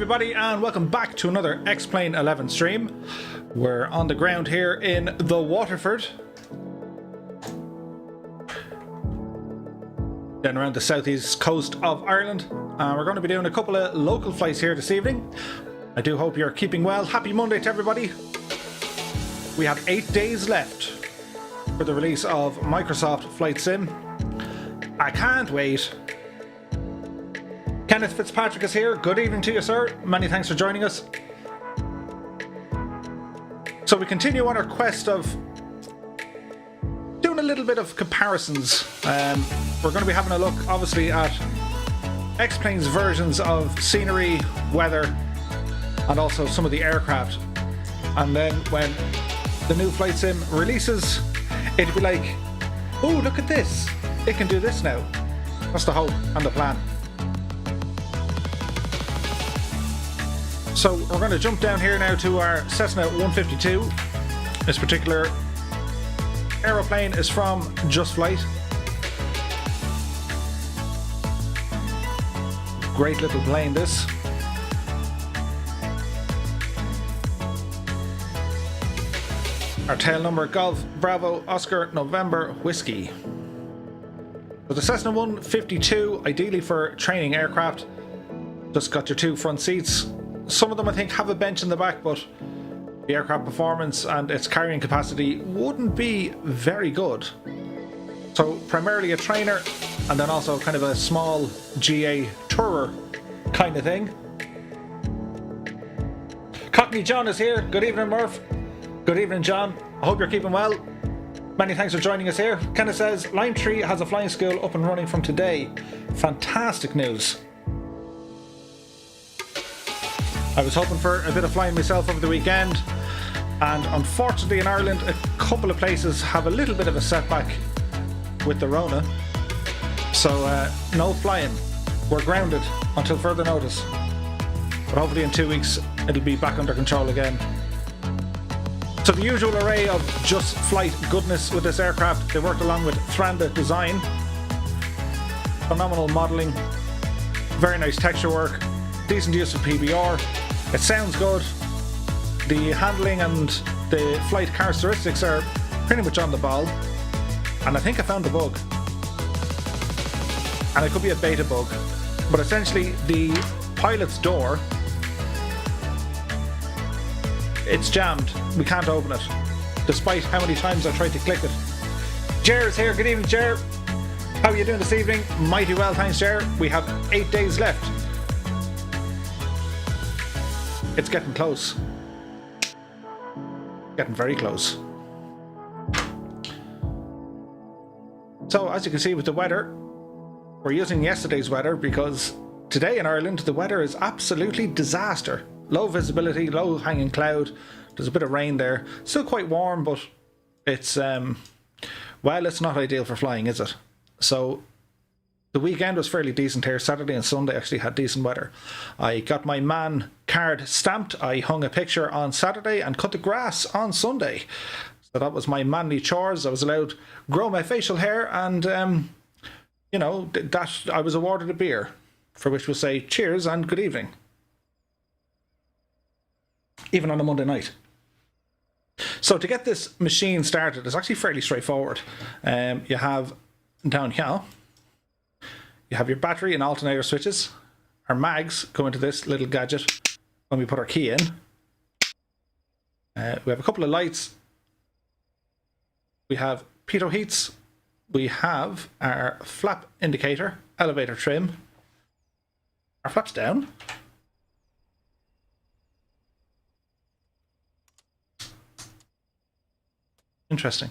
everybody, and welcome back to another X-Plane 11 stream. We're on the ground here in the Waterford, down around the southeast coast of Ireland, and we're going to be doing a couple of local flights here this evening. I do hope you're keeping well. Happy Monday to everybody. We have 8 days left for the release of Microsoft Flight Sim. I can't wait. Kenneth Fitzpatrick is here. Good evening to you, sir. Many thanks for joining us. So we continue on our quest of doing a little bit of comparisons. We're going to be having a look, obviously, at X-Plane's versions of scenery, weather, and also some of the aircraft. And then when the new Flight Sim releases, it'll be like, oh, look at this. It can do this now. That's the hope and the plan. So we're going to jump down here now to our Cessna 152. This particular aeroplane is from JustFlight. Great little plane, this. Our tail number: Golf Bravo Oscar November Whiskey. So the Cessna 152, ideally for training aircraft. Just got your two front seats. Some of them I think have a bench in the back, but the aircraft performance and its carrying capacity wouldn't be very good. So primarily a trainer, and then also kind of a small GA tourer kind of thing. Cockney John is here. Good evening, Murph. Good evening, John. I hope you're keeping well. Many thanks for joining us here. Kenneth says Line 3 has a flying school up and running from today. Fantastic news. I was hoping for a bit of flying myself over the weekend, and unfortunately in Ireland a couple of places have a little bit of a setback with the Rona, so no flying. We're grounded until further notice, but hopefully in 2 weeks it'll be back under control again. So the usual array of JustFlight goodness with this aircraft. They worked along with Thranduil Design, phenomenal modelling, very nice texture work, decent use of PBR. It sounds good. The handling and the flight characteristics are pretty much on the ball. And I think I found the bug. And it could be a beta bug. But essentially the pilot's door, it's jammed. We can't open it, despite how many times I tried to click it. Jer is here. Good evening, Jer. How are you doing this evening? Mighty well, thanks, Jer. We have 8 days left. It's getting close. Getting very close. So, as you can see with the weather, we're using yesterday's weather because today in Ireland the weather is absolutely disaster. Low visibility, low hanging cloud. There's a bit of rain there. Still quite warm, but it's well, it's not ideal for flying, is it? So the weekend was fairly decent here. Saturday and Sunday actually had decent weather. I got my man card stamped. I hung a picture on Saturday and cut the grass on Sunday. So that was my manly chores. I was allowed to grow my facial hair, and you know, that I was awarded a beer, for which we'll say cheers and good evening. Even on a Monday night. So to get this machine started, it's actually fairly straightforward. You have down here, you have your battery and alternator switches. Our mags go into this little gadget when we put our key in. We have a couple of lights. We have pitot heats. We have our flap indicator, elevator trim. Our flaps down. Interesting.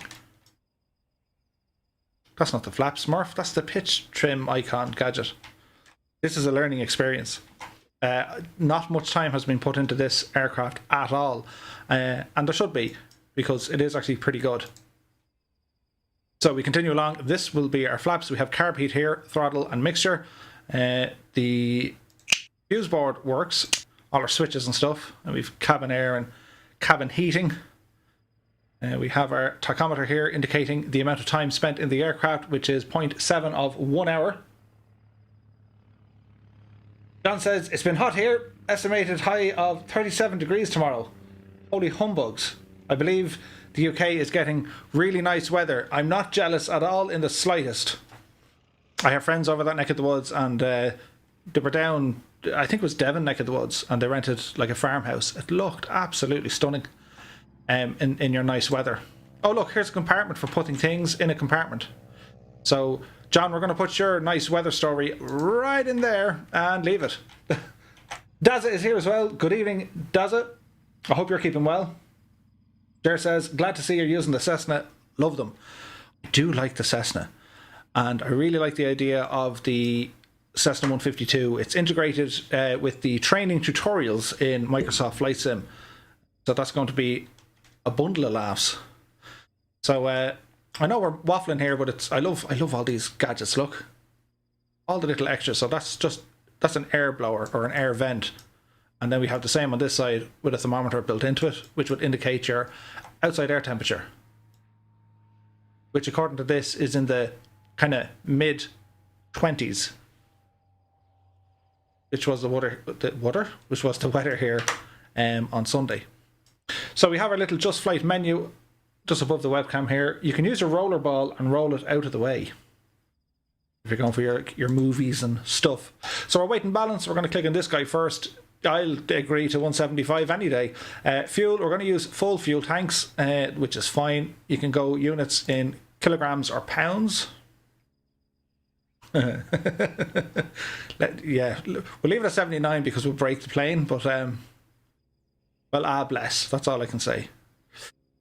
That's not the flaps, Murph. That's the pitch trim icon gadget. This is a learning experience. Not much time has been put into this aircraft at all. And there should be, because it is actually pretty good. So we continue along. This will be our flaps. We have carb heat here, throttle and mixture. The fuse board works. All our switches and stuff. And we've cabin air and cabin heating. We have our tachometer here indicating the amount of time spent in the aircraft, which is 0.7 of 1 hour. John says, it's been hot here. Estimated high of 37 degrees tomorrow. Holy humbugs. I believe the UK is getting really nice weather. I'm not jealous at all in the slightest. I have friends over that neck of the woods, and they were down, I think it was Devon neck of the woods, and they rented like a farmhouse. It looked absolutely stunning in your nice weather. Oh look, here's a compartment for putting things in a compartment. So John, we're going to put your nice weather story right in there and leave it. Daza is here as well. Good evening, Daza. I hope you're keeping well. Jer says, glad to see you're using the Cessna. Love them. I do like the Cessna. And I really like the idea of the Cessna 152. It's integrated with the training tutorials in Microsoft Flight Sim. So that's going to be a bundle of laughs. So I know we're waffling here, but I love all these gadgets. Look, all the little extras. So that's an air blower or an air vent. And then we have the same on this side with a thermometer built into it, which would indicate your outside air temperature, which according to this is in the kind of mid 20s, which was the weather here on Sunday. So we have our little JustFlight menu just above the webcam here. You can use your roller ball and roll it out of the way if you're going for your movies and stuff. So our weight and balance, we're going to click on this guy first. I'll agree to 175 any day. Fuel, we're going to use full fuel tanks, which is fine. You can go units in kilograms or pounds. Yeah, we'll leave it at 79 because we'll break the plane, but well, bless, that's all I can say.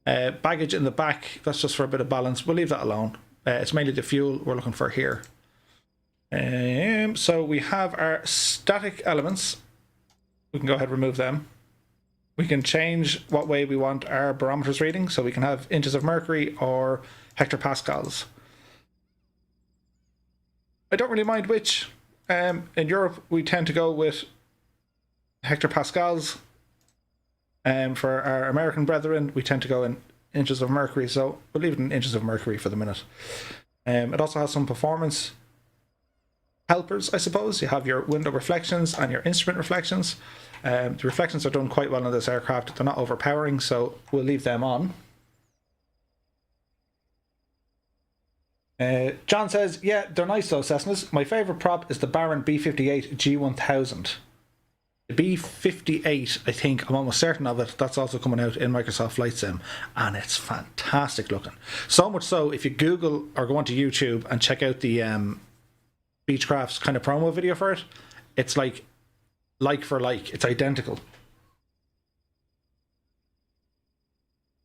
Baggage in the back, that's just for a bit of balance. We'll leave that alone. It's mainly the fuel we're looking for here. So we have our static elements. We can go ahead and remove them. We can change what way we want our barometers reading, so we can have inches of mercury or hectopascals. I don't really mind which. In Europe, we tend to go with hectopascals. For our American brethren, we tend to go in inches of mercury, so we'll leave it in inches of mercury for the minute. It also has some performance helpers, I suppose. You have your window reflections and your instrument reflections. The reflections are done quite well on this aircraft. They're not overpowering, so we'll leave them on. John says, yeah, they're nice though, Cessnas. My favourite prop is the Baron B58 G1000. The B58, I think, I'm almost certain of it, that's also coming out in Microsoft Flight Sim, and it's fantastic looking. So much so, if you Google or go onto YouTube and check out the Beechcraft's kind of promo video for it, it's like for like, it's identical.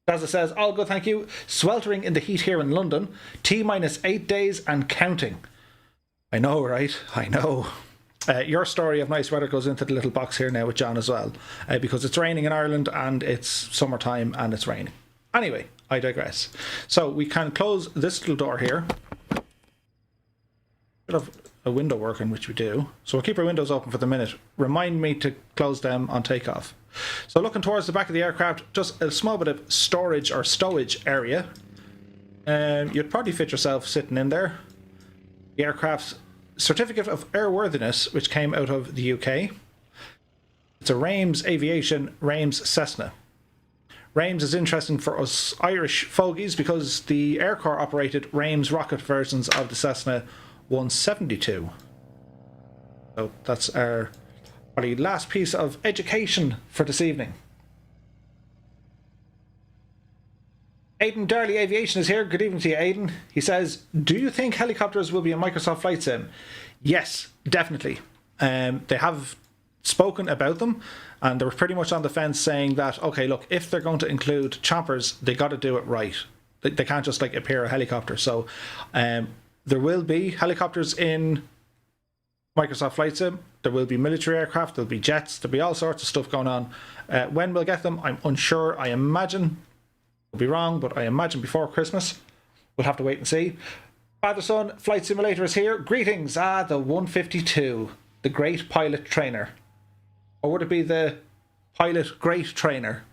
As it says, all good, thank you. Sweltering in the heat here in London. T-8 days and counting. I know, right? I know. Your story of nice weather goes into the little box here now with John as well, because it's raining in Ireland and it's summertime and it's raining. Anyway, I digress. So we can close this little door here. Should have a window working, which we do. So we'll keep our windows open for the minute. Remind me to close them on takeoff. So looking towards the back of the aircraft, just a small bit of storage or stowage area. You'd probably fit yourself sitting in there. The aircraft's certificate of airworthiness, which came out of the UK. It's a Rames Aviation Rames Cessna. Rames is interesting for us Irish fogies because the Air Corps operated Rames rocket versions of the Cessna 172. So that's our probably last piece of education for this evening. Aidan Darley Aviation is here. Good evening to you, Aidan. He says, do you think helicopters will be in Microsoft Flight Sim? Yes, definitely. They have spoken about them, and they were pretty much on the fence saying that, okay, look, if they're going to include choppers, they got to do it right. They can't just like appear a helicopter. So there will be helicopters in Microsoft Flight Sim. There will be military aircraft. There'll be jets. There'll be all sorts of stuff going on. When we'll get them, I'm unsure. I imagine, I'll be wrong, but I imagine before Christmas. We'll have to wait and see. Father Son Flight Simulator is here. Greetings. The 152, the great pilot trainer. Or would it be the pilot great trainer?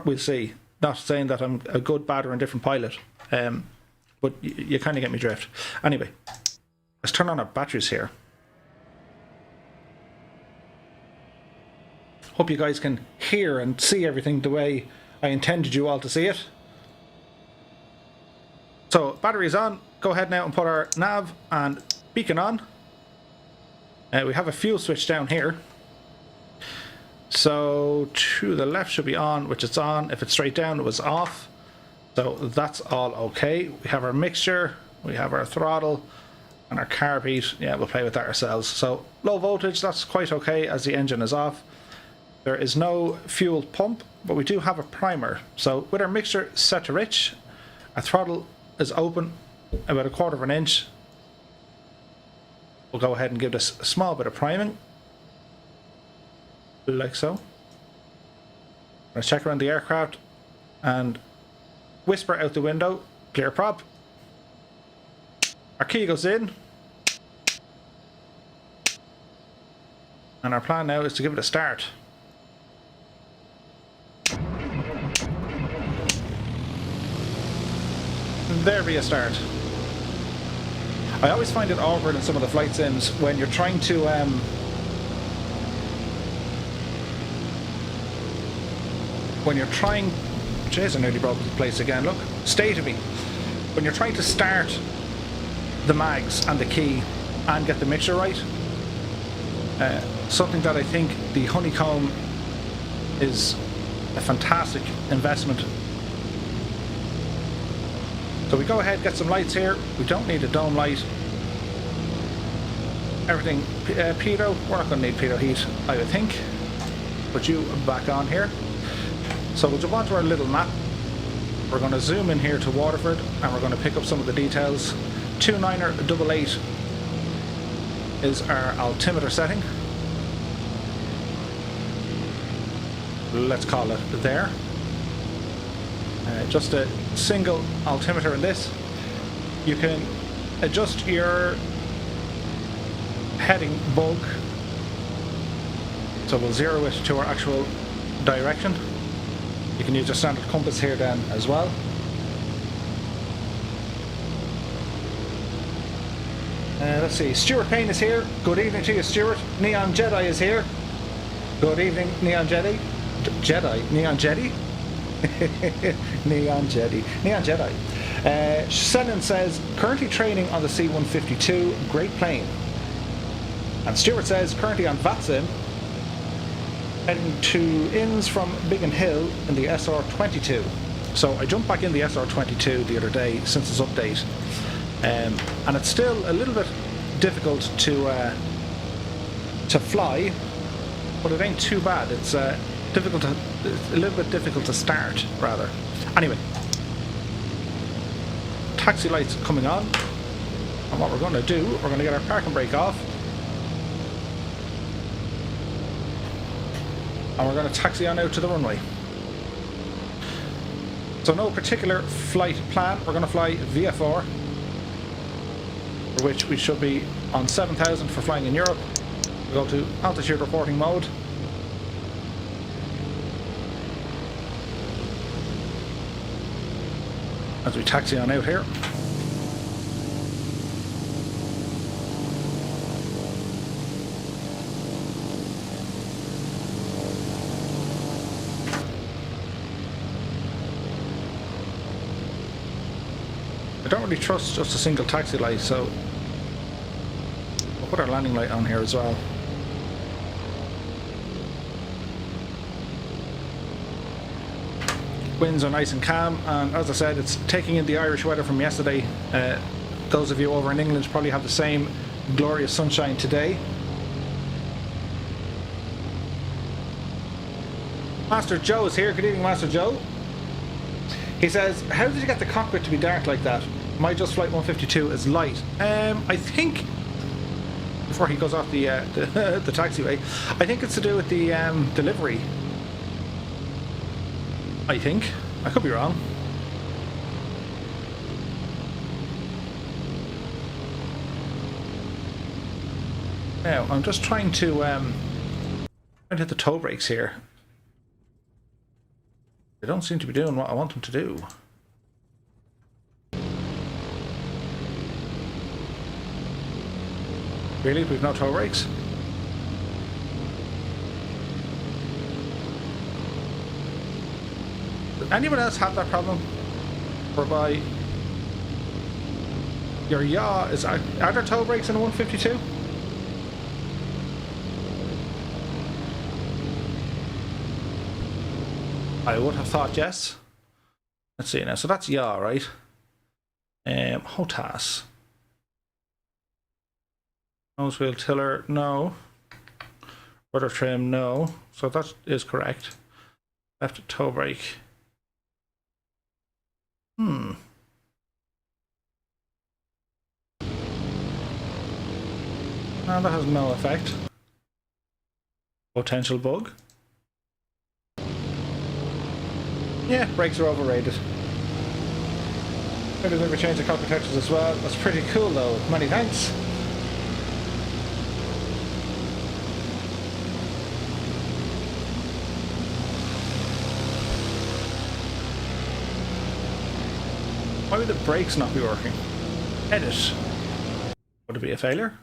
We'll see. Not saying that I'm a good, bad, or indifferent pilot. But you kind of get me drift. Anyway, let's turn on our batteries here. Hope you guys can hear and see everything the way I intended you all to see it. So, battery is on. Go ahead now and put our nav and beacon on. We have a fuel switch down here. So, to the left should be on, which it's on. If it's straight down, it was off. So, that's all okay. We have our mixture, we have our throttle, and our carb heat. Yeah, we'll play with that ourselves. So, low voltage, that's quite okay as the engine is off. There is no fuel pump, but we do have a primer. So, with our mixture set to rich, our throttle is open about 1/4 of an inch. We'll go ahead and give this a small bit of priming, like so. Let's check around the aircraft and whisper out the window, clear prop. Our key goes in, and our plan now is to give it a start. There be a start. I always find it awkward in some of the flight sims when you're trying to Jeez, I nearly broke the place again. Look, stay to me. When you're trying to start the mags and the key and get the mixture right, something that I think the honeycomb is a fantastic investment. So we go ahead, get some lights here. We don't need a dome light. Everything pitot. We're not going to need pitot heat, I would think. Put you back on here. So we'll jump onto our little map. We're going to zoom in here to Waterford, and we're going to pick up some of the details. 2988 is our altimeter setting. Let's call it there. Just a single altimeter in this. You can adjust your heading bulk, so we'll zero it to our actual direction. You can use your standard compass here then as well. Let's see, Stuart Payne is here. Good evening to you, Stuart. Neon Jedi is here. Good evening, Neon Jedi. Neon Jedi? Neon Jedi. Shannon says, currently training on the C152, great plane. And Stuart says, currently on VATSIM, heading to Inns from Biggin Hill in the SR22. So I jumped back in the SR22 the other day since its update, and it's still a little bit difficult to fly, but it ain't too bad. It's a little bit difficult to start, rather. Anyway, taxi lights coming on, and what we're going to do, we're going to get our parking brake off, and we're going to taxi on out to the runway. So no particular flight plan. We're going to fly VFR, for which we should be on 7,000 for flying in Europe. We'll go to altitude reporting mode. As we taxi on out here. I don't really trust just a single taxi light, so we'll put our landing light on here as well. Winds are nice and calm, and as I said, it's taking in the Irish weather from yesterday. Those of you over in England probably have the same glorious sunshine today. Master Joe is here. Good evening, Master Joe. He says, how did you get the cockpit to be dark like that? My JustFlight 152 is light. I think, before he goes off the taxiway, I think it's to do with the delivery. I think. I could be wrong. Now, I'm just trying to hit the toe brakes here. They don't seem to be doing what I want them to do. Really? We've no toe brakes? Anyone else have that problem? Whereby your yaw is... Are there toe brakes in a 152? I would have thought yes. Let's see now. So that's yaw, right? HOTAS. Nose wheel tiller, no. Rudder trim, no. So that is correct. Left toe brake. No, that has no effect. Potential bug. Yeah, brakes are overrated. Maybe never change the cockpit textures as well. That's pretty cool though. Many thanks. Why would the brakes not be working? Edit. Would it be a failure?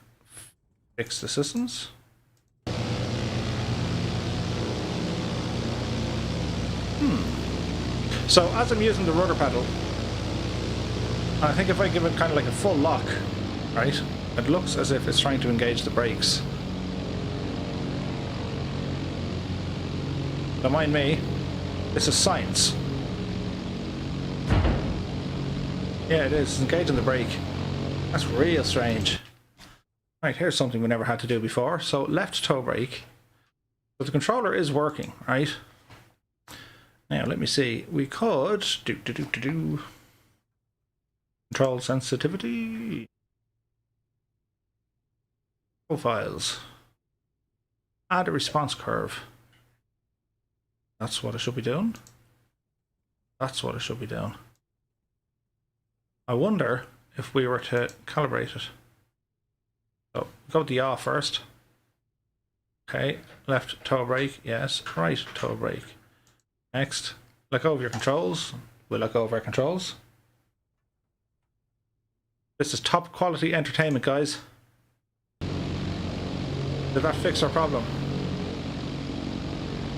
Fix the systems. So as I'm using the rudder pedal, I think if I give it kind of like a full lock, right, it looks as if it's trying to engage the brakes. Don't mind me, this is science. Yeah, it is. It's engaging the brake. That's real strange. Right, here's something we never had to do before. So left toe brake. So the controller is working, right? Now let me see. We could control sensitivity. Profiles. Add a response curve. That's what I should be doing. That's what I should be doing. I wonder if we were to calibrate it. So go with the yaw first. Okay, left toe brake, yes. Right toe brake. Next, let go of your controls. We'll let go of our controls. This is top quality entertainment, guys. Did that fix our problem?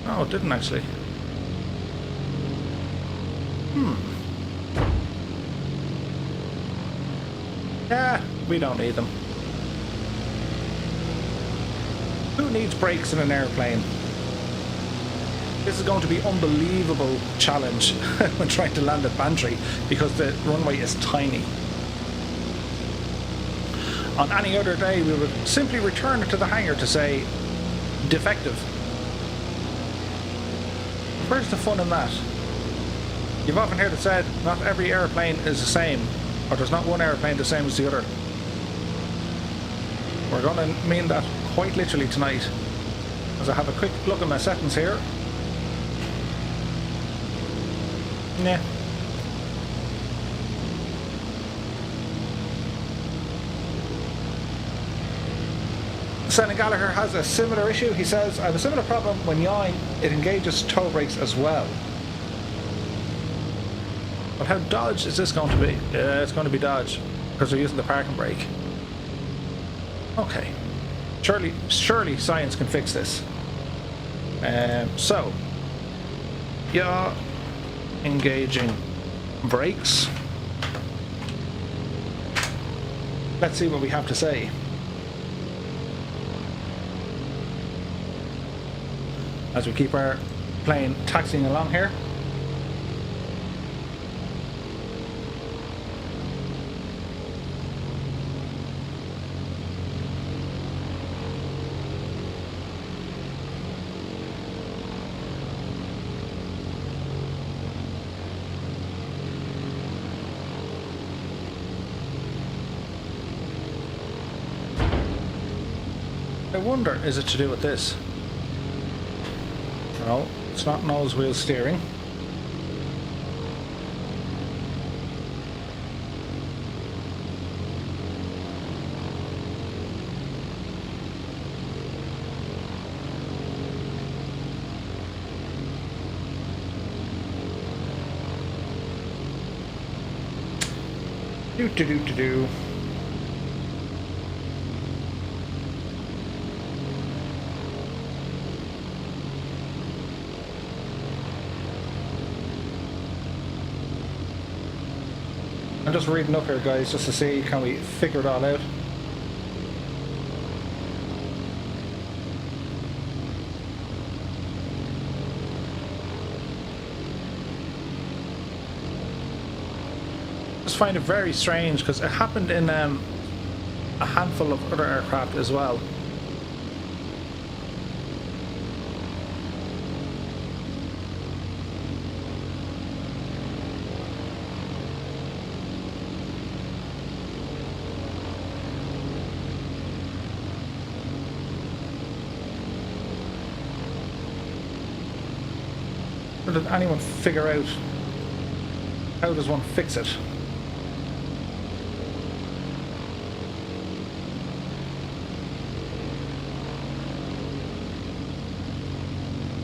No, it didn't actually. Yeah, we don't need them. Who needs brakes in an airplane? This is going to be an unbelievable challenge when trying to land at Bantry because the runway is tiny. On any other day, we would simply return it to the hangar to say, defective. Where's the fun in that? You've often heard it said, not every airplane is the same, or there's not one airplane the same as the other. We're going to mean that quite literally tonight, as I have a quick look at my settings here. Nah. Senan Gallagher has a similar issue. He says, I have a similar problem when yawing, it engages toe brakes as well. But how dodge is this going to be? It's going to be dodge, because we're using the parking brake. Okay. Surely science can fix this. So, yaw, engaging brakes. Let's see what we have to say. As we keep our plane taxiing along here. I wonder, is it to do with this? No, it's not nose wheel steering. Do. just reading up here, guys, just to see, can we figure it all out? Just find it very strange because it happened in a handful of other aircraft as well. Or did anyone figure out how does one fix it?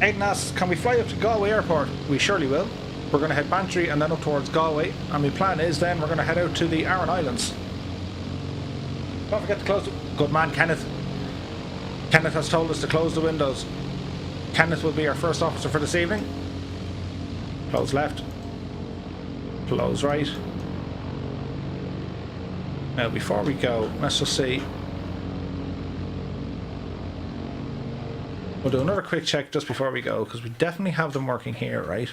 Aidan asks, can we fly up to Galway Airport? We surely will. We're going to head Bantry and then up towards Galway, and my plan is then we're going to head out to the Aran Islands. Don't forget to close the... Good man, Kenneth. Kenneth has told us to close the windows. Kenneth will be our first officer for this evening. Close left. Close right. Now before we go, let's just see. We'll do another quick check just before we go, because we definitely have them working here, right?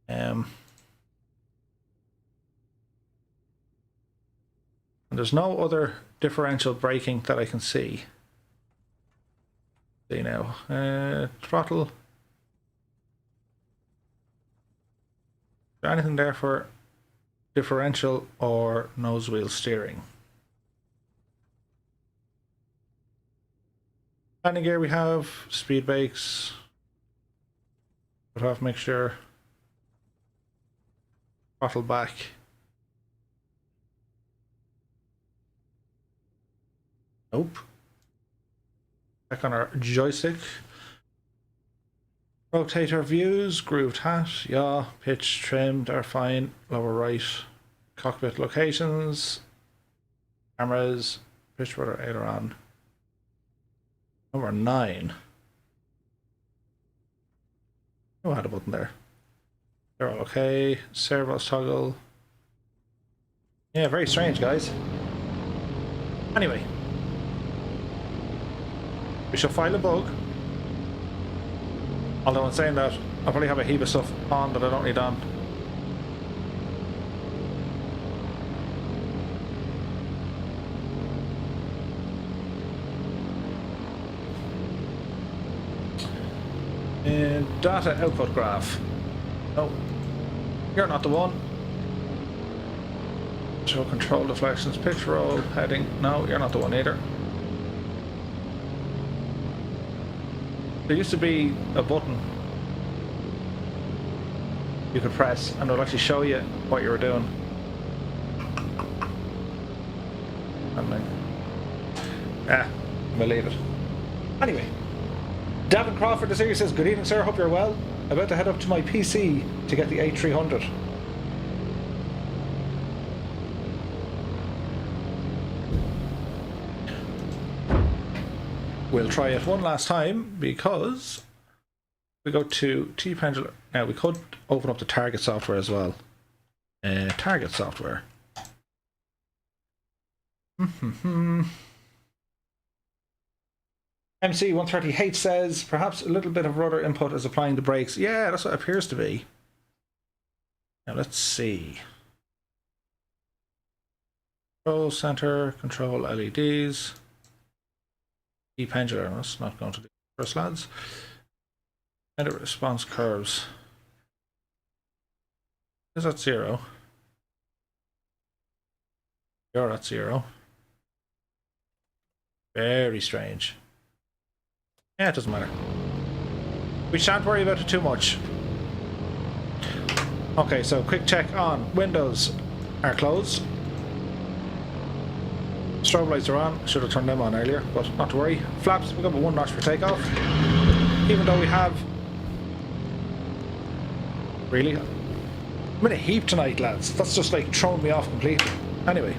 And there's no other differential braking that I can see. See now, throttle. Is there anything there for differential or nose wheel steering? Landing gear we have, speed brakes, cut-off mixture, throttle back. Nope. Back on our joystick. Rotator views, grooved hat, yaw, pitch, trimmed are fine, lower right. Cockpit locations, cameras, pitch rudder, aileron. Number 9. Oh, I had a button there. They're all okay. Servos toggle. Yeah, very strange, guys. Anyway, we shall file a bug. Although in saying that, I'll probably have a heap of stuff on that I don't need on. Data output graph. No, you're not the one. Show control deflections, pitch roll, heading. No, you're not the one either. There used to be a button you could press and it would actually show you what you were doing. I'm gonna leave it. Anyway. Davin Crawford, the series says, good evening, sir. Hope you're well. About to head up to my PC to get the A300. We'll try it one last time because we go to T-Pendulum. Now, we could open up the target software as well. Target software. MC130H says, perhaps a little bit of rudder input is applying the brakes. Yeah, that's what it appears to be. Now let's see. Control center, control LEDs. Pendulum, that's not going to do first, lads. Edit response curves. Is that 0? You're at 0. Very strange. Yeah, it doesn't matter. We shan't worry about it too much. Okay, so quick check on. Windows are closed. Strobe lights are on. Should have turned them on earlier, but not to worry. Flaps, we've got 1 notch for takeoff. Even though we have... Really? I'm in a heap tonight, lads. That's just like thrown me off completely. Anyway.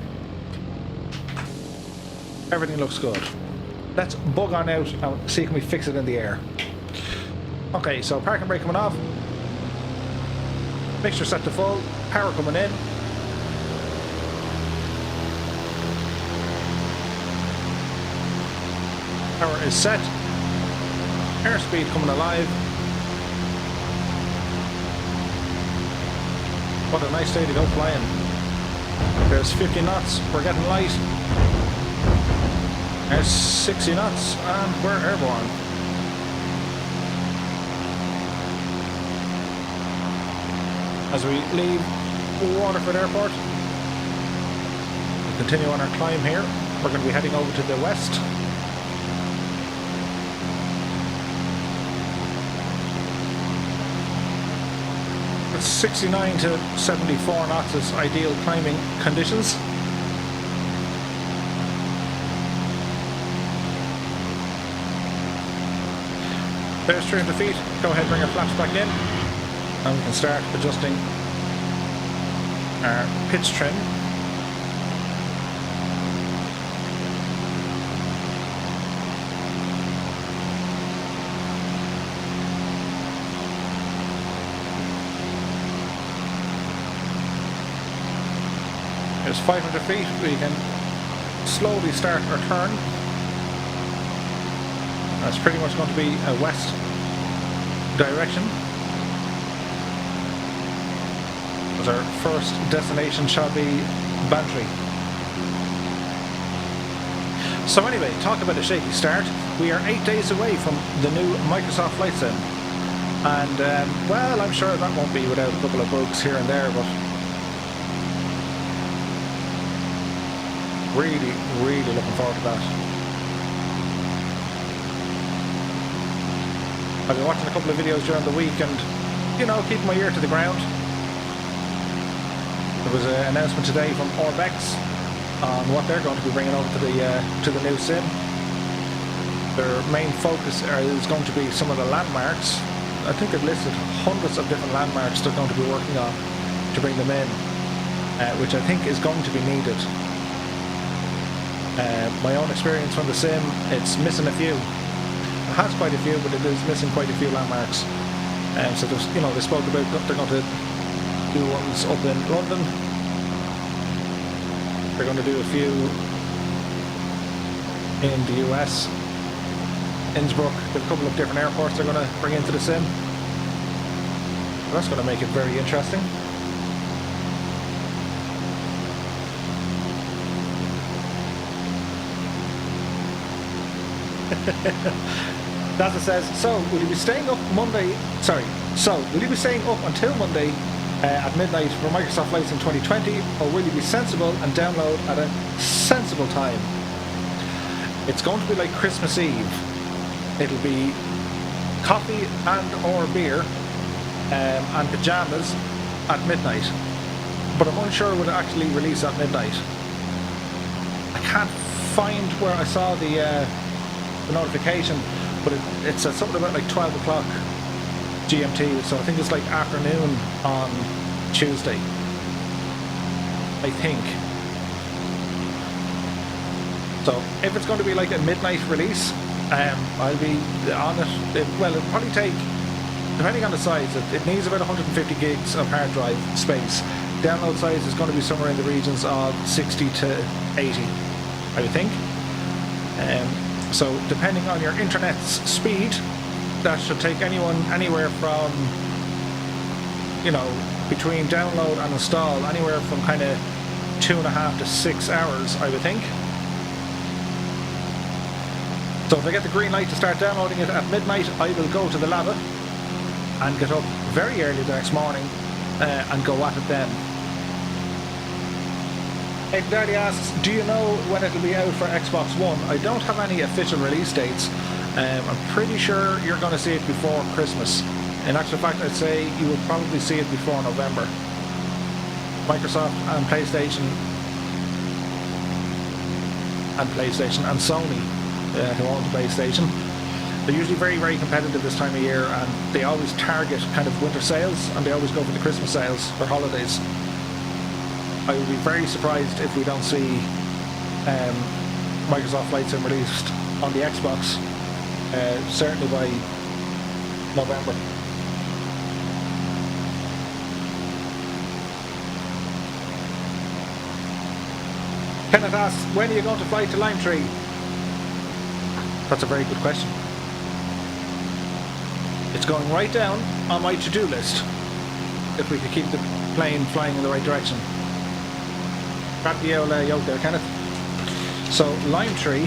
Everything looks good. Let's bug on out and see can we fix it in the air. Okay, so parking brake coming off. Mixture set to full. Power coming in. Power is set. Airspeed coming alive. What a nice day to go flying. There's 50 knots, we're getting light. There's 60 knots and we're airborne. As we leave Waterford Airport, we continue on our climb here. We're going to be heading over to the west. It's 69 to 74 knots is ideal climbing conditions. There's 300 feet. Go ahead, bring our flaps back in, and we can start adjusting our pitch trim. There's 500 feet. We can slowly start our turn. That's pretty much going to be a west direction. As our first destination shall be Bantry. So anyway, talk about a shaky start. We are 8 days away from the new Microsoft Flight Sim. And well, I'm sure that won't be without a couple of bugs here and there, but really looking forward to that. I've been watching a couple of videos during the week and, you know, keeping my ear to the ground. There was an announcement today from Orbex on what they're going to be bringing over to the new sim. Their main focus is going to be some of the landmarks. I think they've listed hundreds of different landmarks they're going to be working on to bring them in, which I think is going to be needed. My own experience from the sim, it's missing a few. It has quite a few, but it is missing quite a few landmarks. So there's, you know, they spoke about they're going to do ones up in London. They're going to do a few in the US, Innsbruck. There's a couple of different airports they're going to bring into the sim. That's going to make it very interesting. NASA says, so will you be staying up Monday? Sorry, so will you be staying up until Monday at midnight for Microsoft Flight Sim 2020, or will you be sensible and download at a sensible time? It's going to be like Christmas Eve. It'll be coffee and or beer and pajamas at midnight, but I'm unsure will it actually release at midnight. I can't find where I saw the notification, but it said something about like 12 o'clock GMT, so I think it's like afternoon on Tuesday, I think. So if it's going to be like a midnight release, I'll be on it. Well, it'll probably take, depending on the size, it needs about 150 gigs of hard drive space. Download size is going to be somewhere in the regions of 60 to 80, I would think. So depending on your internet's speed, that should take anyone anywhere from, you know, between download and install, anywhere from kind of 2.5 to 6 hours, I would think. So if I get the green light to start downloading it at midnight, I will go to the lab and get up very early the next morning and go at it then. Hey, Daddy asks, do you know when it'll be out for Xbox One? I don't have any official release dates. I'm pretty sure you're going to see it before Christmas. In actual fact, I'd say you will probably see it before November. Microsoft and PlayStation and Sony, who own the PlayStation, they're usually very competitive this time of year, and they always target kind of winter sales, and they always go for the Christmas sales for holidays. I would be very surprised if we don't see Microsoft Flight Sim released on the Xbox, certainly by November. Kenneth asks, when are you going to fly to Lime Tree? That's a very good question. It's going right down on my to-do list. If we could keep the plane flying in the right direction. Grab the old yoke there, Kenneth. So, lime tree.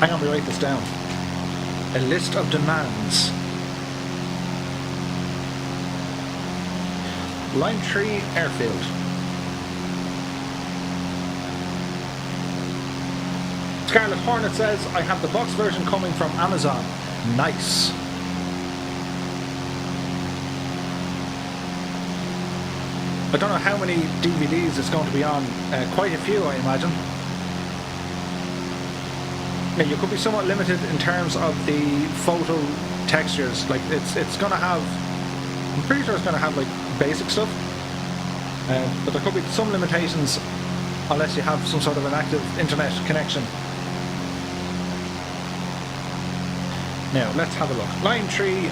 Hang on, we write this down. A list of demands. Lime tree airfield. Scarlet Hornet says, I have the box version coming from Amazon. Nice. I don't know how many DVDs it's going to be on. Quite a few, I imagine. Now, you could be somewhat limited in terms of the photo textures. Like, it's going to have... I'm pretty sure it's going to have, like, basic stuff. But there could be some limitations unless you have some sort of an active internet connection. Now, let's have a look. Lime tree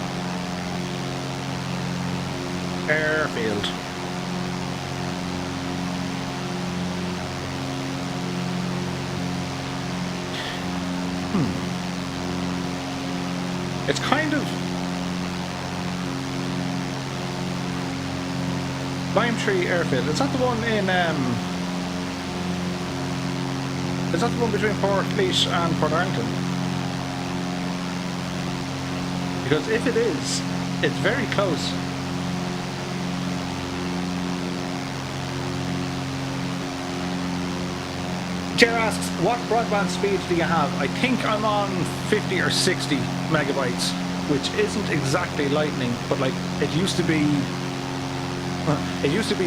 airfield. It's kind of... Lime tree airfield. Is that the one in... Is that the one between Port Leash and Port Arlington? Because if it is, it's very close. Jer asks, what broadband speed do you have? I think I'm on 50 or 60 megabytes, which isn't exactly lightning, but like it used to be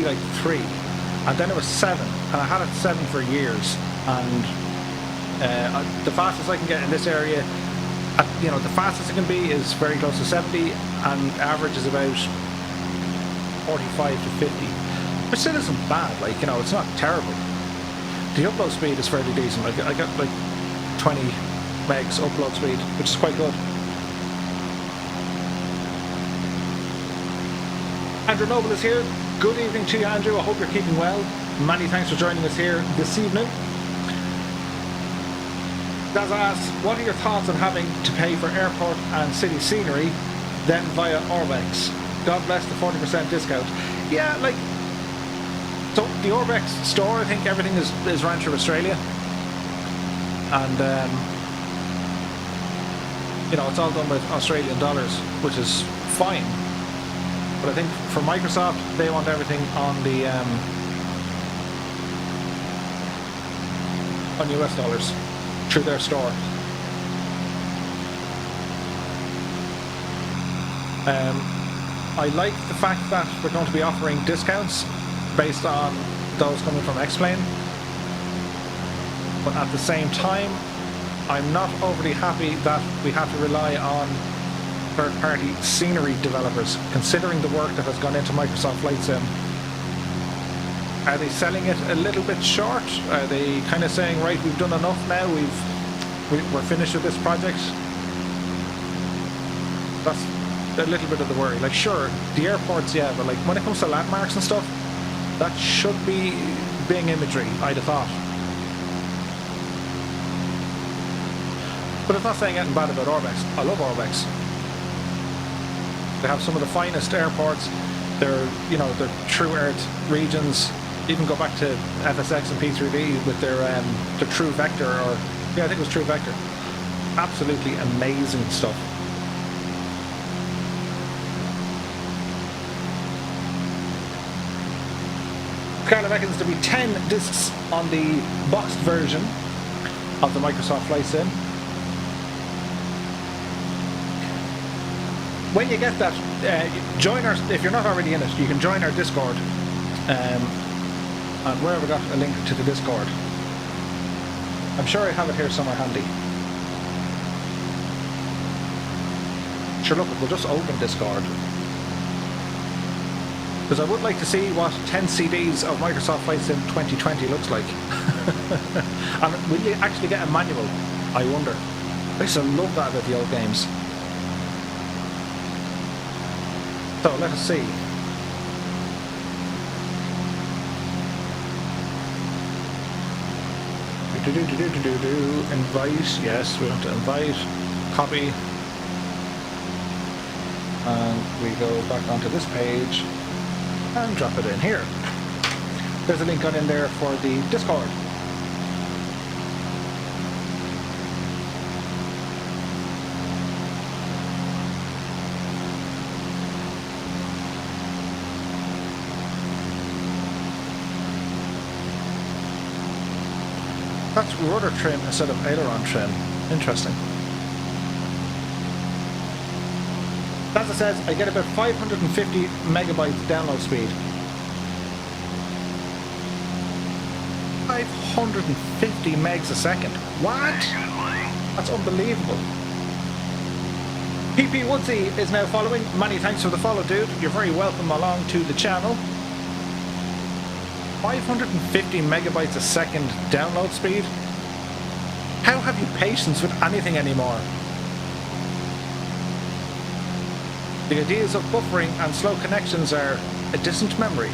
like 3, and then it was 7, and I had it 7 for years, and the fastest I can get in this area, the fastest it can be is very close to 70, and average is about 45 to 50, which still isn't bad. Like, it's not terrible. The upload speed is fairly decent. I got like 20 megs upload speed, which is quite good. Andrew Noble is here. Good evening to you, Andrew. I hope you're keeping well. Many thanks for joining us here this evening. Daz asks, what are your thoughts on having to pay for airport and city scenery, then via Orbex? God bless the 40% discount. Yeah, like... So the Orbex store, I think everything is run through Australia, and it's all done with Australian dollars, which is fine. But I think for Microsoft, they want everything on the on US dollars through their store. I like the fact that we're going to be offering discounts based on those coming from X-Plane, but at the same time I'm not overly happy that we have to rely on third-party scenery developers, considering the work that has gone into Microsoft Flight Sim. Are they selling it a little bit short? Are they kind of saying, right, we've done enough now, we're finished with this project? That's a little bit of the worry. Like, sure, the airports, yeah, but like when it comes to landmarks and stuff, that should be Bing Imagery, I'd have thought. But it's not saying anything bad about Orbex. I love Orbex. They have some of the finest airports. They're true earth regions. Even go back to FSX and P3V with their True Vector, or yeah, I think it was True Vector. Absolutely amazing stuff. Carla reckons to be 10 discs on the boxed version of the Microsoft Flight Sim. When you get that, join our, if you're not already in it, you can join our Discord. And where have I got a link to the Discord? I'm sure I have it here somewhere handy. Sure, look, we'll just open Discord. Because I would like to see what 10 CDs of Microsoft Flight Sim 2020 looks like. And will you actually get a manual? I wonder. I used to love that about the old games. So let us see. We Invite, yes, we want to invite, copy, and we go back onto this page and drop it in here. There's a link on in there for the Discord. That's rudder trim instead of aileron trim. Interesting. As it says, I get about 550 megabytes download speed. 550 megs a second. What? That's unbelievable. PP Woodsy is now following. Many thanks for the follow, dude. You're very welcome along to the channel. 550 megabytes a second download speed? How have you patience with anything anymore? The ideas of buffering and slow connections are a distant memory.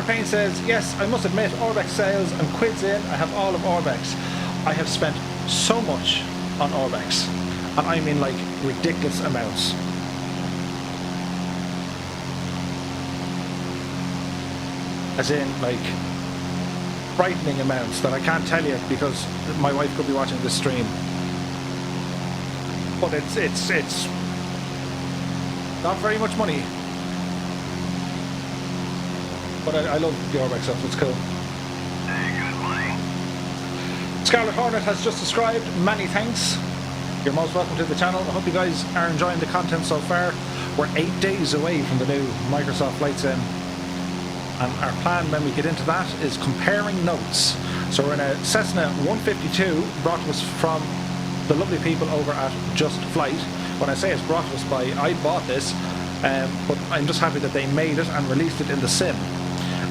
Payne says, yes, I must admit, Orbex sales and quids in, I have all of Orbex. I have spent so much on Orbex. And I mean like ridiculous amounts. As in like frightening amounts that I can't tell you because my wife could be watching this stream. But it's not very much money. But I love the Orbex stuff, it's cool. Scarlet Hornet has just subscribed, many thanks. You're most welcome to the channel. I hope you guys are enjoying the content so far. We're 8 days away from the new Microsoft Flight Sim. And our plan when we get into that is comparing notes. So we're in a Cessna 152 brought to us from the lovely people over at JustFlight. When I say it's brought to us by, I bought this, but I'm just happy that they made it and released it in the sim.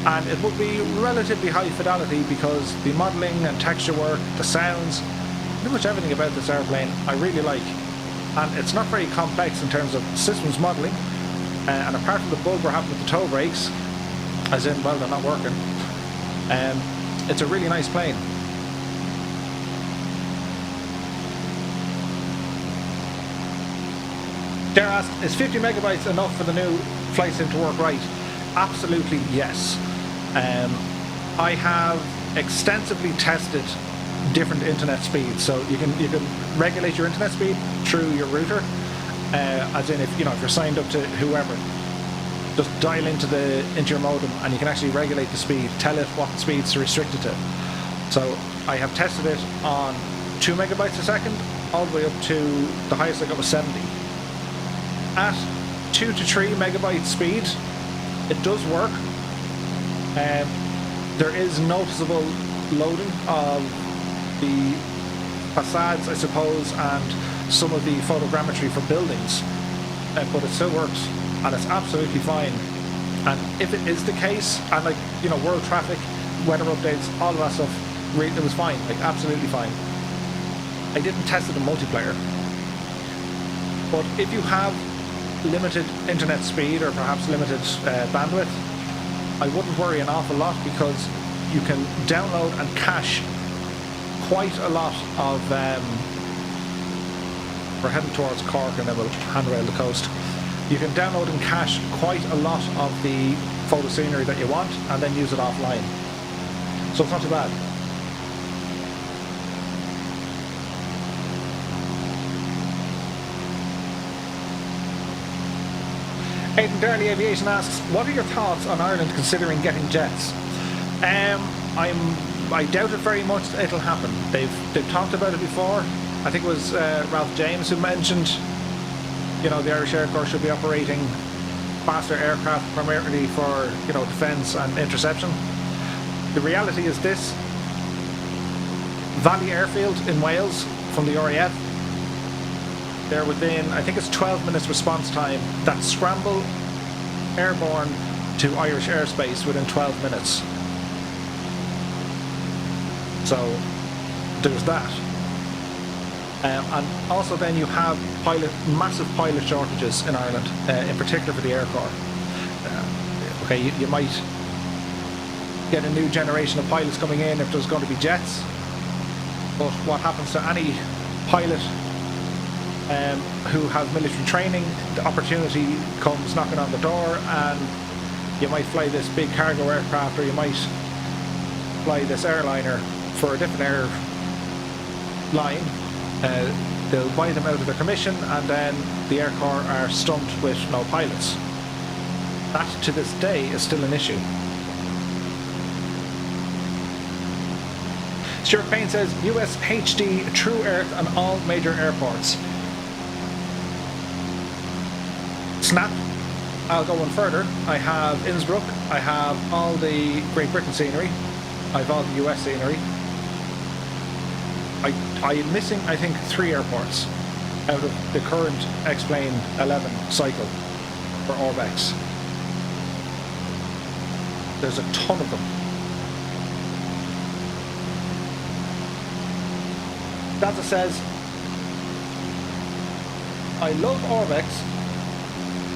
And it will be relatively high fidelity because the modelling and texture work, the sounds, pretty much everything about this airplane I really like. And it's not very complex in terms of systems modelling, and apart from the bug we're having with the toe brakes, as in, well, they're not working, it's a really nice plane. Dare asked, is 50 megabytes enough for the new flight sim to work right? Absolutely yes. I have extensively tested different internet speeds, so you can regulate your internet speed through your router, as in if you're signed up to whoever, just dial into your modem and you can actually regulate the speed, tell it what speeds to restrict it to. So I have tested it on 2 megabytes a second all the way up to the highest I got was 70. At 2 to 3 megabyte speed it does work. There is noticeable loading of the facades, I suppose, and some of the photogrammetry for buildings, but it still works and it's absolutely fine. And if it is the case, and world traffic, weather updates, all of that stuff, it was fine, absolutely fine. I didn't test it in multiplayer, but if you have limited internet speed or perhaps limited bandwidth, I wouldn't worry an awful lot because you can download and cache quite a lot of we're heading towards Cork and then we'll handrail the coast. You can download and cache quite a lot of the photo scenery that you want and then use it offline. So it's not too bad. Aidan Darley Aviation asks, what are your thoughts on Ireland considering getting jets? I doubt it very much it'll happen. They've talked about it before. I think it was Ralph James who mentioned, the Irish Air Corps should be operating faster aircraft primarily for, defence and interception. The reality is this: Valley Airfield in Wales from the RAF, they're within, I think it's 12 minutes response time. That scramble airborne to Irish airspace within 12 minutes. So there's that. And also then you have massive pilot shortages in Ireland, in particular for the Air Corps. Okay, you might get a new generation of pilots coming in if there's going to be jets, but what happens to any pilot who has military training, the opportunity comes knocking on the door, and you might fly this big cargo aircraft, or you might fly this airliner for a different airline. They'll buy them out of their commission, and then the Air Corps are stumped with no pilots. That, to this day, is still an issue. Stuart Payne says, US HD, True Earth and all major airports. Snap, I'll go one further. I have Innsbruck, I have all the Great Britain scenery, I have all the US scenery. I am missing, I think, 3 airports out of the current X-Plane 11 cycle for Orbex. There's a ton of them. Daza says, I love Orbex,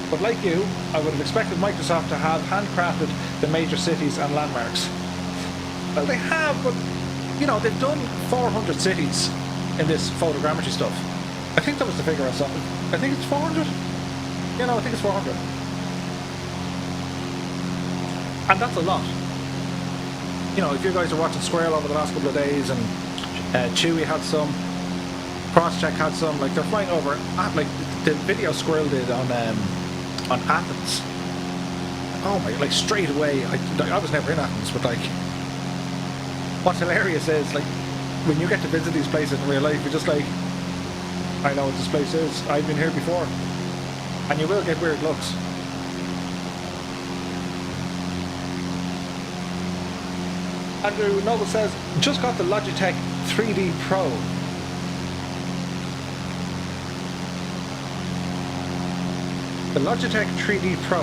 but like you, I would have expected Microsoft to have handcrafted the major cities and landmarks. Well, they have, but you know, they've done 400 cities in this photogrammetry stuff. I think that was the figure I saw. I think it's 400. You know, I think it's 400. And that's a lot. You know, if you guys are watching Squirrel over the last couple of days, and Chewy had some, Crosscheck had some, like they're flying over, like the video Squirrel did on Athens. Oh my, like straight away, I was never in Athens, but like, what's hilarious is, like, when you get to visit these places in real life, you're just like, I know what this place is, I've been here before. And you will get weird looks. Andrew Noble says, just got the Logitech 3D Pro. The Logitech 3D Pro.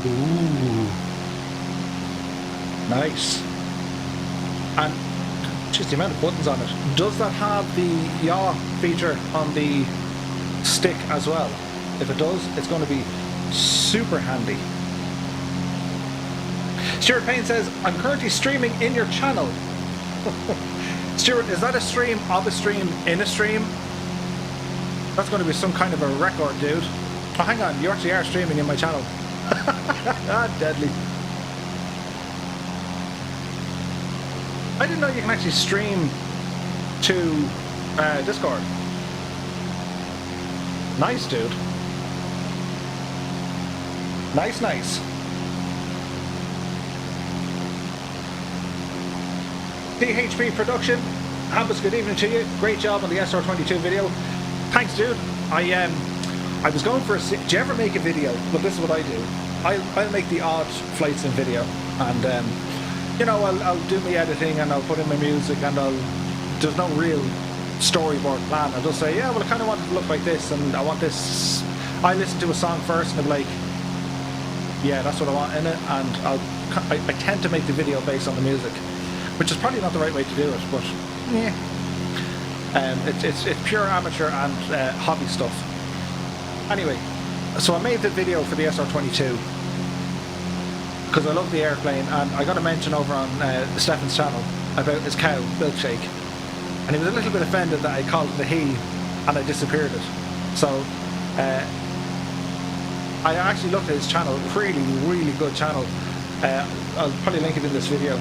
Ooh. Nice. And just the amount of buttons on it. Does that have the yaw feature on the stick as well? If it does, it's going to be super handy. Stuart Payne says, I'm currently streaming in your channel. Stuart, is that a stream of a stream in a stream? That's going to be some kind of a record, dude. Oh, hang on, you actually are streaming in my channel. Ah, deadly. I didn't know you can actually stream to Discord. Nice, dude. Nice, nice. DHP Production, Hampus, good evening to you. Great job on the SR22 video. Thanks, dude. I was going for a... Do you ever make a video? Well, this is what I do. I'll make the odd flights in video, and you know, I'll do my editing, and I'll put in my music, and there's no real storyboard plan. I'll just say, yeah, well, I kind of want it to look like this, and I want this. I listen to a song first, and I'm like, yeah, that's what I want in it, and I tend to make the video based on the music, which is probably not the right way to do it, but yeah, it's pure amateur and hobby stuff. Anyway, so I made the video for the SR22 because I love the airplane, and I got a mention over on Stefan's channel about his cow, Milkshake, and he was a little bit offended that I called it a he and I disappeared it. So I actually looked at his channel, really good channel. I'll probably link it in this video.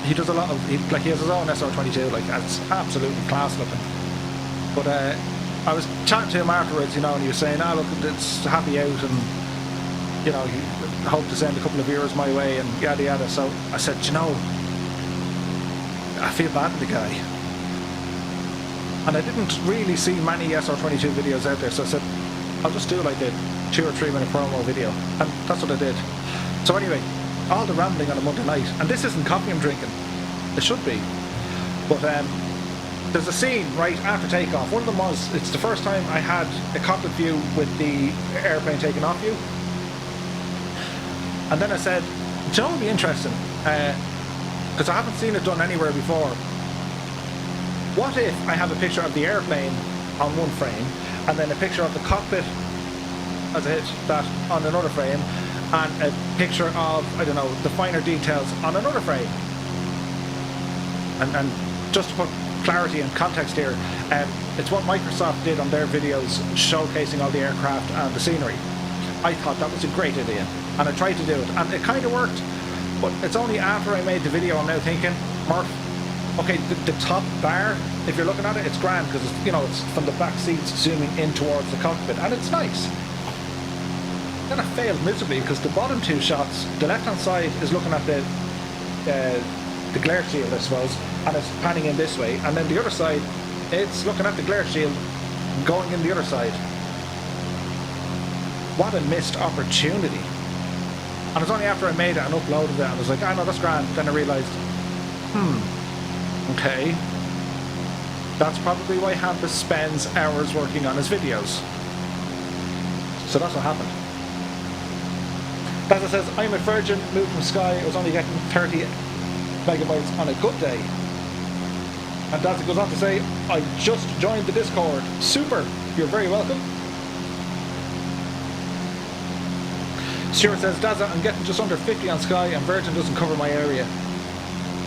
He does a lot of, he has his own SR22, like, that's absolutely class looking. But I was chatting to him afterwards, you know, and he was saying, look, it's happy out, and, you know, he hoped to send a couple of viewers my way, and yada yada. So I said, you know, I feel bad for the guy. And I didn't really see many SR22 videos out there, so I said, I'll just do like a 2 or 3 minute promo video, and that's what I did. So anyway, all the rambling on a Monday night, and this isn't coffee I'm drinking, it should be, but there's a scene right after takeoff. One of them was, it's the first time I had a cockpit view with the airplane taking off view, and then I said, do you know what would be interesting? because I haven't seen it done anywhere before. What if I have a picture of the airplane on one frame and then a picture of the cockpit as I hit that on another frame and a picture of, I don't know, the finer details on another frame? And just to put clarity and context here, it's what Microsoft did on their videos showcasing all the aircraft and the scenery. I thought that was a great idea, and I tried to do it, and it kind of worked, but it's only after I made the video I'm now thinking, Murph, okay, the top bar, if you're looking at it, it's grand, because it's, you know, it's from the back seats zooming in towards the cockpit, and it's nice. Then I failed miserably, because the bottom two shots, the left hand side is looking at the glare shield, I suppose, and it's panning in this way, and then the other side, it's looking at the glare shield going in the other side. What a missed opportunity. And it's only after I made it and uploaded it and I was like, I know that's grand, then I realised, okay, that's probably why Hampus spends hours working on his videos. So that's what happened. Dazza says, I'm a virgin, moved from Sky, I was only getting 30 megabytes on a good day. And Dazza goes on to say, I just joined the Discord. Super, you're very welcome. Stuart says, Dazza, I'm getting just under 50 on Sky and Virgin doesn't cover my area.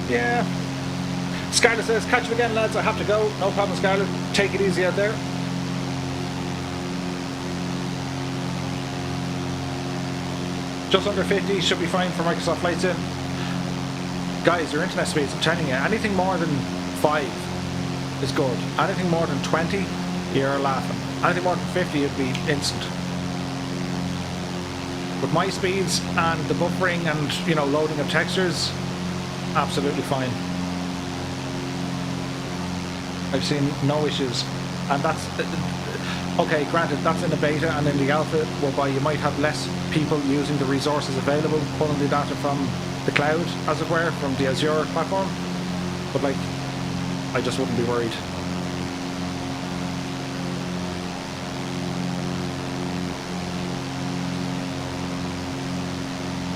Yeah. Scarlett says, catch you again lads, I have to go. No problem, Scarlett, take it easy out there. Just under 50 should be fine for Microsoft Flight Sim. Guys, your internet speeds, I'm telling you, anything more than 5 is good. Anything more than 20, you're laughing. Anything more than 50, it'd be instant. With my speeds and the buffering and, you know, loading of textures, absolutely fine. I've seen no issues, and that's okay. Granted, that's in the beta and in the alpha, whereby you might have less people using the resources available, pulling the data from the cloud, as it were, from the Azure platform. But like, I just wouldn't be worried.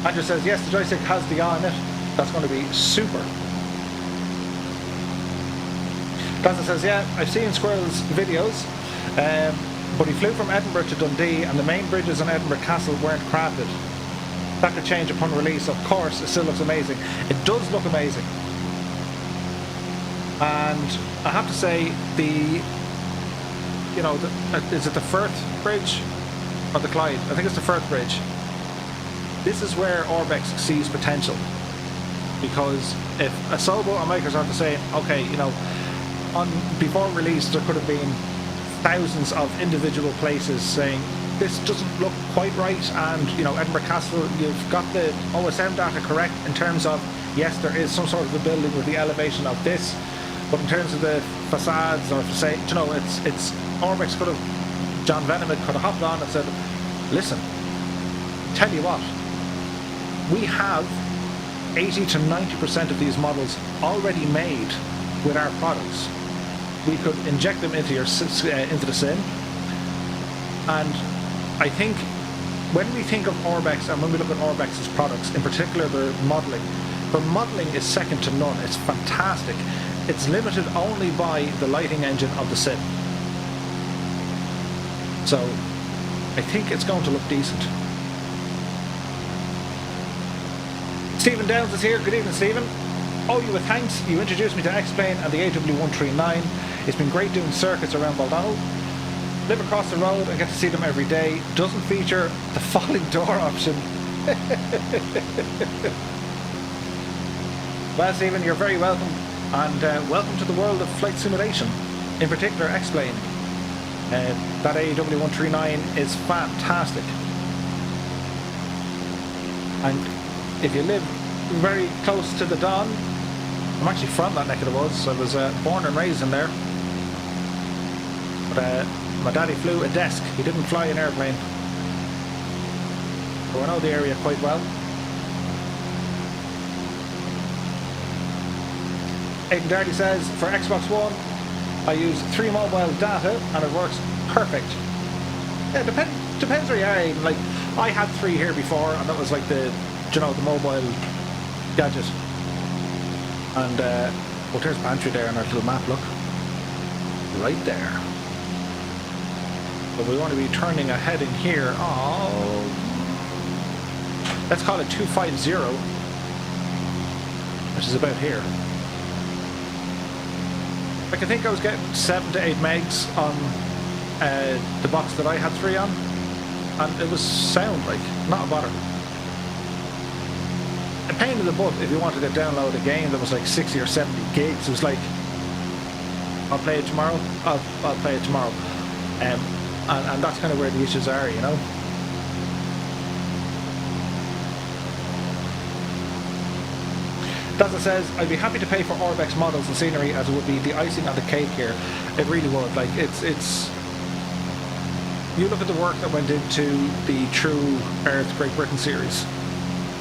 Andrew says, yes, the joystick has the on it. That's going to be super. Gaza says, yeah, I've seen Squirrel's videos, but he flew from Edinburgh to Dundee and the main bridges on Edinburgh Castle weren't crafted. That could change upon release. Of course, it still looks amazing. It does look amazing. And I have to say, is it the Firth Bridge or the Clyde? I think it's the Firth Bridge. This is where Orbex sees potential, because if Asobo and Microsoft are saying, okay, you know, before release there could have been thousands of individual places saying this doesn't look quite right, and you know, Edinburgh Castle, you've got the OSM data correct in terms of, yes, there is some sort of a building with the elevation of this, but in terms of the facades, or say, you know, it's Orbex could have, John Veneman could have hopped on and said, listen, tell you what, we have 80 to 90% of these models already made with our products. We could inject them into the sim, and I think when we think of Orbex and when we look at Orbex's products, in particular their modelling is second to none. It's fantastic. It's limited only by the lighting engine of the sim, so I think it's going to look decent. Stephen Downs is here. Good evening, Stephen. Oh, you with thanks. You introduced me to X-Plane and the AW139. It's been great doing circuits around Baldonnel. Live across the road and get to see them every day. Doesn't feature the falling door option. Well, Stephen, you're very welcome, and welcome to the world of flight simulation, in particular X-Plane. That AW139 is fantastic, and if you live very close to the Don, I'm actually from that neck of the woods. I was born and raised in there, but my daddy flew a desk. He didn't fly an airplane, so I know the area quite well. Aidan Darty says, for Xbox One I use 3 mobile data and it works perfect. Yeah, depends where you are, Aidan. Like, I had 3 here before, and that was like the, you know, the mobile gadget. And, well, there's Bantry there on our little map, look. Right there. But we want to be turning ahead in here. Oh, let's call it 250, which is about here. Like, I think I was getting 7 to 8 megs on the box that I had 3 on, and it was sound, like, not a bother. A pain in the butt if you wanted to download a game that was like 60 or 70 gigs. It was like, I'll play it tomorrow, I'll play it tomorrow. And that's kind of where the issues are, you know. Daza says, I'd be happy to pay for Orbex models and scenery as it would be the icing on the cake here. It really would. Like, it's you look at the work that went into the True Earth Great Britain series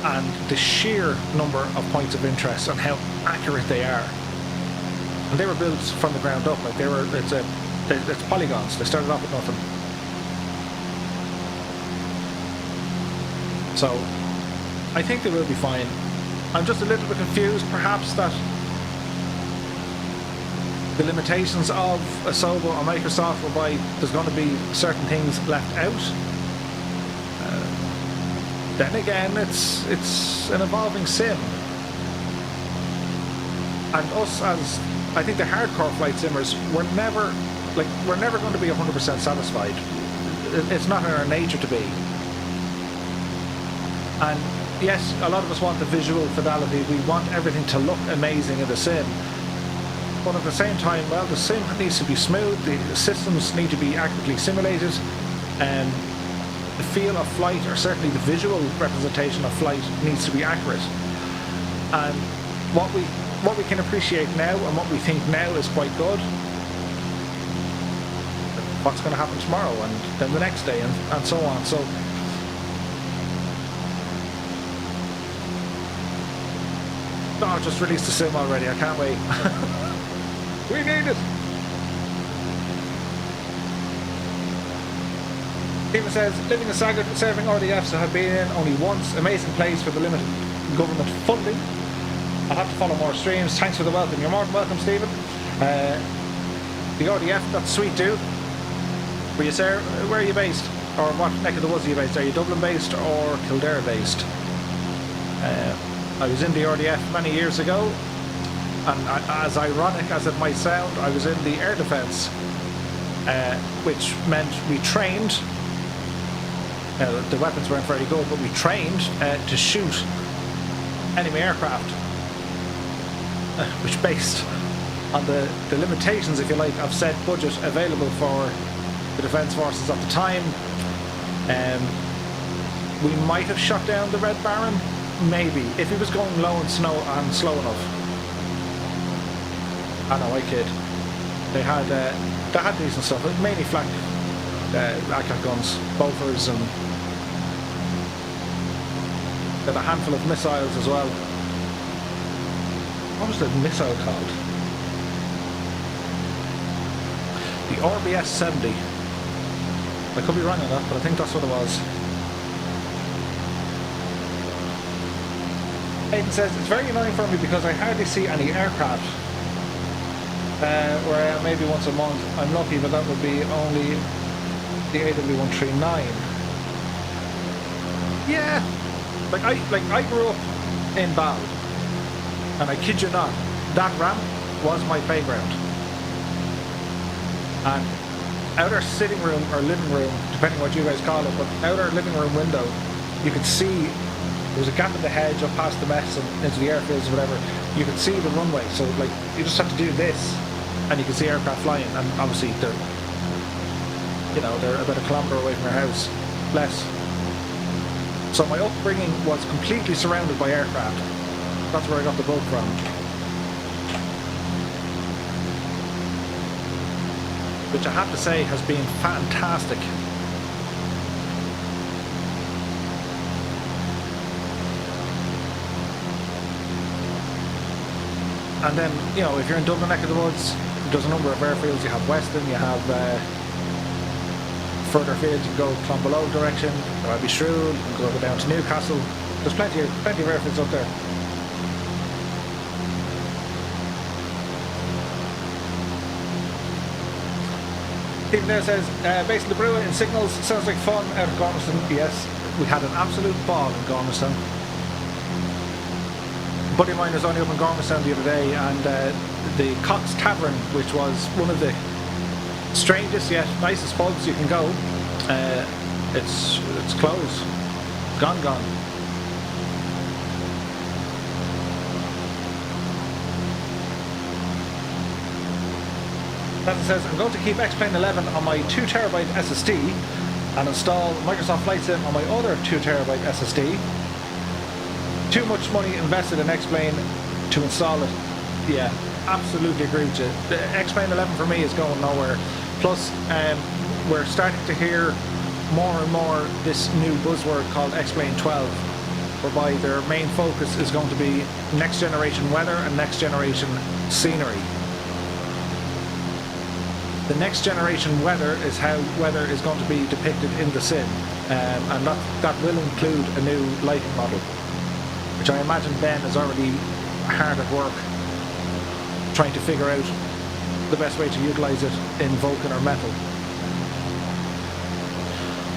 and the sheer number of points of interest and how accurate they are. And they were built from the ground up. Like, it's polygons. They started off with nothing. So I think they will be fine. I'm just a little bit confused, perhaps, that the limitations of Asobo or Microsoft whereby there's going to be certain things left out. Then again, it's an evolving sim. And us as, I think, the hardcore flight simmers, we're never going to be 100% satisfied. It's not in our nature to be. And yes, a lot of us want the visual fidelity. We want everything to look amazing in the sim. But at the same time, well, the sim needs to be smooth. The systems need to be accurately simulated. And the feel of flight, or certainly the visual representation of flight, needs to be accurate. And what we can appreciate now and what we think now is quite good. What's going to happen tomorrow, and then the next day, and so on. So oh, just released the sim already. I can't wait. We need it. Stephen says, living in Sagard, serving RDFs I have been in only once. Amazing place for the limited government funding. I'll have to follow more streams. Thanks for the welcome. You're more than welcome, Stephen. The RDF, that's sweet, dude. Were you, sir? Where are you based? Or what neck of the woods are you based? Are you Dublin based or Kildare based? I was in the RDF many years ago, and as ironic as it might sound, I was in the air defence, which meant we trained. The weapons weren't very good, but we trained to shoot enemy aircraft, which, based on the limitations, if you like, of said budget available for the Defence Forces at the time, we might have shot down the Red Baron. Maybe, if he was going low and slow enough. I know, I kid. They had decent stuff, mainly flak ACAT guns, Bofors, and they had a handful of missiles as well. What was the missile called? The RBS 70. I could be wrong on that, but I think that's what it was. Aiden says, it's very annoying for me because I hardly see any aircraft where I am maybe once a month. I'm lucky, but that would be only the AW139. Yeah, like I grew up in Bal, and I kid you not, that ramp was my playground. And out our sitting room or living room, depending what you guys call it, but out our living room window, you could see. There was a gap in the hedge up past the mess and into the airfields or whatever. You could see the runway, so like you just have to do this, and you can see aircraft flying. And obviously they're about a kilometre away from your house, less. So my upbringing was completely surrounded by aircraft. That's where I got the bug from. Which I have to say has been fantastic. And then, if you're in Dublin neck of the woods, there's a number of airfields. You have Weston, you have further fields. You can go Clonbelow direction, there might be Shrewd, you can go down to Newcastle. There's plenty of airfields up there. Stephen there says, based in the Brewer in Signals, sounds like fun out of Gormiston. Yes, we had an absolute ball in Gormiston. A buddy of mine was only up in Gormiston the other day, and the Cox Tavern, which was one of the strangest yet nicest pubs you can go, it's closed. Gone. As it says, I'm going to keep X-Plane 11 on my 2TB SSD and install Microsoft Flight Sim on my other 2TB SSD. Too much money invested in X-Plane to install it. Yeah, absolutely agree with you. The X-Plane 11 for me is going nowhere. Plus, we're starting to hear more and more this new buzzword called X-Plane 12, whereby their main focus is going to be next generation weather and next generation scenery. The next generation weather is how weather is going to be depicted in the sim, and that will include a new lighting model, which I imagine Ben is already hard at work trying to figure out the best way to utilise it in Vulcan or Metal.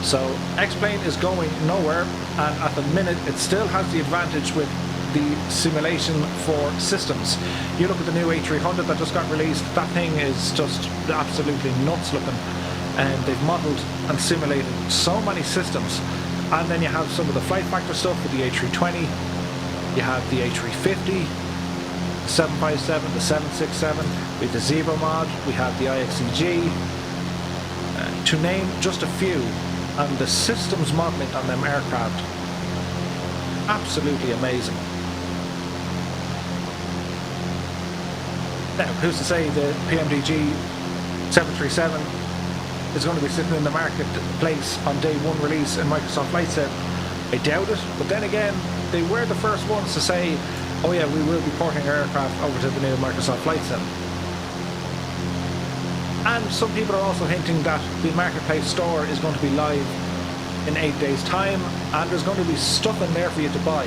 So X-Plane is going nowhere, and at the minute it still has the advantage with the simulation for systems. You look at the new A300 that just got released, that thing is just absolutely nuts looking, and they've modelled and simulated so many systems. And then you have some of the flight factor stuff with the A320, you have the A350, the 757, the 767, we have the Zebra mod, we have the IXEG, to name just a few. And the systems modelling on them aircraft, absolutely amazing. Now, who's to say the PMDG 737 is going to be sitting in the marketplace on day one release in Microsoft Flight Sim? I doubt it, but then again, they were the first ones to say, oh yeah, we will be porting our aircraft over to the new Microsoft Flight Sim. And some people are also hinting that the marketplace store is going to be live in 8 days' time, and there's going to be stuff in there for you to buy.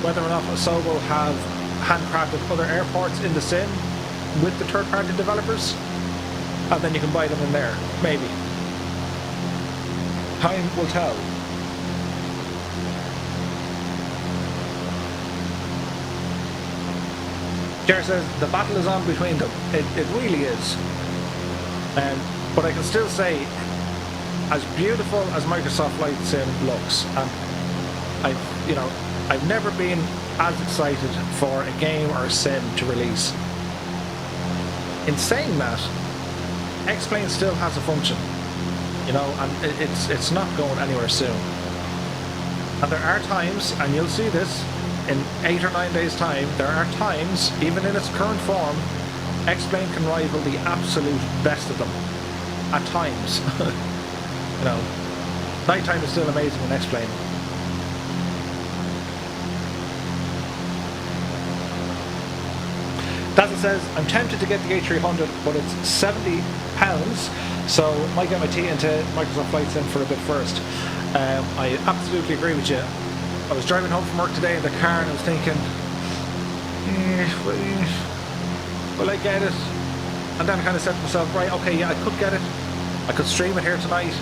Whether or not Asobo have handcrafted other airports in the sim with the third-party developers, and then you can buy them in there, maybe. Time will tell. Jer says the battle is on between them. It really is. But I can still say, as beautiful as Microsoft Flight Sim looks, and I've never been as excited for a game or a sim to release. In saying that, X-Plane still has a function, and it's not going anywhere soon. And there are times, and you'll see this in 8 or 9 days' time, there are times, even in its current form, X-Plane can rival the absolute best of them. At times. Nighttime is still amazing in X-Plane. Dazzle says, I'm tempted to get the A300, but it's £70, so I might get my teeth into Microsoft Flight Sim for a bit first. I absolutely agree with you. I was driving home from work today in the car and I was thinking, will I get it? And then I kind of said to myself, right, okay, yeah, I could get it. I could stream it here tonight,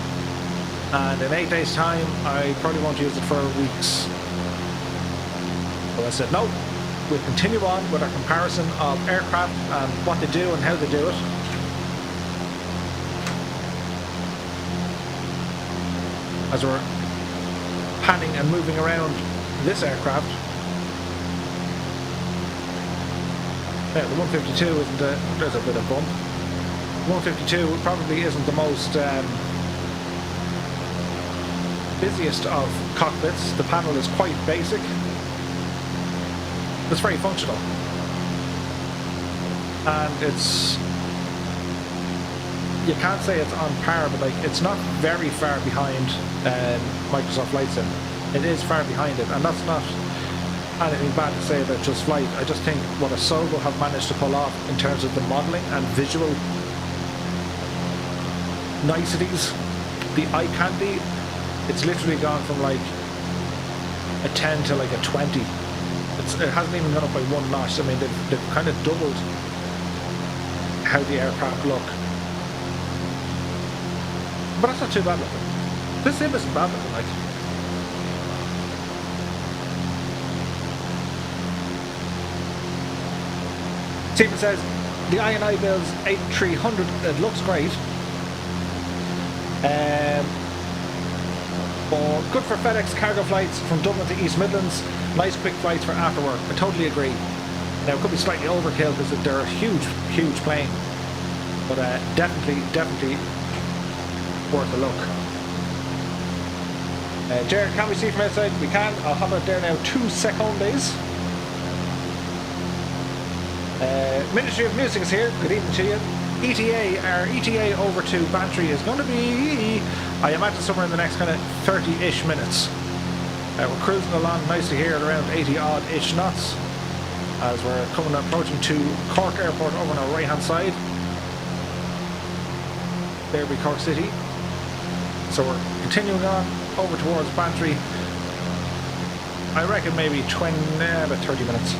and in 8 days' time, I probably won't use it for weeks. So I said, no, we'll continue on with our comparison of aircraft and what they do and how they do it. As we're panning and moving around this aircraft. Yeah, the 152 isn't there's a bit of bump. 152 probably isn't the most busiest of cockpits. The panel is quite basic. It's very functional. And you can't say it's on par, but it's not very far behind Microsoft Flight Sim. It is far behind it, and that's not anything bad to say about JustFlight. I just think what Asobo have managed to pull off in terms of the modelling and visual niceties, the eye candy, it's literally gone from like a 10 to like a 20. It hasn't even gone up by one notch. I mean, they've kind of doubled how the aircraft look. But that's not too bad looking. This sim isn't bad looking, like. Stephen says, the I&I builds 8300, it looks great. But good for FedEx cargo flights from Dublin to East Midlands. Nice quick flights for after work. I totally agree. Now, it could be slightly overkill because they're a huge, huge plane. But definitely worth a look. Jared, can we see from outside? We can. I'll have it there now 2 seconds. Ministry of Music is here. Good evening to you. Our ETA over to Bantry is going to be, I imagine, somewhere in the next kind of 30-ish minutes. We're cruising along nicely here at around 80-odd-ish knots as we're approaching to Cork Airport over on our right-hand side. There be Cork City. So we're continuing on over towards Bantry. I reckon maybe about 30 minutes.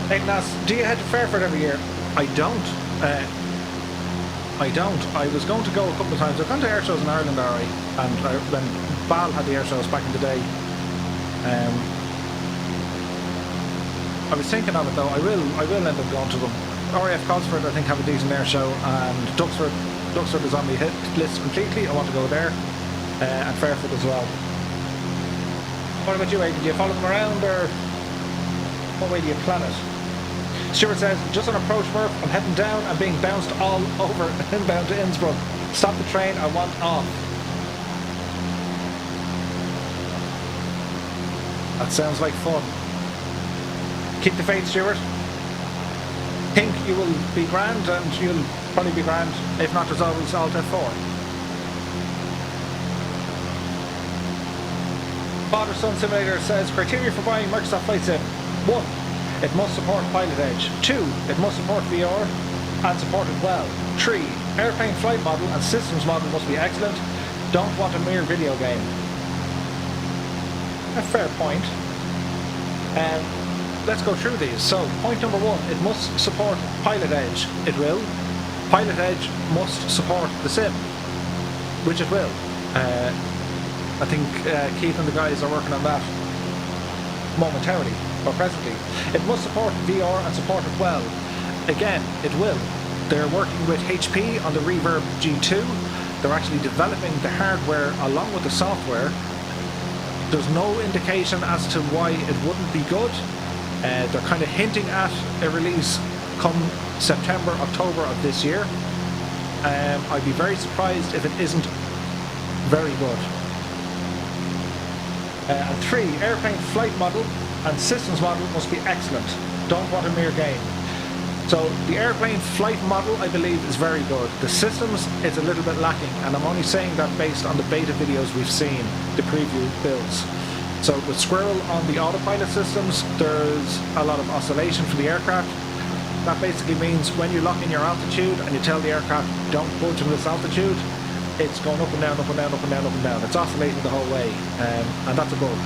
Nathan asks, do you head to Fairford every year? I don't. I was going to go a couple of times. I've gone to air shows in Ireland, alright, and when Bal had the air shows back in the day, I was thinking of it though. I will end up going to them. RAF Cosford, I think, have a decent air show, and Duxford is on the hit list completely. I want to go there, and Fairford as well. What about you, Aidan? Do you follow them around, or what way do you plan it? Stuart says, just on approach Murph, I'm heading down and being bounced all over inbound to Innsbruck. Stop the train, I want off. That sounds like fun. Keep the faith, Stuart. Think you will be grand, and you'll probably be grand. If not, there's always Alt F4. Father Son Simulator says, criteria for buying Microsoft Flight Sim. 1. It must support Pilot Edge. 2. It must support VR and support it well. 3. Airplane flight model and systems model must be excellent. Don't want a mere video game. A fair point. Let's go through these. So, point number 1, it must support Pilot Edge. It will. Pilot Edge must support the sim, which it will. I think Keith and the guys are working on that momentarily, or presently. It must support VR and support it well. Again, it will. They're working with HP on the Reverb G2. They're actually developing the hardware along with the software. There's no indication as to why it wouldn't be good. They're kind of hinting at a release come September, October of this year. I'd be very surprised if it isn't very good. And 3, airplane flight model and systems model must be excellent. Don't want a mere game. So the airplane flight model, I believe, is very good. The systems is a little bit lacking, and I'm only saying that based on the beta videos we've seen, the preview builds. So with Squirrel on the autopilot systems, there's a lot of oscillation for the aircraft. That basically means when you lock in your altitude and you tell the aircraft don't budge from this altitude, it's going up and down, up and down, up and down, up and down. It's oscillating the whole way, and that's a bug.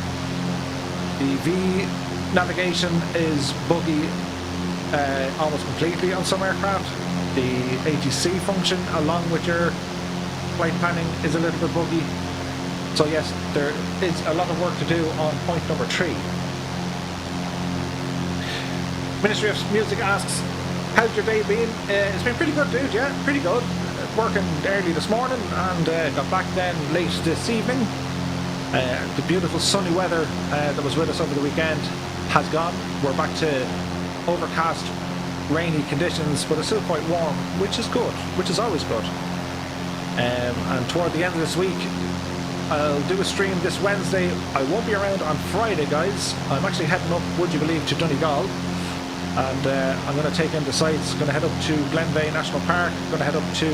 The V navigation is buggy almost completely on some aircraft. The ATC function, along with your flight planning, is a little bit buggy. So yes, there is a lot of work to do on point number 3. Ministry of Music asks, how's your day been? It's been pretty good, dude, yeah, pretty good. Working early this morning and got back then late this evening. The beautiful sunny weather that was with us over the weekend has gone. We're back to overcast, rainy conditions, but it's still quite warm, which is good, which is always good. And toward the end of this week, I'll do a stream this Wednesday. I won't be around on Friday, guys. I'm actually heading up, would you believe, to Donegal. And I'm going to take in the sights. Going to head up to Glenveigh National Park. Going to head up to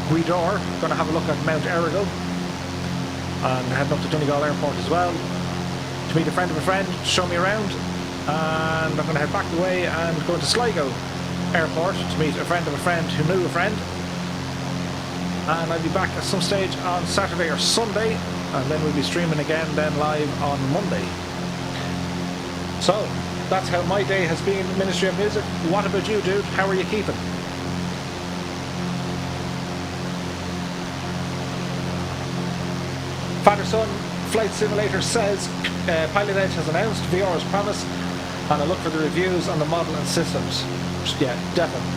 Gweedore. Going to have a look at Mount Errigal. And heading up to Donegal Airport as well to meet a friend of a friend, show me around. And I'm going to head back the way and go to Sligo Airport to meet a friend of a friend who knew a friend. And I'll be back at some stage on Saturday or Sunday, and then we'll be streaming again then live on Monday. So, that's how my day has been, Ministry of Music. What about you, dude? How are you keeping? Father Son Flight Simulator says Pilot Edge has announced VR as promised, and I look for the reviews on the model and systems. Yeah, definitely.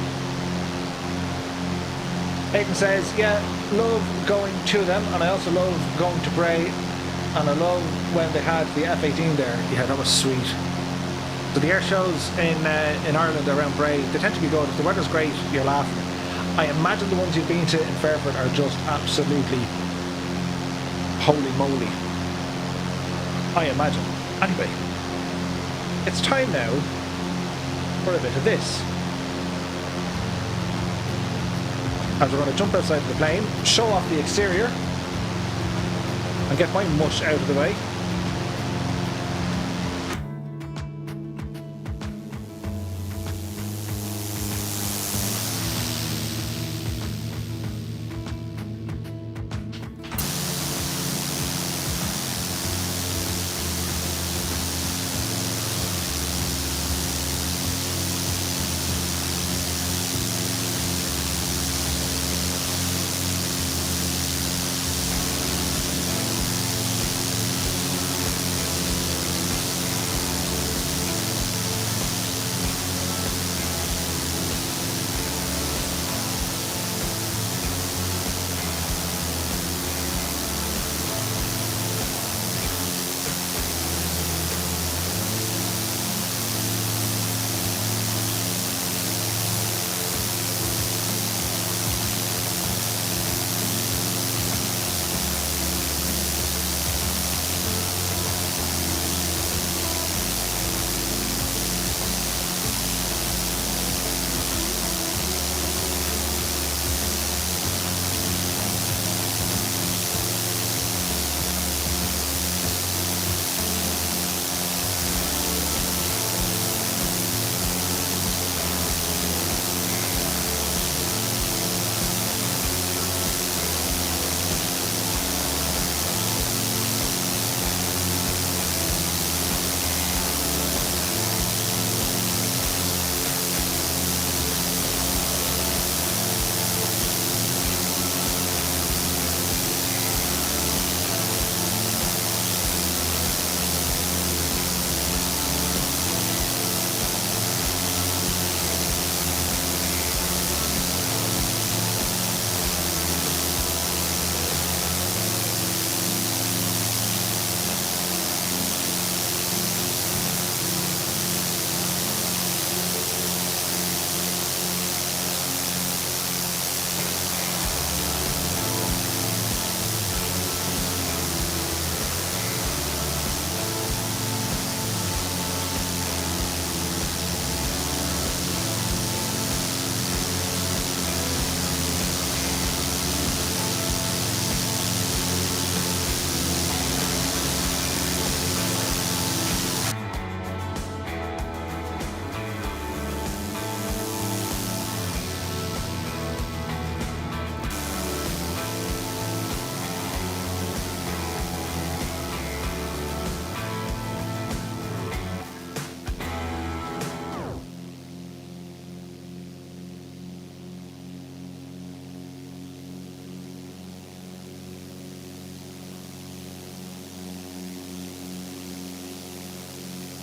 Aidan says, yeah, love going to them, and I also love going to Bray, and I love when they had the F-18 there. Yeah, that was sweet. So the air shows in Ireland around Bray, they tend to be good. If the weather's great, you're laughing. I imagine the ones you've been to in Fairford are just absolutely holy moly. I imagine. Anyway, it's time now for a bit of this. As we're going to jump outside of the plane, show off the exterior, and get my mush out of the way.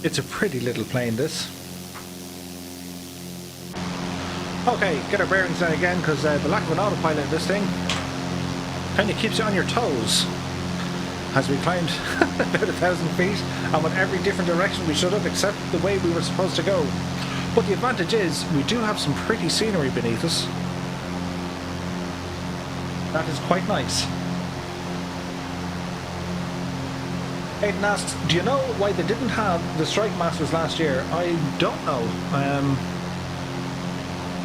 It's a pretty little plane, this. Okay, get our bearings down again, because the lack of an autopilot in this thing kind of keeps you on your toes. As we climbed about 1,000 feet, and went every different direction we should have, except the way we were supposed to go. But the advantage is, we do have some pretty scenery beneath us. That is quite nice. Aidan asks, do you know why they didn't have the Strike Masters last year? I don't know. I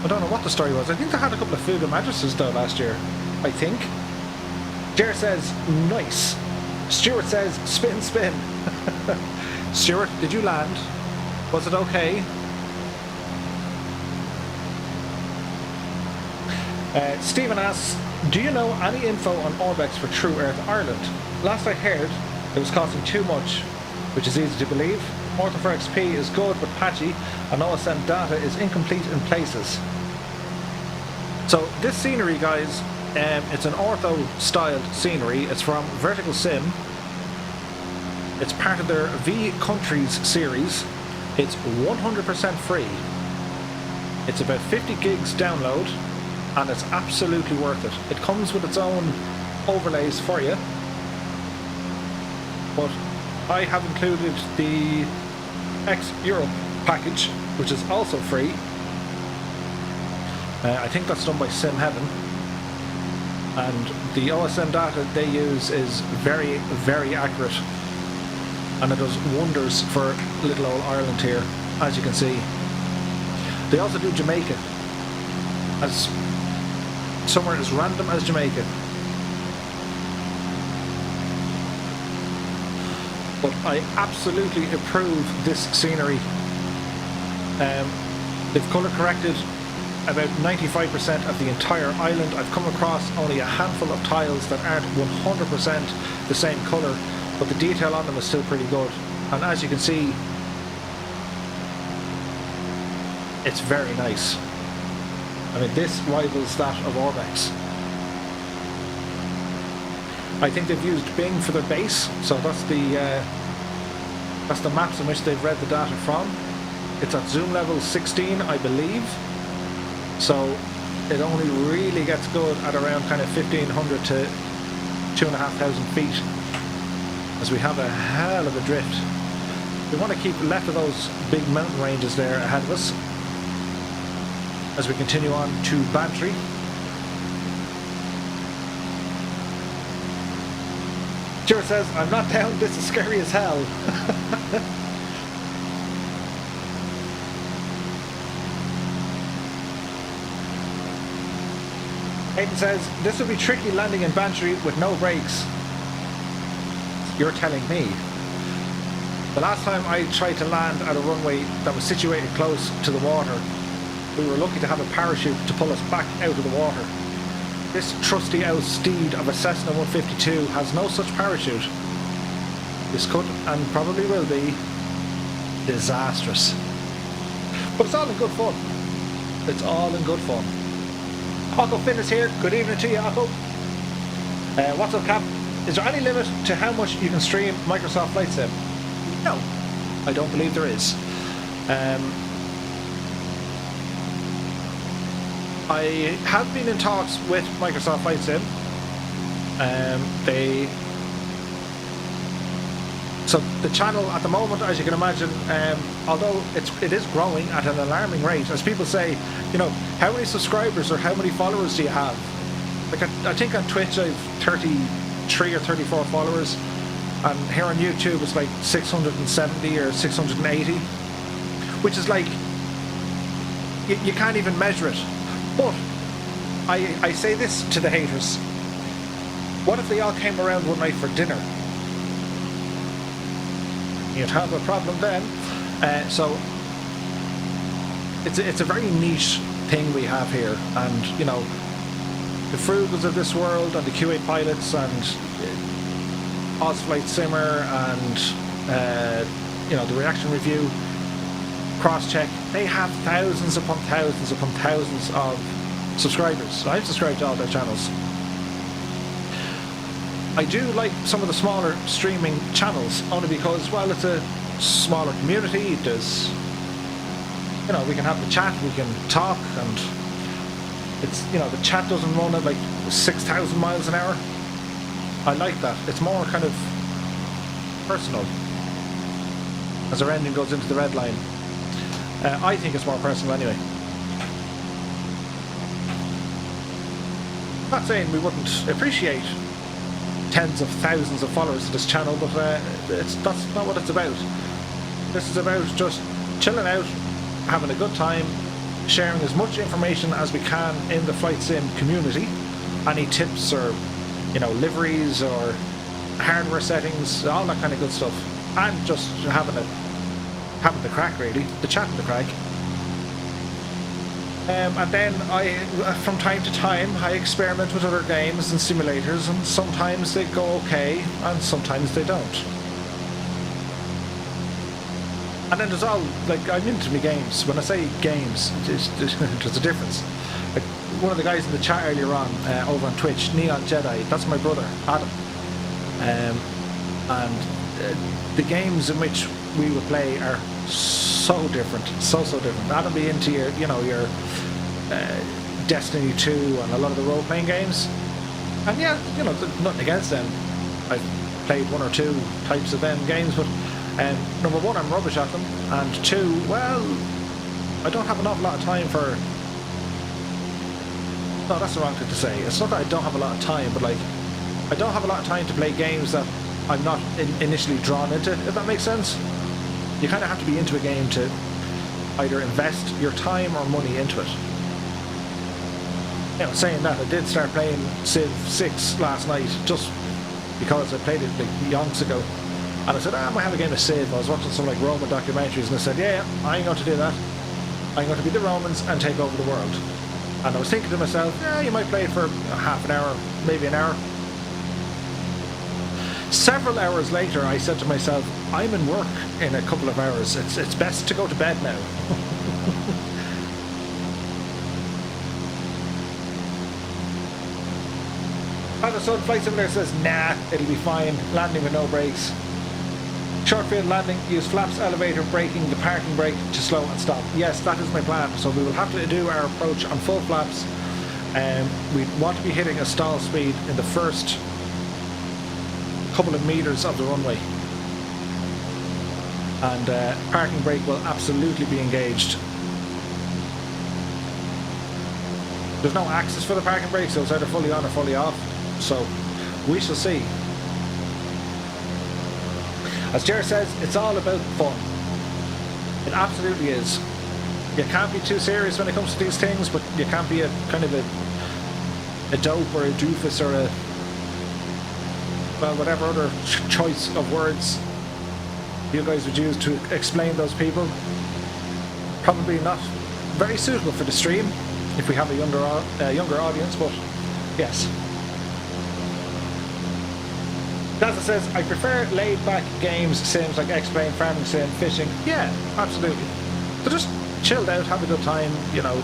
don't know what the story was. I think they had a couple of Fuga mattresses though last year. I think. Jer says, nice. Stuart says, spin, spin. Stuart, did you land? Was it okay? Stephen asks, do you know any info on Orbex for True Earth Ireland? Last I heard, it was costing too much, which is easy to believe. Ortho for XP is good but patchy, and OSM data is incomplete in places. So this scenery, guys, it's an ortho styled scenery. It's from Vertical Sim. It's part of their V Countries series. It's 100% free. It's about 50 gigs download, and it's absolutely worth it. It comes with its own overlays for you, but I have included the X-Europe package, which is also free. I think that's done by Sim Heaven, and the OSM data they use is very, very accurate, and it does wonders for little old Ireland here, as you can see. They also do Jamaica, as somewhere as random as Jamaica. But I absolutely approve this scenery. They've colour corrected about 95% of the entire island. I've come across only a handful of tiles that aren't 100% the same colour, but the detail on them is still pretty good. And as you can see, it's very nice. I mean, this rivals that of Orbex. I think they've used Bing for their base, so that's the maps in which they've read the data from. It's at zoom level 16, I believe. So it only really gets good at around kind of 1500 to 2,500 feet, as we have a hell of a drift. We want to keep left of those big mountain ranges there ahead of us as we continue on to Bantry. Stuart says, I'm not down, this is scary as hell. Hayden says, this would be tricky landing in Bantry with no brakes. You're telling me. The last time I tried to land at a runway that was situated close to the water, we were lucky to have a parachute to pull us back out of the water. This trusty old steed of a Cessna 152 has no such parachute. This could, and probably will be, disastrous. But it's all in good fun. It's all in good fun. Akko Fitness here. Good evening to you, Akko. What's up, Cap? Is there any limit to how much you can stream Microsoft Flight Sim? No, I don't believe there is. I have been in talks with Microsoft Flight Sim. So the channel at the moment, as you can imagine, although it is growing at an alarming rate, as people say, you know, how many subscribers or how many followers do you have? Like I think on Twitch I've 33 or 34 followers, and here on YouTube it's like 670 or 680, which is like, you can't even measure it. But I say this to the haters: what if they all came around one night for dinner? You'd have a problem then. So it's a very niche thing we have here, and you know, the Frugals of this world and the QA pilots and OzFlight Simmer and you know, the reaction review, cross-check, they have thousands upon thousands upon thousands of subscribers. I've subscribed to all their channels. I do like some of the smaller streaming channels, only because, well, it's a smaller community. There's, you know, we can have the chat, we can talk, and it's, you know, the chat doesn't run at like 6,000 miles an hour. I like that. It's more kind of personal as our engine goes into the red line. I think it's more personal anyway. I'm not saying we wouldn't appreciate tens of thousands of followers to this channel, but that's not what it's about. This is about just chilling out, having a good time, sharing as much information as we can in the Flight Sim community. Any tips or, you know, liveries or hardware settings, all that kind of good stuff, and just having the crack, really, the chat and the crack. And then from time to time, I experiment with other games and simulators, and sometimes they go okay, and sometimes they don't. And then there's all, like, I'm into my games. When I say games, there's a difference. Like, one of the guys in the chat earlier on, over on Twitch, Neon Jedi, that's my brother, Adam. And the games in which we would play are so different, so different. Adam be into your, you know, your Destiny 2 and a lot of the role-playing games. And yeah, you know, nothing against them. I've played one or two types of them games, but number one, I'm rubbish at them, and two, well, I don't have an awful lot of time for... No, that's the wrong thing to say. It's not that I don't have a lot of time, but like, I don't have a lot of time to play games that I'm not initially drawn into, if that makes sense. You kind of have to be into a game to either invest your time or money into it. You know, saying that, I did start playing Civ 6 last night, just because I played it like yonks ago. And I said, I might have a game of Civ. I was watching some like Roman documentaries, and I said, yeah, I ain't going to do that. I'm going to be the Romans and take over the world. And I was thinking to myself, yeah, you might play it for half an hour, maybe an hour. Several hours later, I said to myself, I'm in work in a couple of hours. It's best to go to bed now. Father Son Flight Simulator says, nah, it'll be fine. Landing with no brakes. Short field landing, use flaps, elevator, braking, the parking brake to slow and stop. Yes, that is my plan. So we will have to do our approach on full flaps. We want to be hitting a stall speed in the first couple of meters of the runway. And parking brake will absolutely be engaged. There's no axis for the parking brake, so it's either fully on or fully off. So we shall see. As Jared says, it's all about fun. It absolutely is. You can't be too serious when it comes to these things, but you can't be a kind of a dope or a doofus or a, well, whatever other choice of words you guys would use to explain those people. Probably not very suitable for the stream if we have a younger audience, but yes. Cessna says, I prefer laid-back games, sims like X-Plane, Farming Sim, Fishing. Yeah, absolutely. So just chilled out, have a good time, you know.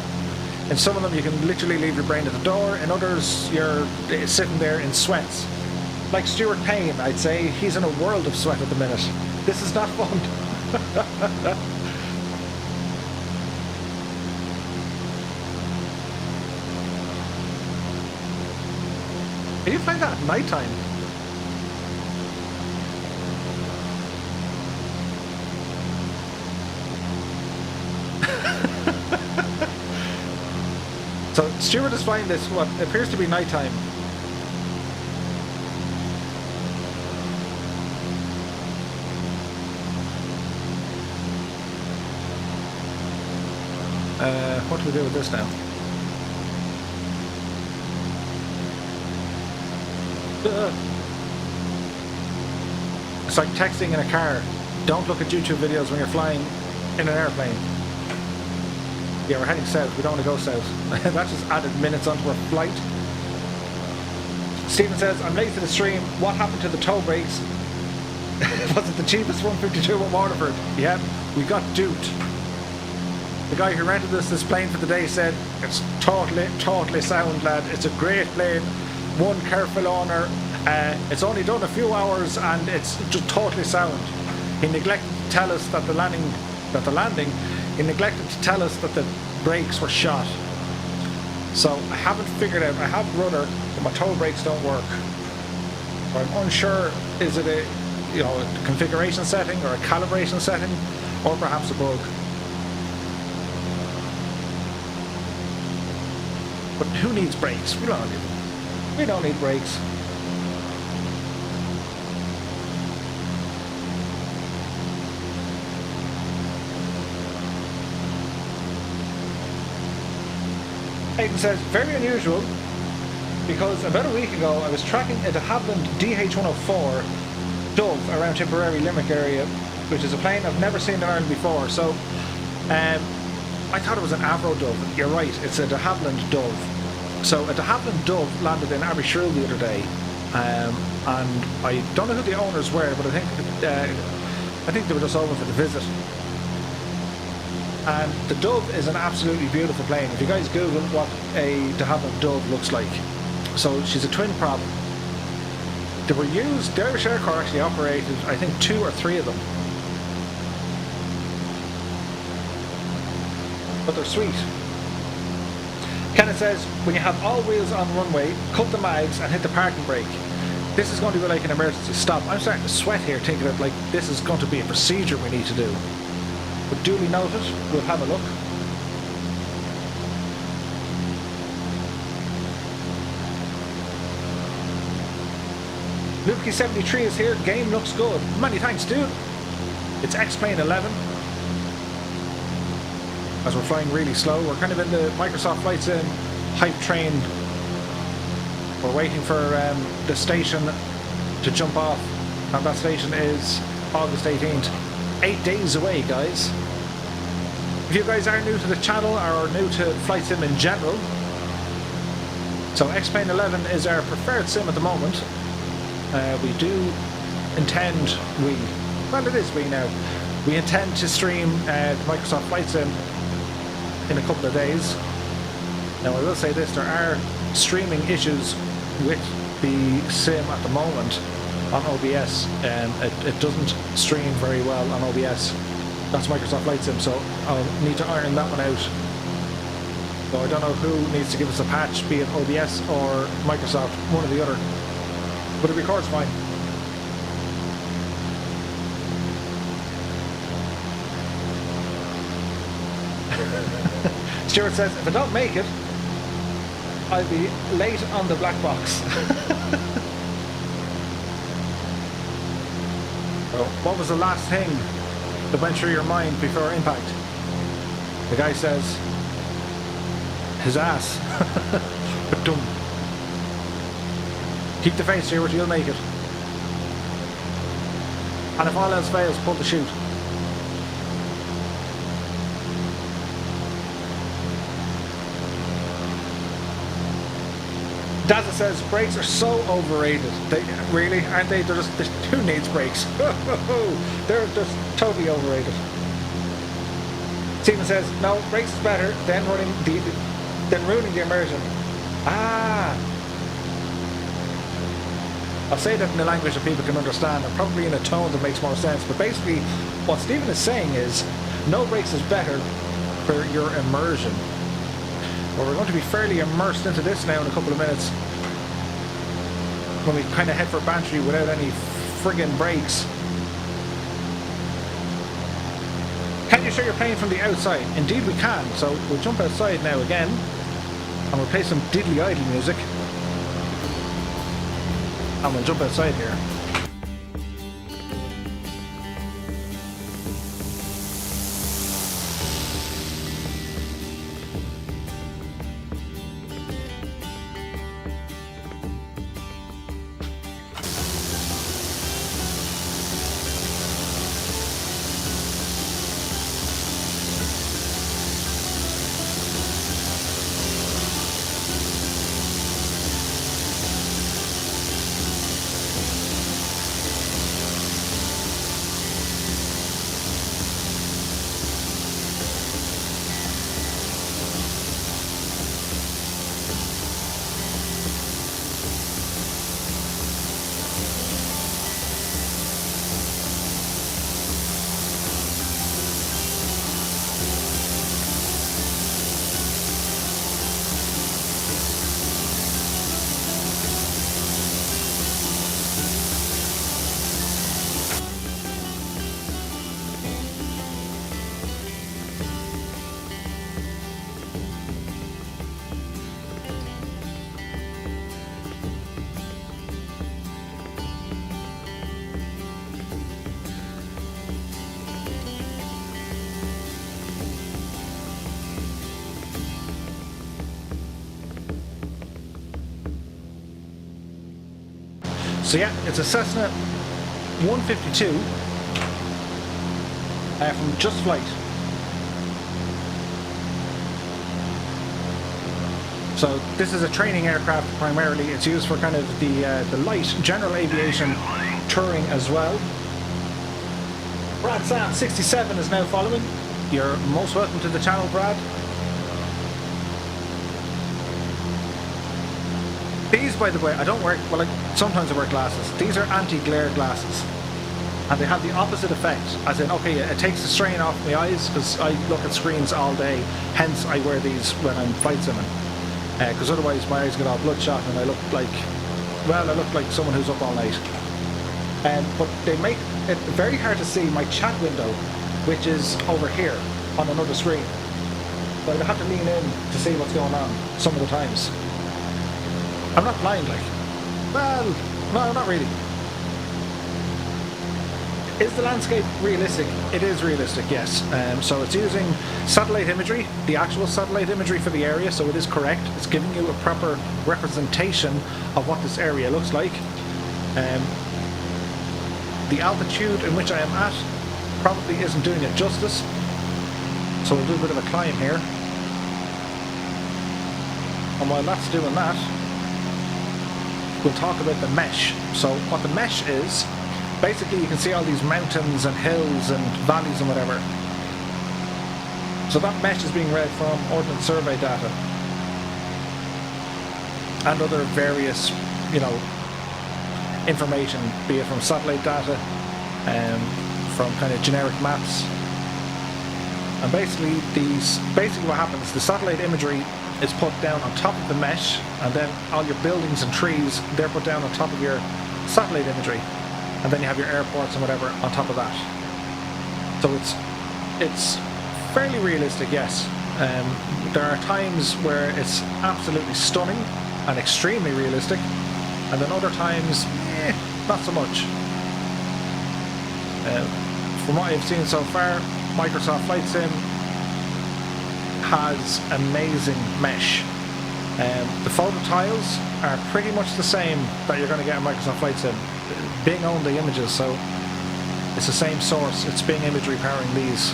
In some of them you can literally leave your brain at the door, in others you're sitting there in sweats. Like Stuart Payne, I'd say, he's in a world of sweat at the minute. This is not fun. Can you play that at night time? So Stuart is flying this, what appears to be nighttime. What do we do with this now? It's like texting in a car. Don't look at YouTube videos when you're flying in an airplane. Yeah, we're heading south. We don't want to go south. That just added minutes onto our flight. Stephen says, I'm late to the stream. What happened to the toe brakes? Was it the cheapest 152 at Waterford? Yeah, we got duped. The guy who rented us this plane for the day said, it's totally sound, lad. It's a great plane. One careful owner. It's only done a few hours and it's just totally sound. He neglected to tell us that the landing, he neglected to tell us that the brakes were shot. So I haven't figured out, I have rudder, but my toe brakes don't work. So I'm unsure, is it a, you know, a configuration setting or a calibration setting, or perhaps a bug. But who needs brakes? We don't need them. We don't need brakes. Hayden says, very unusual, because about a week ago I was tracking a de Havilland DH-104 Dove around Tipperary, Limerick area, which is a plane I've never seen in Ireland before. So I thought it was an Avro Dove. You're right, it's a de Havilland Dove. So a de Havilland Dove landed in Aberystwyth the other day, and I don't know who the owners were, but I think they were just over for the visit. And the Dove is an absolutely beautiful plane. If you guys Google what a de Havilland Dove looks like. So she's a twin prop. They were used, the Irish Air Corps actually operated, I think, 2 or 3 of them. But they're sweet. Kenneth says, when you have all wheels on the runway, cut the mags and hit the parking brake. This is going to be like an emergency stop. I'm starting to sweat here thinking that like this is going to be a procedure we need to do. But duly noted, we'll have a look. Lukey73 is here. Game looks good. Many thanks, dude. It's X-Plane 11. As we're flying really slow, we're kind of in the Microsoft Flight Sim hype train. We're waiting for the station to jump off, and that station is August 18th. 8 days away, guys. If you guys are new to the channel or new to Flight Sim in general, so X-Plane 11 is our preferred sim at the moment. We do intend, well it is we now, we intend to stream Microsoft Flight Sim in a couple of days. Now I will say this, there are streaming issues with the sim at the moment on OBS. It doesn't stream very well on OBS. That's Microsoft Flight Sim, so I'll need to iron that one out. So I don't know who needs to give us a patch, be it OBS or Microsoft, one or the other. But it records fine. Stuart says, if I don't make it, I'll be late on the black box. So, what was the last thing that went through your mind before impact? The guy says, his ass. Dumb. Keep the face, Stuart, you'll make it. And if all else fails, pull the chute. Dazza says, brakes are so overrated. They really, aren't they? They're just, who needs brakes? They're just totally overrated. Stephen says, no, brakes is better than ruining the immersion. Ah! I'll say that in a language that people can understand, and probably in a tone that makes more sense. But basically, what Stephen is saying is, no brakes is better for your immersion. Well, we're going to be fairly immersed into this now in a couple of minutes, when we kind of head for Bantry without any friggin' brakes. Can you show your plane from the outside? Indeed we can. So we'll jump outside now again, and we'll play some diddly idle music, and we'll jump outside here. So yeah, it's a Cessna 152 from JustFlight. So this is a training aircraft primarily. It's used for kind of the light general aviation touring as well. Brad Sam 67 is now following. You're most welcome to the channel, Brad. These, by the way, I don't wear, well, sometimes I wear glasses. These are anti-glare glasses. And they have the opposite effect, as in, okay, it takes the strain off my eyes, because I look at screens all day, hence I wear these when I'm flight simming. Because otherwise my eyes get all bloodshot and I look like, well, I look like someone who's up all night. But they make it very hard to see my chat window, which is over here on another screen. So I have to lean in to see what's going on some of the times. I'm not blind, like. Well, no, not really. Is the landscape realistic? It is realistic, yes. So it's using satellite imagery, the actual satellite imagery for the area, so it is correct. It's giving you a proper representation of what this area looks like. The altitude in which I am at probably isn't doing it justice. So we'll do a bit of a climb here. And while that's doing that, we'll talk about the mesh. So what the mesh is, basically you can see all these mountains and hills and valleys and whatever. So that mesh is being read from Ordnance Survey data. And other various, you know, information, be it from satellite data, from kind of generic maps. And basically what happens, the satellite imagery is put down on top of the mesh, and then all your buildings and trees, they're put down on top of your satellite imagery. And then you have your airports and whatever on top of that. So it's fairly realistic, yes. There are times where it's absolutely stunning and extremely realistic, and then other times, not so much. From what I've seen so far, Microsoft Flight Sim has amazing mesh. The photo tiles are pretty much the same that you're going to get in Microsoft Flight Sim. Bing owned the images, so it's the same source. It's Bing Imagery powering these.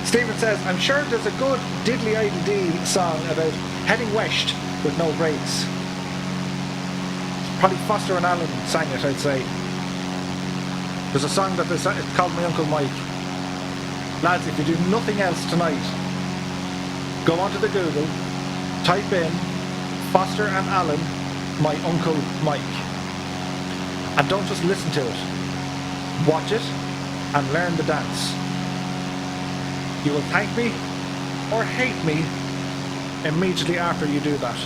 Stephen says, I'm sure there's a good Diddly IDD song about heading west with no brakes. Probably Foster and Allen sang it, I'd say. There's a song that it's called My Uncle Mike. Lads, if you do nothing else tonight, go onto the Google, type in Foster and Allen, My Uncle Mike. And don't just listen to it. Watch it and learn the dance. You will thank me or hate me immediately after you do that.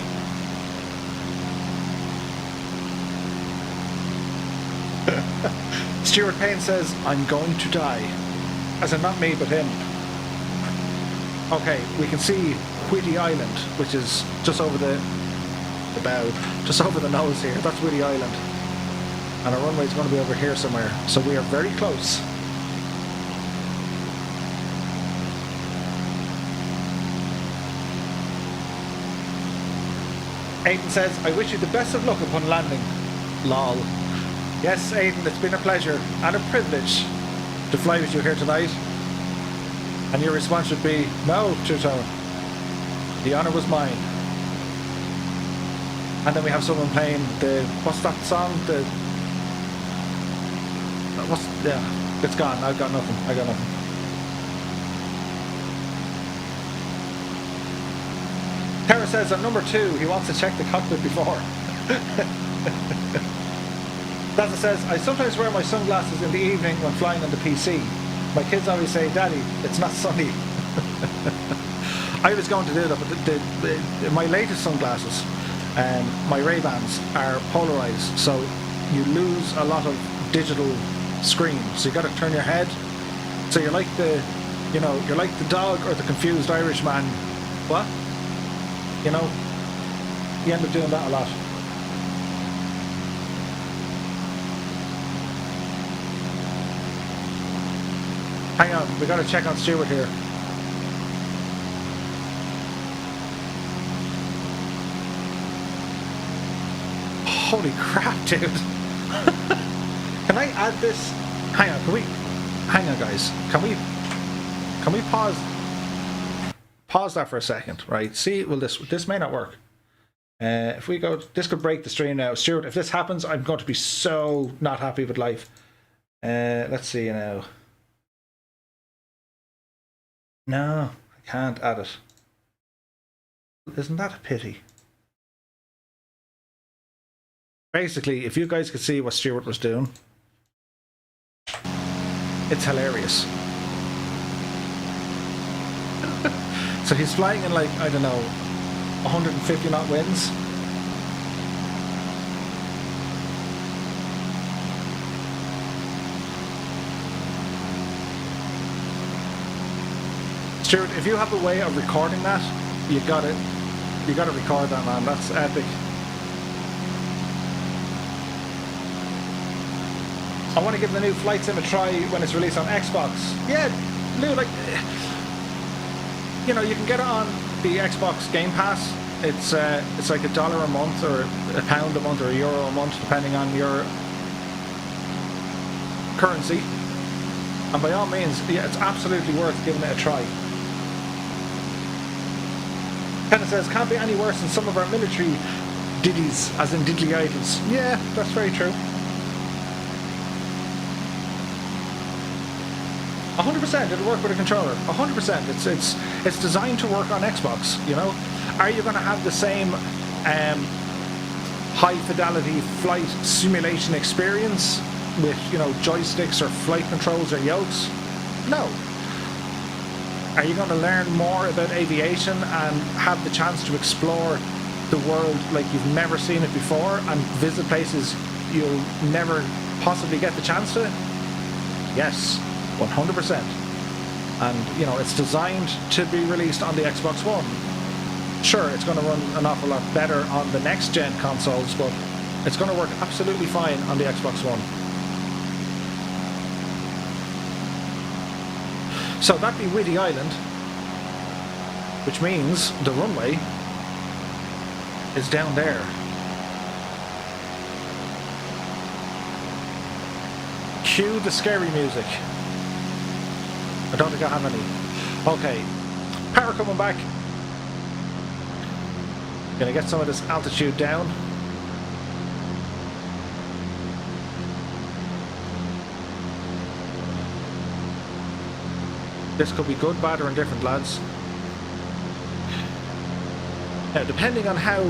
Stuart Payne says, I'm going to die. As in not me, but him. Okay, we can see Whiddy Island, which is just over the bow, just over the nose here. That's Whiddy Island. And our runway is going to be over here somewhere. So we are very close. Aidan says, I wish you the best of luck upon landing. Lol. Yes, Aidan, it's been a pleasure and a privilege to fly with you here tonight. And your response should be, no, Two-Tone. The honour was mine. And then we have someone playing the, what's that song? Yeah, it's gone. I got nothing. Tara says on number 2, he wants to check the cockpit before. Daza says, I sometimes wear my sunglasses in the evening when flying on the PC. My kids always say, Daddy, it's not sunny. I was going to do that, but my latest sunglasses, my Ray-Bans, are polarized, so you lose a lot of digital screen. So you got to turn your head. So you're like you're like the dog or the confused Irish man. What? You know, you end up doing that a lot. Hang on, we got to check on Stuart here. Holy crap, dude. Can I add this? Hang on, hang on guys. Can we pause that for a second, right? See, well this may not work. If we go, this could break the stream now. Stuart, if this happens, I'm going to be so not happy with life. Let's see now. No, I can't add it. Isn't that a pity? Basically, if you guys could see what Stuart was doing, it's hilarious. So he's flying in like, I don't know, 150 knot winds. Stuart, if you have a way of recording that, you gotta record that, man. That's epic. I want to give the new Flight Sim a try when it's released on Xbox. Yeah, Lou, like, you know, you can get it on the Xbox Game Pass. It's like $1 a month or £1 a month or €1 a month, depending on your currency. And by all means, yeah, it's absolutely worth giving it a try. Kenneth says, can't be any worse than some of our military diddies, as in diddly idols. Yeah, that's very true. 100%, it'll work with a controller. 100%. It's designed to work on Xbox. You know, are you going to have the same high fidelity flight simulation experience with, you know, joysticks or flight controls or yokes? No. Are you going to learn more about aviation and have the chance to explore the world like you've never seen it before and visit places you'll never possibly get the chance to? Yes, 100%. And, you know, it's designed to be released on the Xbox One. Sure, it's going to run an awful lot better on the next gen consoles, but it's going to work absolutely fine on the Xbox One. So that'd be Whiddy Island, which means the runway is down there. Cue the scary music. I don't think I have any. Okay, power coming back. Gonna get some of this altitude down. This could be good, bad, or indifferent, lads. Now, depending on how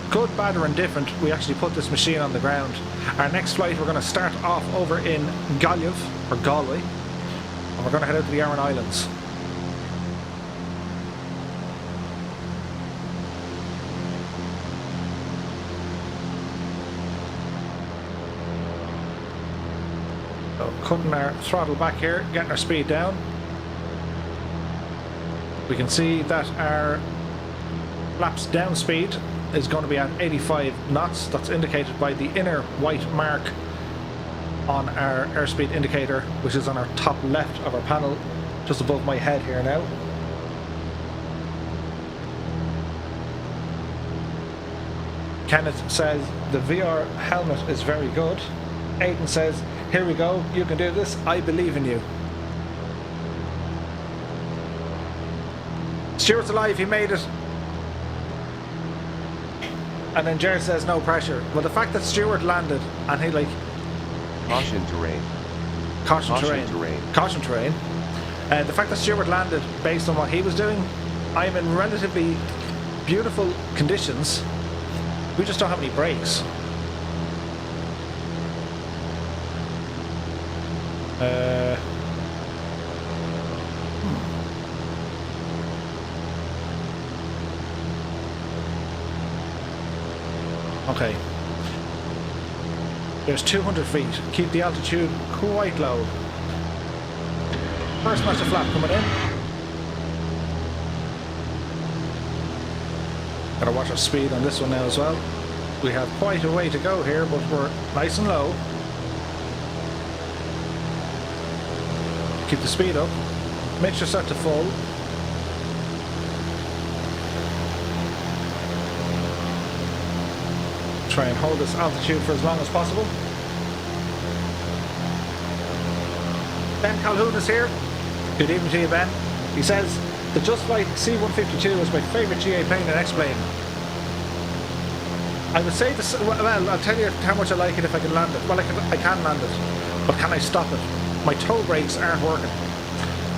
good, bad, or indifferent we actually put this machine on the ground, our next flight we're going to start off over in Galway, and we're going to head out to the Aran Islands. So, cutting our throttle back here, getting our speed down. We can see that our flaps down speed is going to be at 85 knots. That's indicated by the inner white mark on our airspeed indicator, which is on our top left of our panel, just above my head here now. Kenneth says the VR helmet is very good. Aidan says, here we go, you can do this, I believe in you. Stuart's alive, he made it. And then Jared says no pressure. Well, the fact that Stuart landed and he like... Caution terrain. Caution terrain. The fact that Stuart landed based on what he was doing, I'm in relatively beautiful conditions. We just don't have any brakes. Okay. There's 200 feet. Keep the altitude quite low. First master flap coming in. Gotta watch our speed on this one now as well. We have quite a way to go here, but we're nice and low. Keep the speed up. Mixture set to full. Try and hold this altitude for as long as possible. Ben Calhoun is here. Good evening to you, Ben. He says, the JustFlight C152 is my favourite GA plane and X-plane. I would say this. Well, I'll tell you how much I like it if I can land it. Well, I can land it, but can I stop it? My toe brakes aren't working.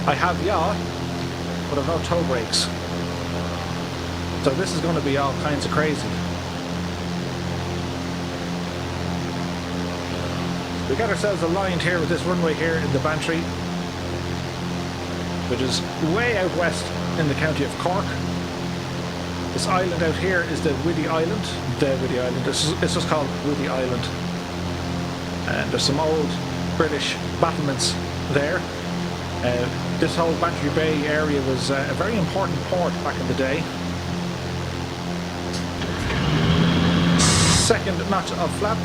I have yaw, but I've no toe brakes. So this is going to be all kinds of crazy. We got ourselves aligned here with this runway here in the Bantry, which is way out west in the county of Cork. This island out here is the Whiddy Island. It's just called Whiddy Island. And there's some old British battlements there. This whole Bantry Bay area was a very important port back in the day. Second notch of flap.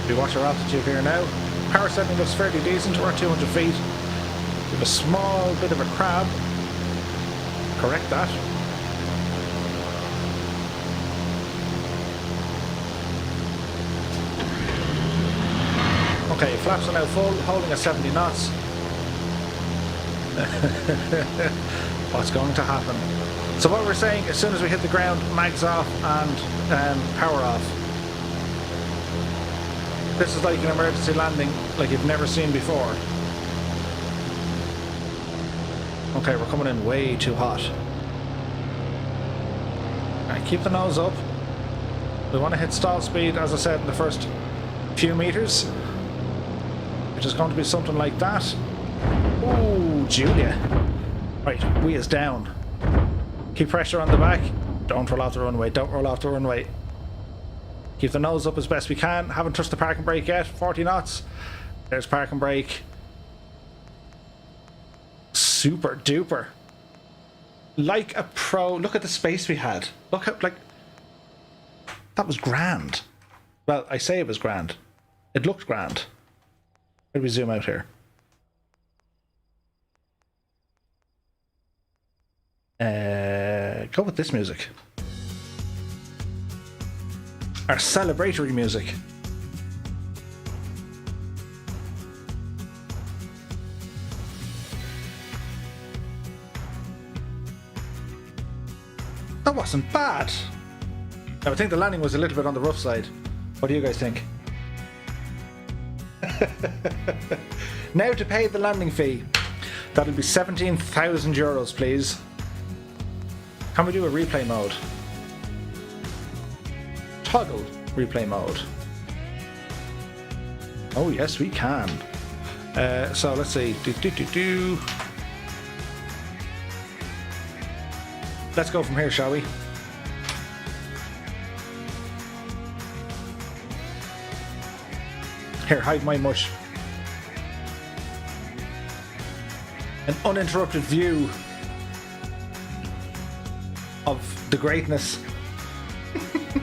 We watch our altitude here now. Power setting looks fairly decent. We're at 200 feet. We have a small bit of a crab. Correct that. Okay, flaps are now full, holding at 70 knots. What's going to happen? So what we're saying, as soon as we hit the ground, mags off and power off. This is like an emergency landing like you've never seen before. Okay, we're coming in way too hot. Alright, keep the nose up. We want to hit stall speed, as I said, in the first few meters, which is going to be something like that. Ooh, Julia. Right, wheel is down. Keep pressure on the back. Don't roll off the runway. Don't roll off the runway. Keep the nose up as best we can. Haven't touched the parking brake yet. 40 knots. There's parking brake. Super duper. Like a pro. Look at the space we had. Look at, like, that was grand. Well, I say it was grand. It looked grand. Where do we zoom out here? Go with this music. Our celebratory music. That wasn't bad. I think the landing was a little bit on the rough side. What do you guys think? Now to pay the landing fee. That'll be 17,000 euros, please. Can we do a replay mode? Toggle replay mode. Oh yes, we can. So let's see. Let's go from here, shall we? Here, hide my mush. An uninterrupted view of the greatness.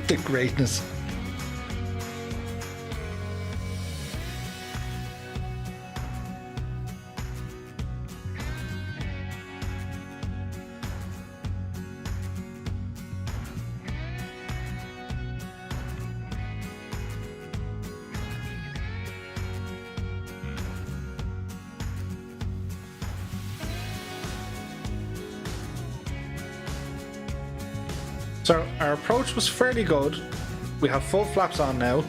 The greatness. So our approach was fairly good. We have full flaps on now.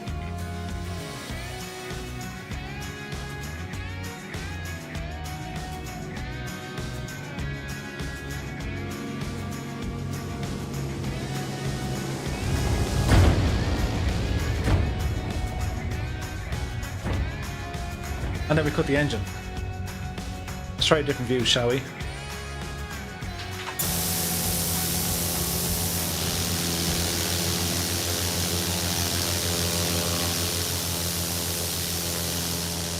And then we cut the engine. Let's try a different view, shall we?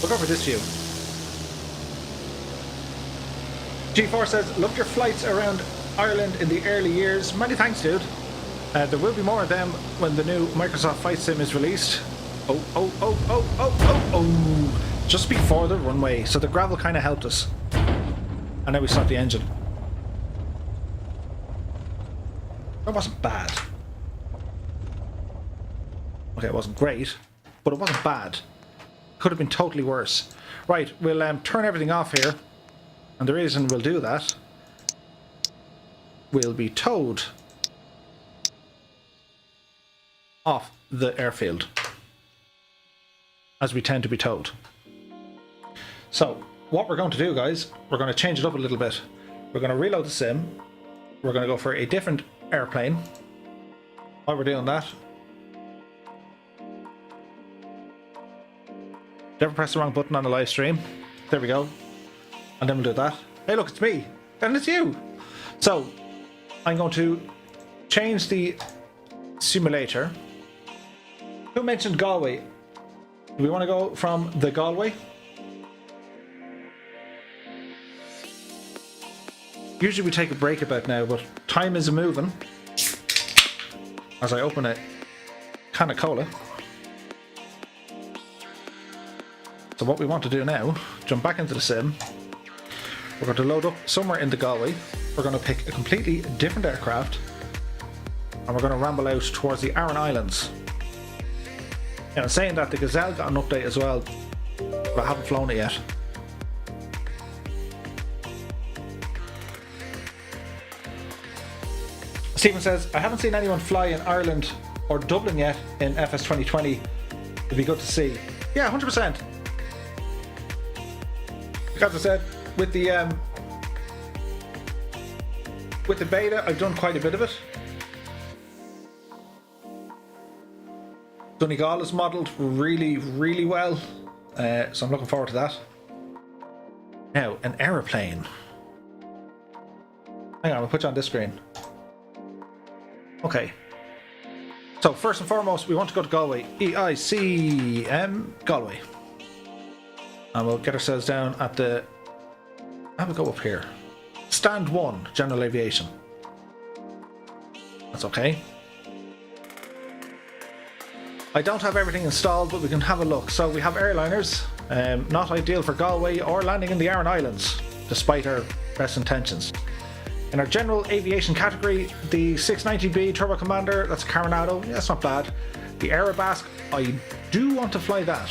We'll go for this view. G4 says, loved your flights around Ireland in the early years. Many thanks, dude. There will be more of them when the new Microsoft Flight Sim is released. Oh. Just before the runway. So the gravel kind of helped us. And then we stopped the engine. That wasn't bad. Okay, it wasn't great, but it wasn't bad. Could have been totally worse. Right, we'll turn everything off here. And the reason we'll do that, we'll be towed off the airfield, as we tend to be told. So what we're going to do, guys, we're going to change it up a little bit. We're going to reload the sim. We're going to go for a different airplane. While we're doing that, never press the wrong button on the live stream. There we go. And then we'll do that. Hey, look, it's me. And it's you. So I'm going to change the simulator. Who mentioned Galway? Do we want to go from the Galway? Usually we take a break about now, but time is moving. As I open a can of cola. So what we want to do now, jump back into the sim. We're going to load up somewhere in the Galway. We're going to pick a completely different aircraft. And we're going to ramble out towards the Aran Islands. And in saying that, the Gazelle got an update as well, but I haven't flown it yet. Stephen says, I haven't seen anyone fly in Ireland or Dublin yet in FS 2020. It'd be good to see. Yeah, 100%. As I said, with the beta, I've done quite a bit of it. Donegal is modelled really, really well, so I'm looking forward to that. Now, an aeroplane. Hang on, I'll put you on this screen. Okay. So first and foremost, we want to go to Galway. EICM Galway. And we'll get ourselves down at the... How do we go up here? Stand 1, General Aviation. That's okay. I don't have everything installed, but we can have a look. So we have airliners. Not ideal for Galway or landing in the Aran Islands, despite our best intentions. In our general aviation category, the 690B Turbo Commander, that's Coronado, yeah, that's not bad. The Aerobasque, I do want to fly that,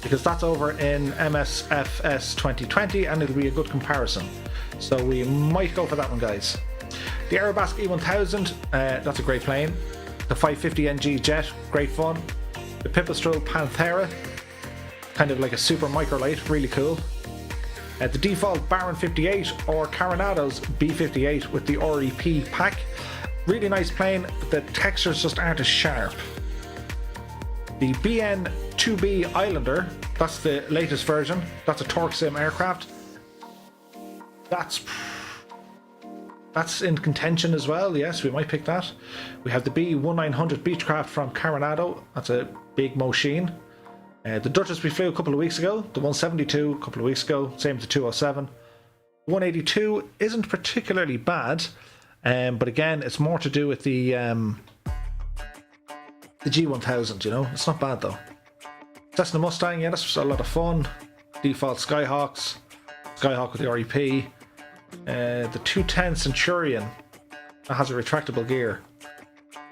because that's over in MSFS 2020 and it'll be a good comparison. So we might go for that one, guys. The Aerobasque E1000, that's a great plane. The 550NG jet, great fun. The Pipistrel Panthera, kind of like a super microlight, really cool. The default Baron 58 or Coronado's B58 with the REP pack. Really nice plane, but the textures just aren't as sharp. The BN2B Islander, that's the latest version. That's a Torque Sim aircraft. That's in contention as well. Yes, we might pick that. We have the B1900 Beechcraft from Coronado. That's a big machine. The Duchess we flew a couple of weeks ago. The 172 a couple of weeks ago. Same as the 207. The 182 isn't particularly bad, but again, it's more to do with the G1000. You know, it's not bad though. Cessna Mustang, yeah, that's a lot of fun. Default Skyhawk with the REP. The 210 Centurion, that has a retractable gear.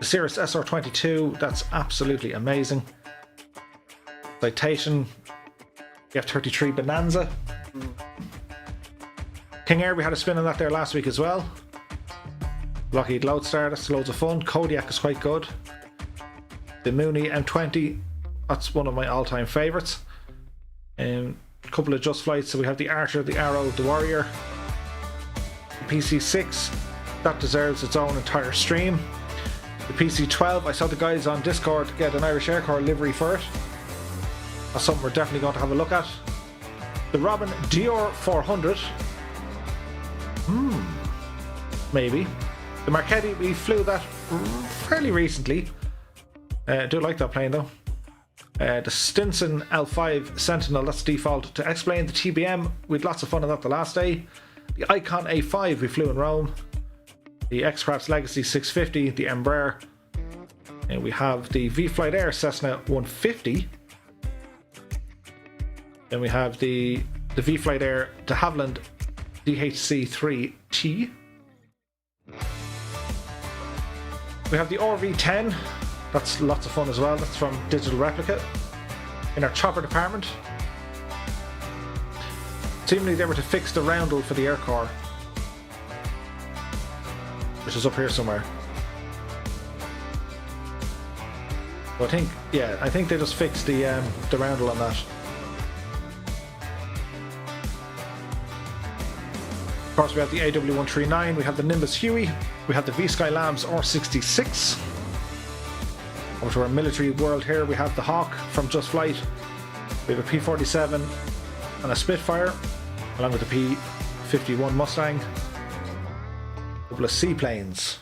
The Cirrus SR22, that's absolutely amazing. Citation, F-33 Bonanza. King Air, we had a spin on that there last week as well. Lockheed Lodestar, that's loads of fun. Kodiak is quite good. The Mooney M20, that's one of my all-time favourites. A couple of JustFlights, so we have the Archer, the Arrow, the Warrior. The PC6, that deserves its own entire stream. The PC12, I saw the guys on Discord get an Irish Air Corps livery for it. That's something we're definitely going to have a look at. The Robin DR400. Maybe. The Marchetti, we flew that fairly recently. I do like that plane though. The Stinson L5 Sentinel, that's default. To explain the TBM, we had lots of fun on that the last day. The Icon A5 we flew in Rome. The X-Craft's Legacy 650, the Embraer. And we have the V-Flight Air Cessna 150. Then we have the V-Flight Air de Havilland DHC-3T. We have the RV-10. That's lots of fun as well. That's from Digital Replica. In our chopper department, seemingly they were to fix the roundel for the Air Corps, which is up here somewhere. So I think they just fixed the roundel on that. Of course, we have the AW139, we have the Nimbus Huey, we have the V-Sky Lambs R66. Over to our military world here, we have the Hawk from JustFlight. We have a P-47 and a Spitfire, along with the P-51 Mustang. A couple of seaplanes.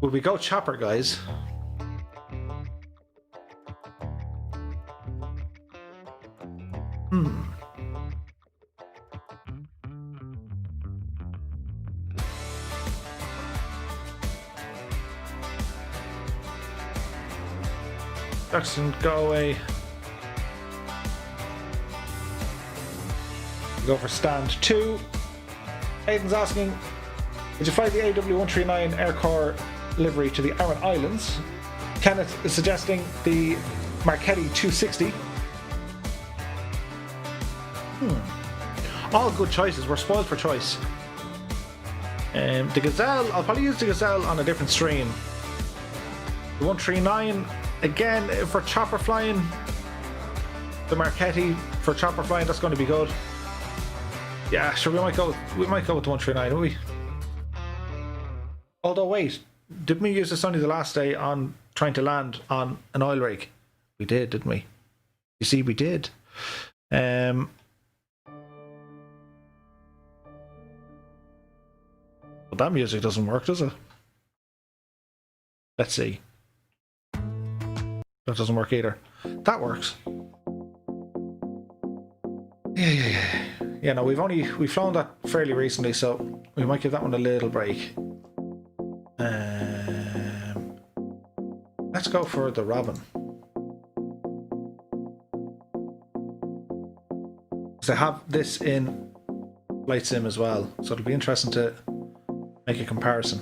Will we go chopper, guys? Jackson, go away. Go for stand 2. Aiden's asking, would you fly the AW139 Air Corps livery to the Aran Islands? Kenneth is suggesting the Marchetti 260. All good choices. We're spoiled for choice. The Gazelle, I'll probably use the Gazelle on a different stream. The 139, again, for chopper flying. The Marchetti for chopper flying, that's going to be good. Yeah, sure, we might go with the 139, don't we? Although, wait, didn't we use this only the last day on trying to land on an oil rig? We did, didn't we? You see, we did. But that music doesn't work, does it? Let's see. That doesn't work either. That works. Yeah, no, we've flown that fairly recently, so we might give that one a little break. Let's go for the Robin. So I have this in Flight Sim as well, so it'll be interesting to make a comparison.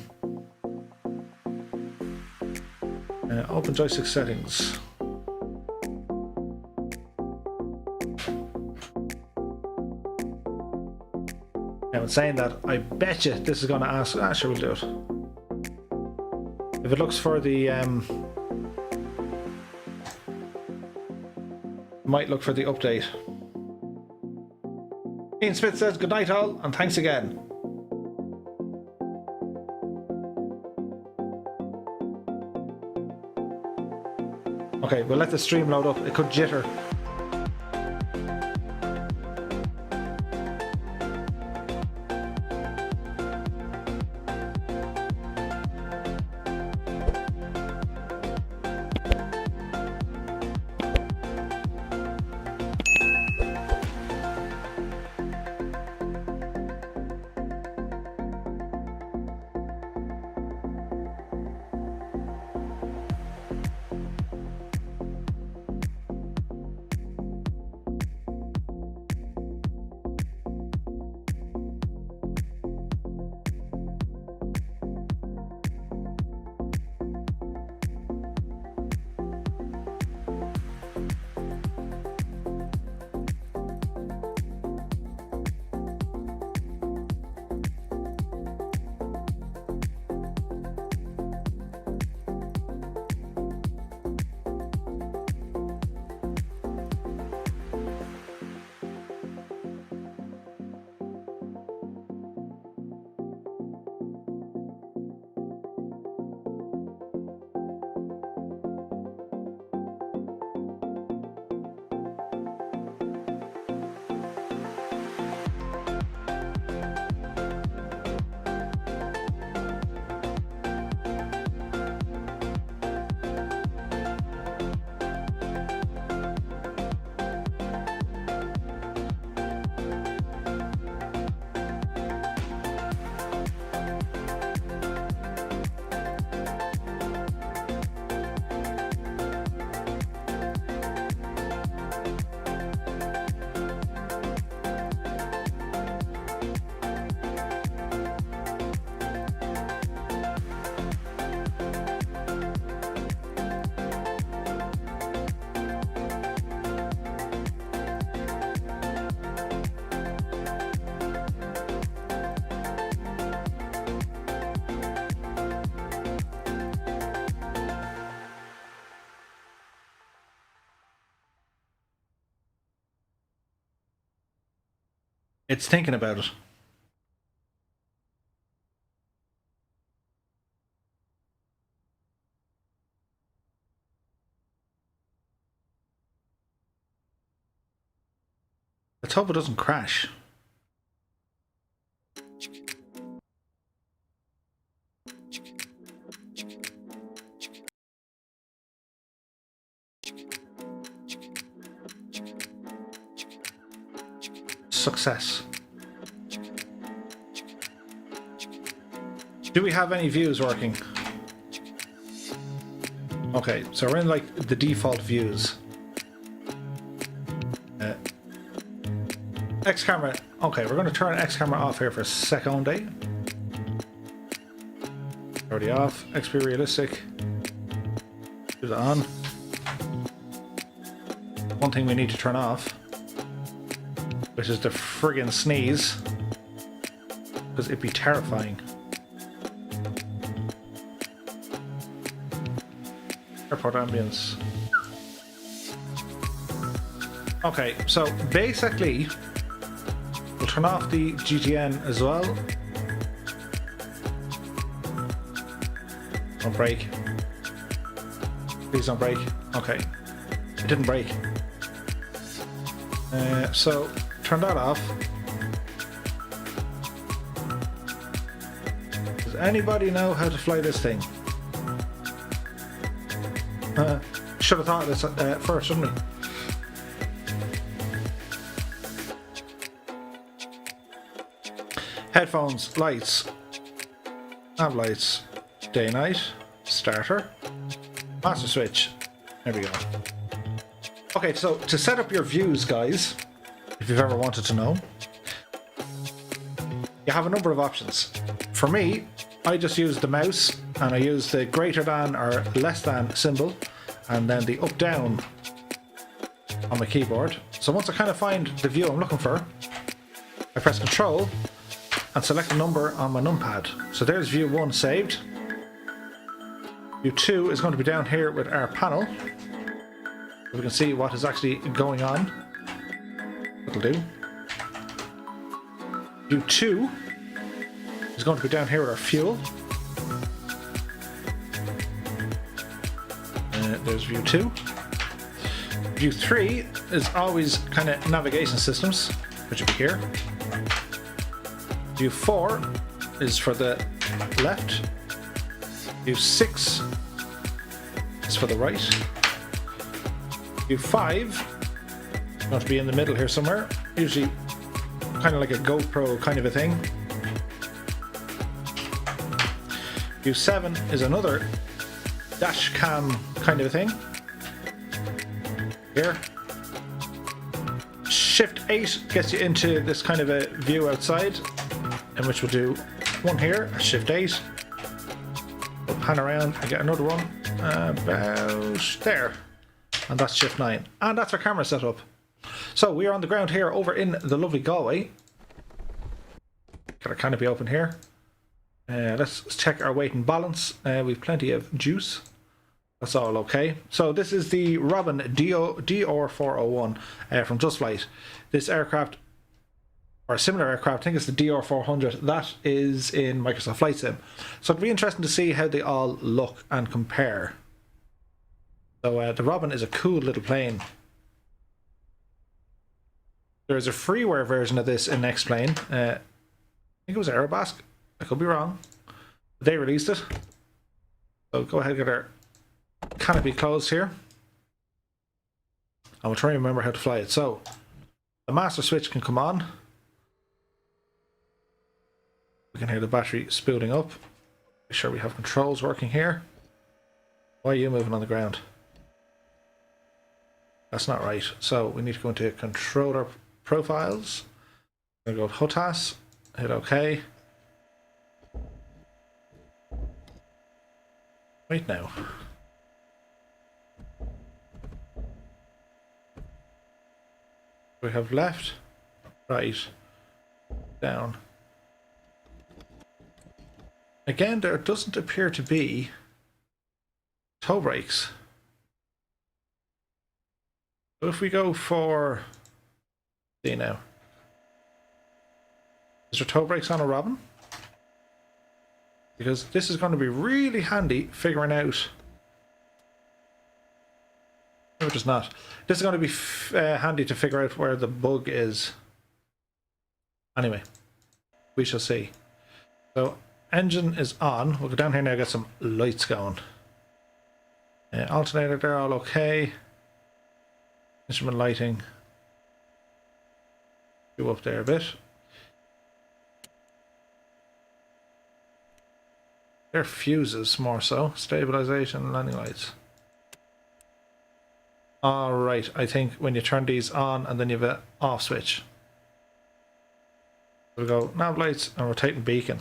Open joystick settings. Now, in saying that, I bet you this is going to ask. Sure, we'll do it. If it looks for the, might look for the update. Ian Smith says good night all, and thanks again. Okay, we'll let the stream load up. It could jitter. It's thinking about it. Let's hope it doesn't crash. Success. Do we have any views working? Okay, so we're in like the default views. X camera. Okay, we're going to turn X camera off here for a second. Already off. XP realistic. Do that on. One thing we need to turn off, which is the friggin' sneeze, because it'd be terrifying. Airport ambience. Okay, so basically we'll turn off the GTN as well. Don't break. Please don't break. Okay, it didn't break. So turn that off. Does anybody know how to fly this thing? Should have thought of this first, shouldn't we? Headphones, lights, nav lights, day night, starter, master switch. There we go. Okay, so to set up your views, guys, if you've ever wanted to know, you have a number of options. For me, I just use the mouse and I use the greater than or less than symbol and then the up down on my keyboard. So once I kind of find the view I'm looking for, I press Control and select a number on my numpad. So there's view 1 saved. View 2 is going to be down here with our panel. So we can see what is actually going on. That'll do. View 2 is going to be down here with our fuel. There's view 2. View 3 is always kind of navigation systems, which will be here. View 4 is for the left. View 6 is for the right. View 5 is going to be in the middle here somewhere. Usually kind of like a GoPro kind of a thing. View 7 is another dash cam kind of a thing. Here. Shift 8 gets you into this kind of a view outside, in which we'll do one here, Shift 8. We'll pan around and get another one about there. And that's Shift 9. And that's our camera setup. So we are on the ground here over in the lovely Galway. Get our canopy open here. Let's check our weight and balance. We've plenty of juice. That's all okay. So this is the Robin DR401 from JustFlight. This aircraft, or a similar aircraft, I think it's the DR400, that is in Microsoft Flight Sim. So it'll be interesting to see how they all look and compare. So the Robin is a cool little plane. There is a freeware version of this in X-Plane. I think it was Aerobasque. I could be wrong. They released it. So go ahead and get our canopy closed here. And we'll try and remember how to fly it. So the master switch can come on. We can hear the battery spooling up. Make sure we have controls working here. Why are you moving on the ground? That's not right. So we need to go into controller profiles. I'm going to go HOTAS. Hit OK. Wait now. We have left, right, down. Again, there doesn't appear to be toe brakes. So if we go for, see now, Is there toe brakes on a Robin? Because this is going to be really handy figuring out... No, it is not. This is going to be handy to figure out where the bug is. Anyway, we shall see. So, engine is on. We'll go down here now and get some lights going. Alternator, they're all okay. Instrument lighting. Go up there a bit. They're fuses more so. Stabilization, landing lights. Alright, I think when you turn these on and then you have an off switch. We'll go nav lights and rotating beacon.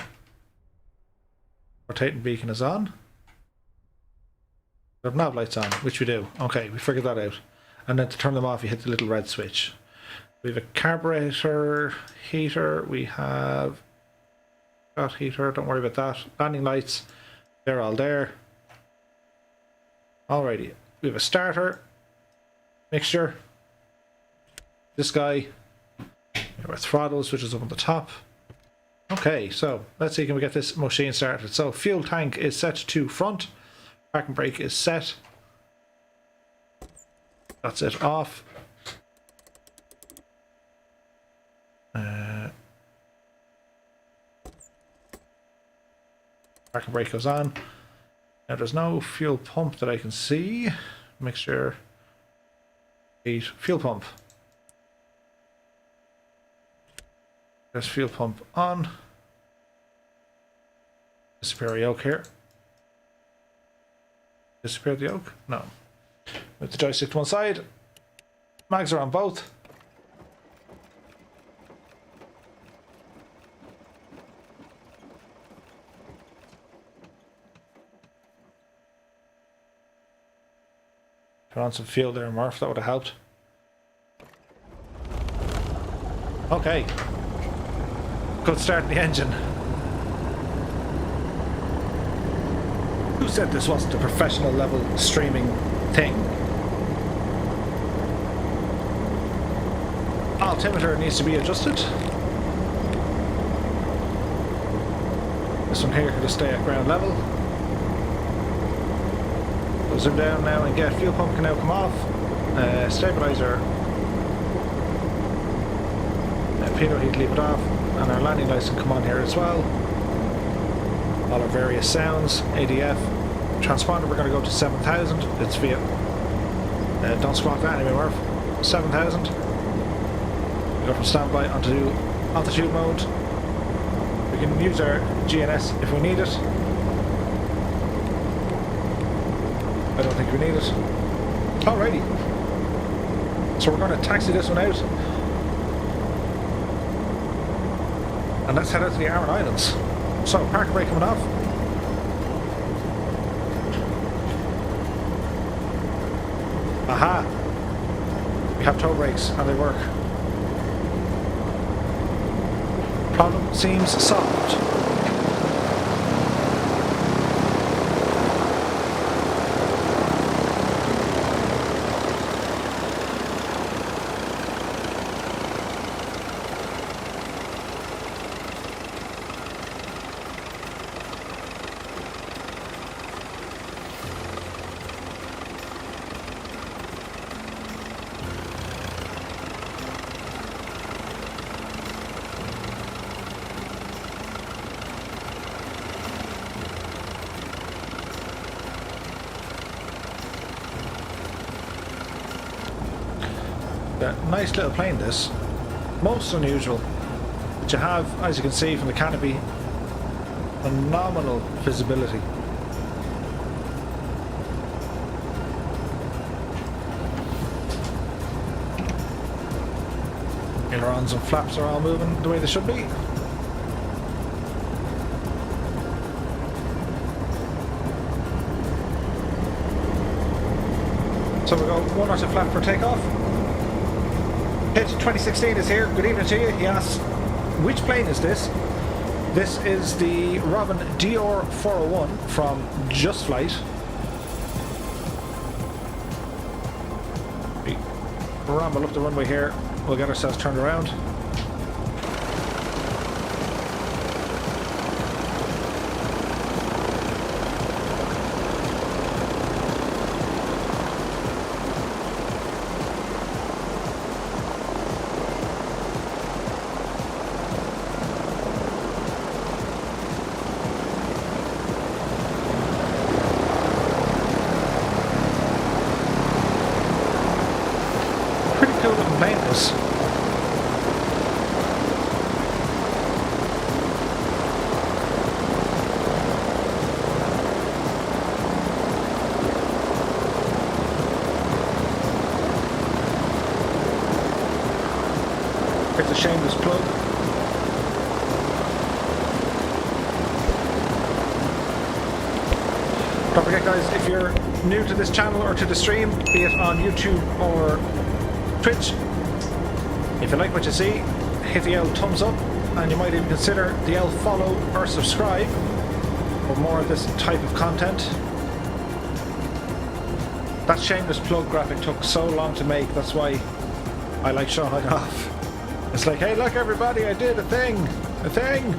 Rotating beacon is on. We have nav lights on, which we do. Okay, we figured that out. And then to turn them off, you hit the little red switch. We have a carburetor, heater, we have got heater, don't worry about that. Landing lights, they're all there. Alrighty, we have a starter, mixture, this guy, our throttles, which is up on the top. Okay, so let's see, can we get this machine started? So fuel tank is set to front, parking brake is set. That's it off. Parking brake goes on. Now there's no fuel pump that I can see. Mixture. Heat. Fuel pump. There's fuel pump on. Disappear a yoke here. Disappear the yoke? No. Move the joystick to one side. Mags are on both. Turn on some fuel there, Murph. That would have helped. Okay. Good start in the engine. Who said this wasn't a professional level streaming thing? Altimeter needs to be adjusted. This one here can just stay at ground level. We'll zoom down now and get fuel pump can now come off. Stabilizer. Pitot heat, leave it off. And our landing lights can come on here as well. All our various sounds. ADF. Transponder, we're going to go to 7,000. It's via... don't squawk that anyway, Murph. 7,000. We go from standby onto altitude mode. We can use our GNS if we need it. I don't think we need it. Alrighty. So we're going to taxi this one out. And let's head out to the Aran Islands. So, parking brake coming off. Aha! We have toe brakes and they work. Problem seems solved. Nice little plane this. Most unusual. But you have, as you can see from the canopy, phenomenal visibility. Ailerons and flaps are all moving the way they should be. So we go one onto flap for takeoff. Pitch 2016 is here. Good evening to you. He asks, which plane is this? This is the Robin DR400 from JustFlight. We ramble up the runway here. We'll get ourselves turned around. this. It's a shameless plug. Don't forget guys, if you're new to this channel or to the stream, be it on YouTube or Twitch, if you like what you see, hit the L thumbs up, and you might even consider the L follow or subscribe for more of this type of content. That shameless plug graphic took so long to make, that's why I like showing it off. It's like, hey look everybody, I did a thing! A thing!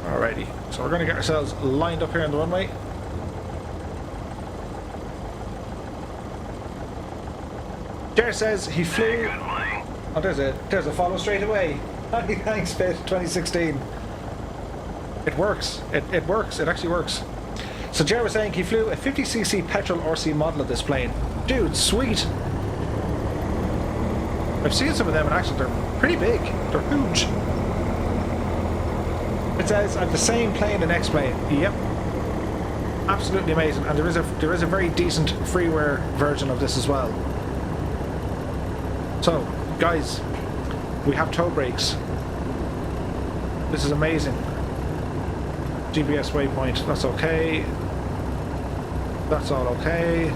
Alrighty, so we're going to get ourselves lined up here on the runway. Jer says he flew... Oh, there's a follow straight away. Thanks, Fit 2016. It works. It works. It actually works. So Jer was saying he flew a 50cc petrol RC model of this plane. Dude, sweet. I've seen some of them in action. They're pretty big. They're huge. It says I have the same plane and X-plane. Yep. Absolutely amazing. And there is a very decent freeware version of this as well. So, guys, we have toe brakes. This is amazing. GPS waypoint, that's okay. That's all okay.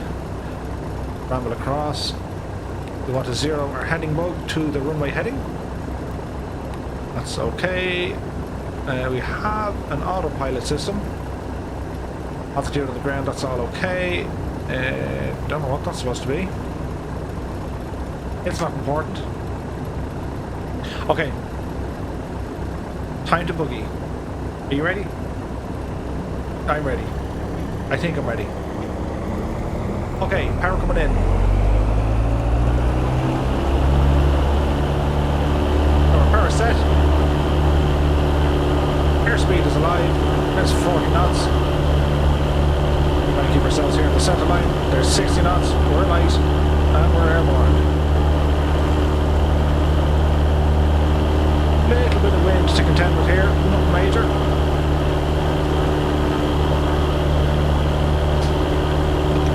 Ramble across. We want to zero our heading mode to the runway heading. That's okay. We have an autopilot system. Altitude of the ground, that's all okay. Don't know what that's supposed to be. It's not important. Okay. Time to boogie. Are you ready? I'm ready. I think I'm ready. Okay, power coming in. Our power set. Airspeed is alive. There's 40 knots. Trying to keep ourselves here in the center line. There's 60 knots. We're light. And we're airborne. Little bit of wind to contend with here. Nothing major.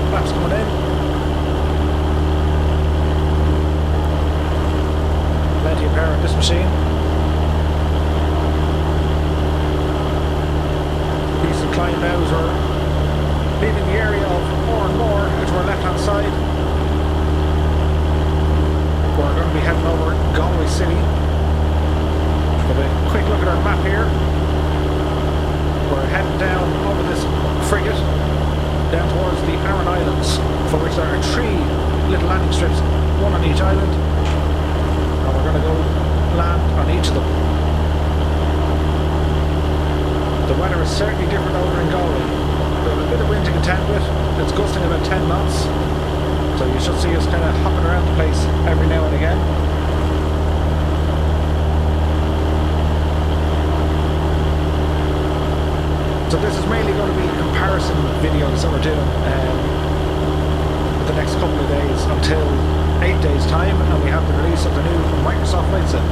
Flaps coming in. Plenty of power in this machine. Decent climb now as we're leaving the area of more and more to our left hand side. We're going to be heading over Galway City. Have a quick look at our map here. We're heading down over this frigate, down towards the Aran Islands, for which there are 3 little landing strips, one on each island, and we're going to go land on each of them. The weather is certainly different over in Galway. We have a bit of wind to contend with. It's gusting about 10 knots, so you should see us kind of hopping around the place every now and again. So this is mainly going to be comparison videos that we're doing for the next couple of days until 8 days time, and we have the release of the new Microsoft Flight Sim.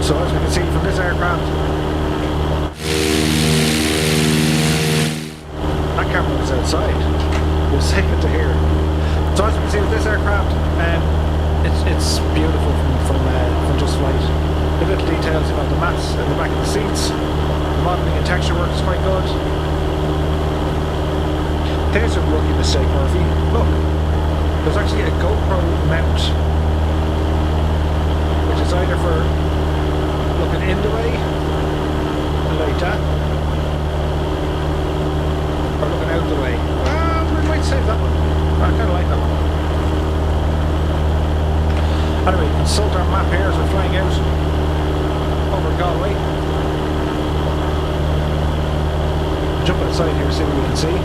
So as we can see from this aircraft, that camera was outside. We'll save it to here. So as we can see with this aircraft, it's beautiful from JustFlight. The little details, you know, the maps in the back of the seats, the modelling and texture work is quite good. There's a rookie mistake, Murphy. Look, there's actually a GoPro mount, which is either for looking in the way, like that, or looking out the way. We might save that one. I kind of like that one. Anyway, consult our map here as we're flying out over Galway. Jump outside here, see what we can see.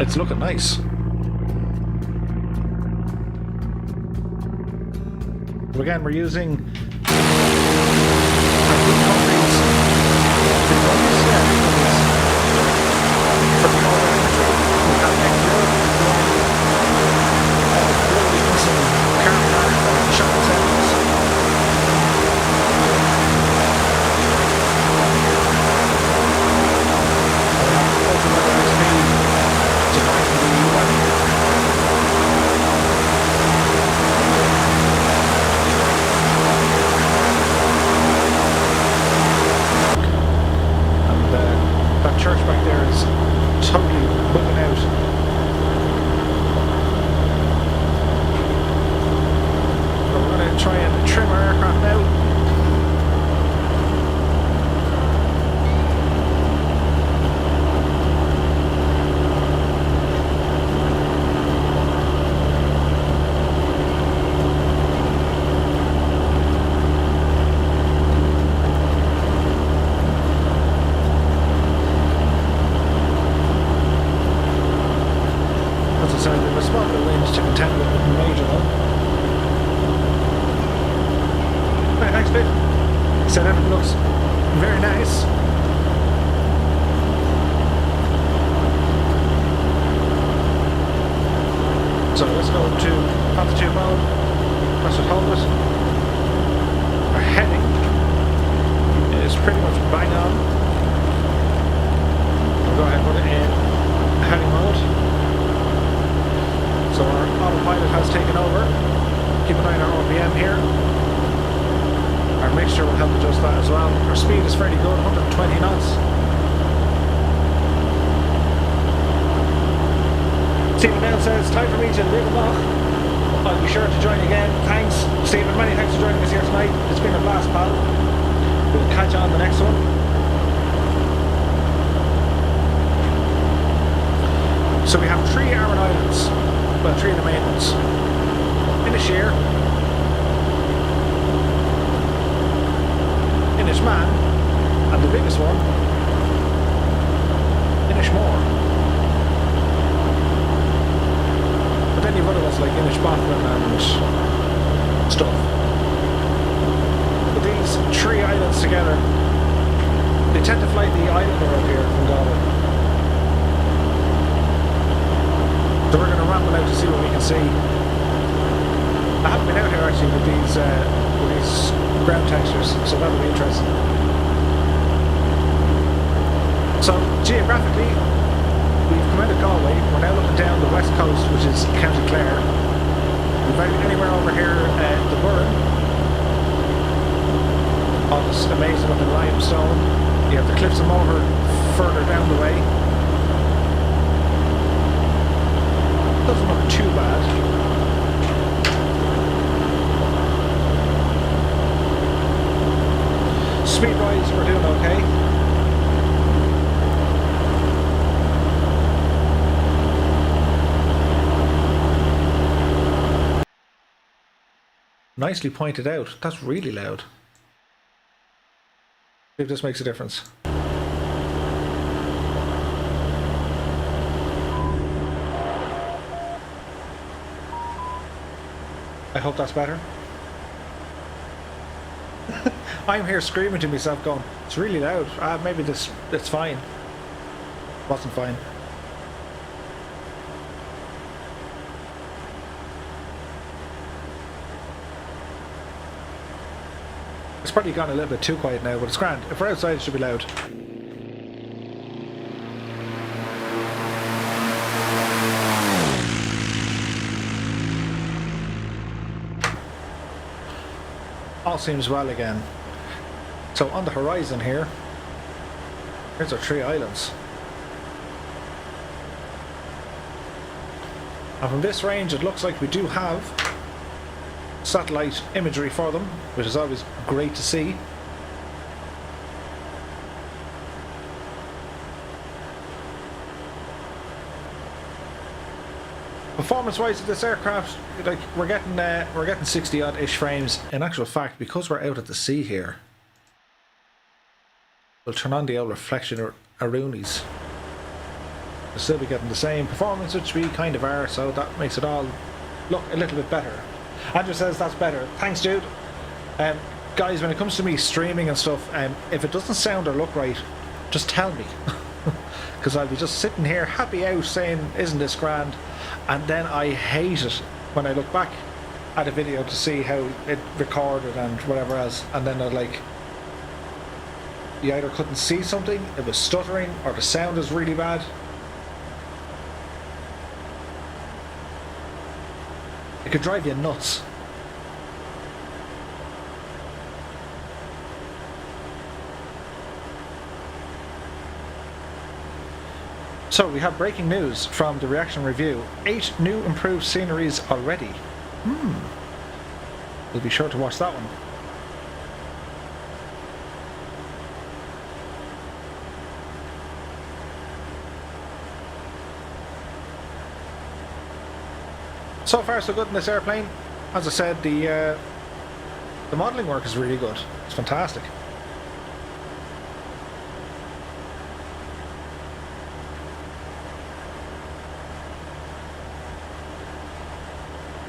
It's looking nice. Again, we're using our good companies. For the all imagery, we have Imagery, buildings and caravan and shopping centres. We have ultra-weather XP supplying the weather. That church back there is totally bugging out. But we're going to try and trim our aircraft now. So there's a small bit of wind to contend with the major one. Right, thanks, Pete. Said everything looks very nice. So let's go to altitude mode. That's what hold it. Our heading is pretty much bang on. We'll go ahead and put it in heading mode. So our autopilot has taken over. Keep an eye on our RPM here. Our mixture will help adjust that as well. Our speed is fairly good, 120 knots. Stephen Dale says, time for me to leave them off. I'll be sure to join you again. Thanks, Stephen. Many thanks for joining us here tonight. It's been a blast, pal. We'll catch you on the next one. So we have 3 Aran Islands. Well, 3 of the main ones. Inishir, Inishman, and the biggest one, Inishmore. But then you've other ones like Inishbothan and stuff. But these 3 islands together, they tend to fly the islander out here from Galway. So we're going to ramble out to see what we can see. I haven't been out here actually with these ground textures, so that'll be interesting. So geographically, we've come out of Galway. We're now looking down the west coast, which is County Clare. We've out anywhere over here the Burren. All this amazing looking limestone. You have the cliffs of Moher further down the way. Doesn't look too bad. Speed-wise, we're doing okay. Nicely pointed out. That's really loud. See if this makes a difference. I hope that's better. I'm here screaming to myself going, it's really loud. Maybe it's fine. Wasn't fine. It's probably gone a little bit too quiet now, but it's grand. If we're outside, it should be loud. All seems well again. So on the horizon here, here's our 3 islands. And from this range, it looks like we do have satellite imagery for them, which is always great to see. Performance-wise of this aircraft, like we're getting 60 odd ish frames. In actual fact, because we're out at the sea here, we'll turn on the old reflection Aroonies. We'll still be getting the same performance, which we kind of are, so that makes it all look a little bit better. Andrew says that's better. Thanks, dude. Guys, when it comes to me streaming and stuff, if it doesn't sound or look right, just tell me. Because I'll be just sitting here happy out saying, isn't this grand? And then I hate it when I look back at a video to see how it recorded and whatever else. And then I'd like, you either couldn't see something, it was stuttering, or the sound is really bad. It could drive you nuts. So we have breaking news from the reaction review. 8 new improved sceneries already. We'll be sure to watch that one. So far so good in this airplane. As I said, the modelling work is really good. It's fantastic.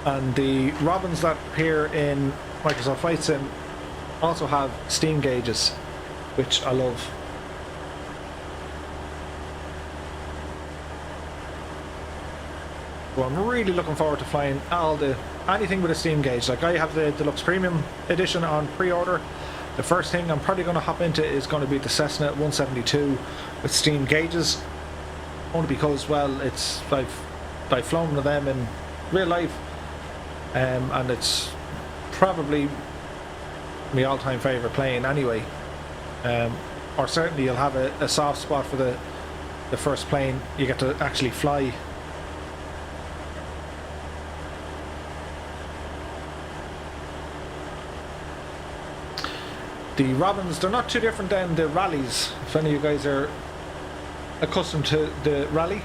And the robins that appear in Microsoft Flight Sim also have steam gauges, which I love. So I'm really looking forward to flying anything with a steam gauge. Like, I have the Deluxe Premium Edition on pre-order. The first thing I'm probably going to hop into is going to be the Cessna 172 with steam gauges. Only because, well, I've flown with them in real life. And it's probably my all-time favourite plane anyway. Or certainly you'll have a soft spot for the first plane you get to actually fly. The Robins, they're not too different than the Rallies. If any of you guys are accustomed to the Rally,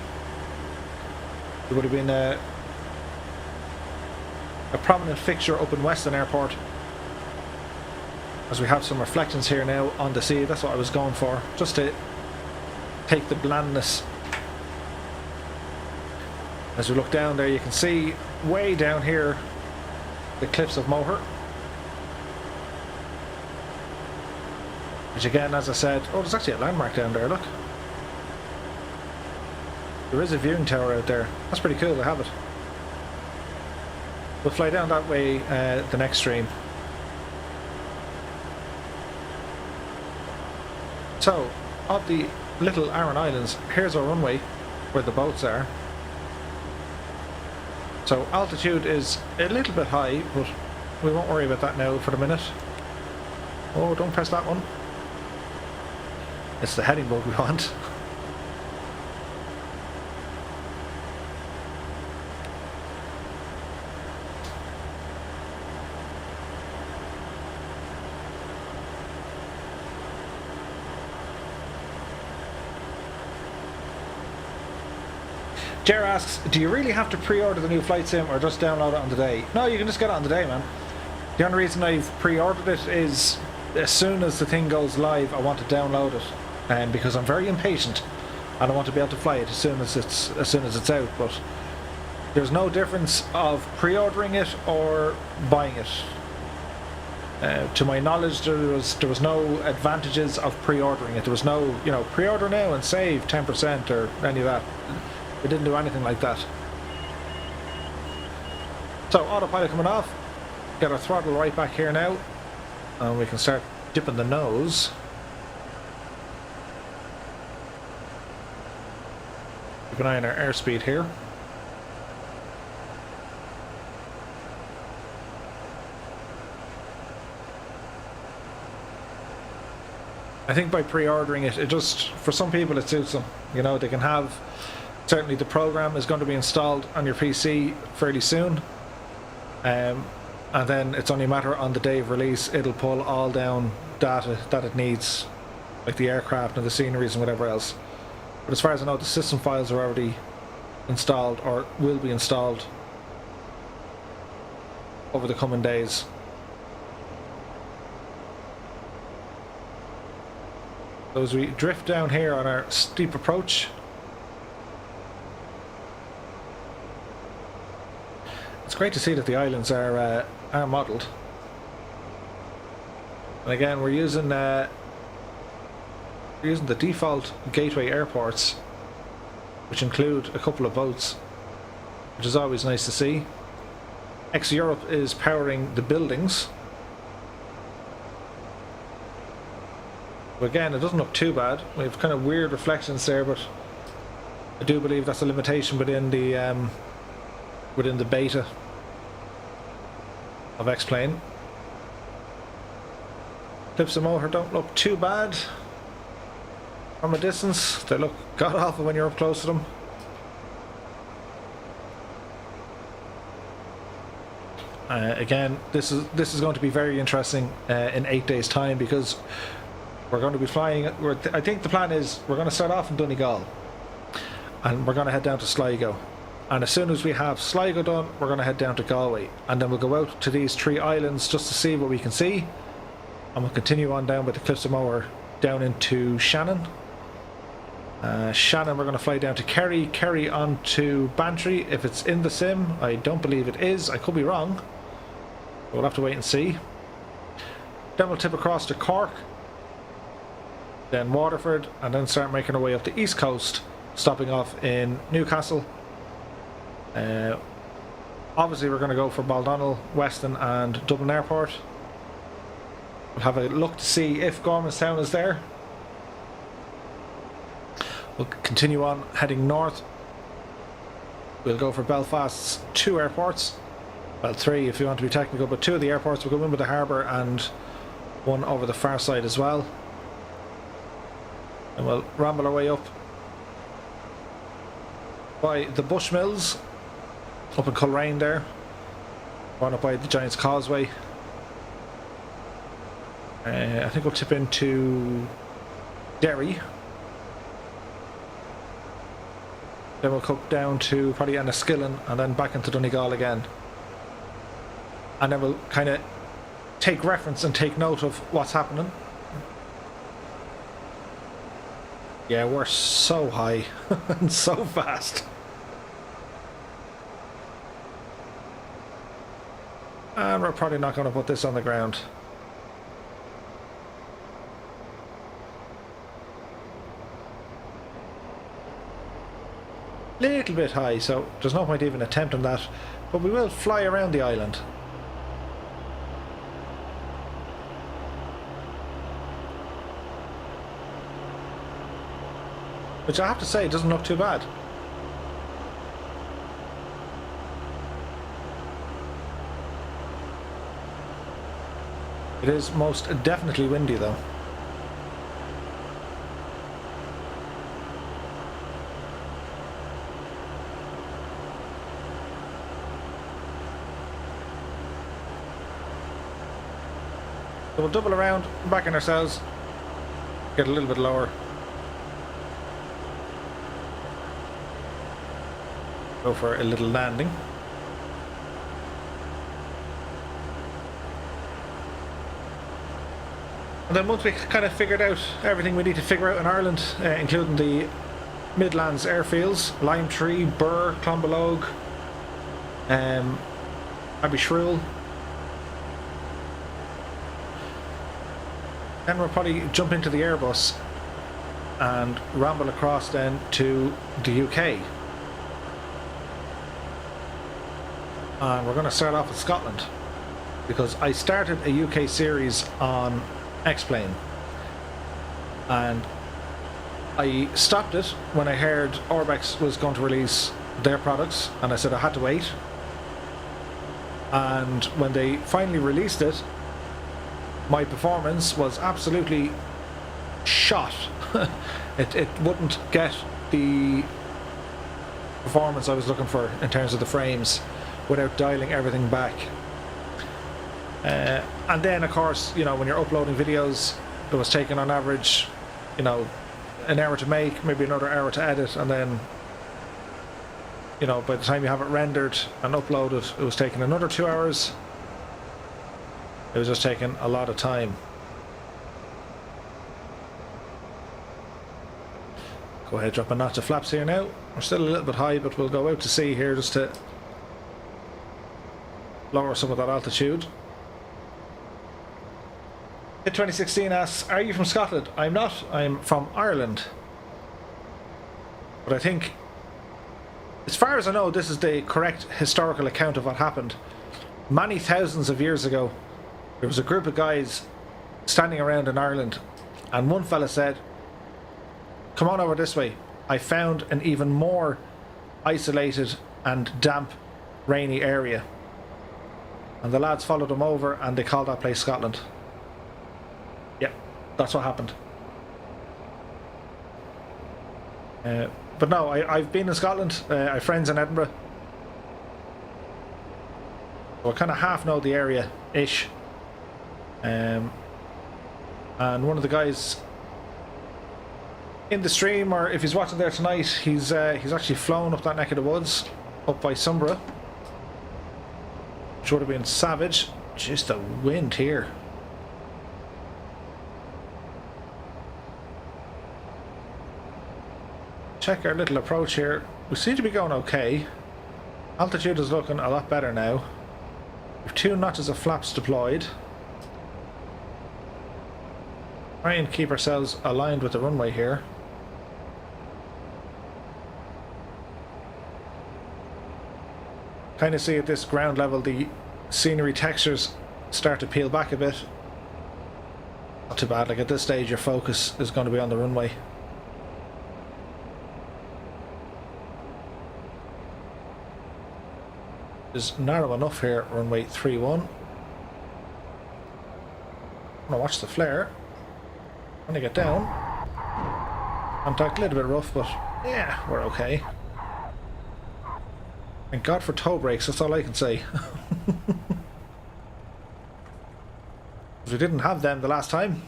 it would have been a prominent fixture up in Weston Airport. As we have some reflections here now on the sea, that's what I was going for, just to take the blandness. As we look down there, you can see way down here the cliffs of Moher, which again, as I said, oh, there's actually a landmark down there, look. There is a viewing tower out there. That's pretty cool to have it. We'll fly down that way the next stream. So, of the little Aran Islands, here's our runway where the boats are. So altitude is a little bit high, but we won't worry about that now for the minute. Oh, don't press that one. It's the heading bug we want. Jer asks, do you really have to pre-order the new Flight Sim or just download it on the day? No, you can just get it on the day, man. The only reason I've pre-ordered it is as soon as the thing goes live, I want to download it, and because I'm very impatient and I want to be able to fly it as soon as it's out. But there's no difference of pre-ordering it or buying it. To my knowledge, there was no advantages of pre-ordering it. There was no, pre-order now and save 10% or any of that. We didn't do anything like that. So autopilot coming off. Get our throttle right back here now, and we can start dipping the nose. Keep an eye on our airspeed here. I think by pre-ordering it, for some people it suits them. They can have, certainly the program is going to be installed on your PC fairly soon. And then it's only a matter on the day of release, it'll pull all down data that it needs, like the aircraft and the sceneries and whatever else. But as far as I know, the system files are already installed or will be installed over the coming days. So as we drift down here on our steep approach, it's great to see that the islands are modelled. And again, we're using the default gateway airports, which include a couple of boats, which is always nice to see. Ex-Europe is powering the buildings. But again, it doesn't look too bad. We have kind of weird reflections there, but I do believe that's a limitation within the beta of X-Plane. Clips of motor don't look too bad from a distance. They look god-awful when you're up close to them. Again, this is going to be very interesting in 8 days' time, because we're going to be flying. I think the plan is we're going to start off in Donegal, and we're going to head down to Sligo. And as soon as we have Sligo done, we're going to head down to Galway, and then we'll go out to these 3 islands just to see what we can see, and we'll continue on down with the Cliffs of Moher down into Shannon. Shannon, we're going to fly down to Kerry, Kerry on to Bantry if it's in the sim. I don't believe it is. I could be wrong. We'll have to wait and see. Then we'll tip across to Cork, then Waterford, and then start making our way up the east coast, stopping off in Newcastle. Obviously we're going to go for Baldonnel, Weston and Dublin Airport. We'll have a look to see if Gormanstown is there. We'll continue on heading north. We'll go for Belfast's 2 airports. Well, 3 if you want to be technical, but 2 of the airports. We'll go in with the harbour and 1 over the far side as well. And we'll ramble our way up by the Bushmills up in Coleraine there. Run up by the Giant's Causeway. I think we'll tip into Derry. Then we'll come down to probably Enniskillen and then back into Donegal again. And then we'll kind of take reference and take note of what's happening. Yeah, we're so high and so fast. And we're probably not going to put this on the ground. Little bit high, so there's no point even attempting that, but we will fly around the island. Which I have to say doesn't look too bad. It is most definitely windy though. So we'll double around, back in ourselves, get a little bit lower. Go for a little landing. And then once we kind of figured out everything we need to figure out in Ireland, including the Midlands airfields, Limetree, Birr, Clonbelogue, Abbeyshrew, then we'll probably jump into the Airbus and ramble across then to the UK. And we're going to start off with Scotland, because I started a UK series on X-Plane and I stopped it when I heard Orbex was going to release their products, and I said I had to wait. And when they finally released it, my performance was absolutely shot. It wouldn't get the performance I was looking for in terms of the frames without dialing everything back. And then of course, you know, when you're uploading videos, it was taking on average, you know, an hour to make, maybe another hour to edit, and then, you know, by the time you have it rendered and uploaded, it was taking another 2 hours. It was just taking a lot of time. Go ahead, drop a notch of flaps here now. We're still a little bit high, but we'll go out to sea here just to lower some of that altitude. Hit 2016 asks, are you from Scotland? I'm not. I'm from Ireland. But I think, as far as I know, this is the correct historical account of what happened. Many thousands of years ago, there was a group of guys standing around in Ireland, and one fella said, come on over this way. I found an even more isolated and damp, rainy area. And the lads followed him over, and they called that place Scotland. Yeah, that's what happened. But no, I've been in Scotland. I have friends in Edinburgh. So I kind of half know the area-ish. And one of the guys in the stream, or if he's watching there tonight, he's actually flown up that neck of the woods, up by Sumborough. Which would have been savage. Just the wind here. Check our little approach here. We seem to be going okay. Altitude is looking a lot better now. We have 2 notches of flaps deployed. Try and keep ourselves aligned with the runway here. Kind of see at this ground level the scenery textures start to peel back a bit. Not too bad, like at this stage your focus is going to be on the runway. Is narrow enough here, runway 31. I'm gonna watch the flare. When I get down, contact a little bit rough, but yeah, we're okay. Thank God for toe brakes, that's all I can say. We didn't have them the last time.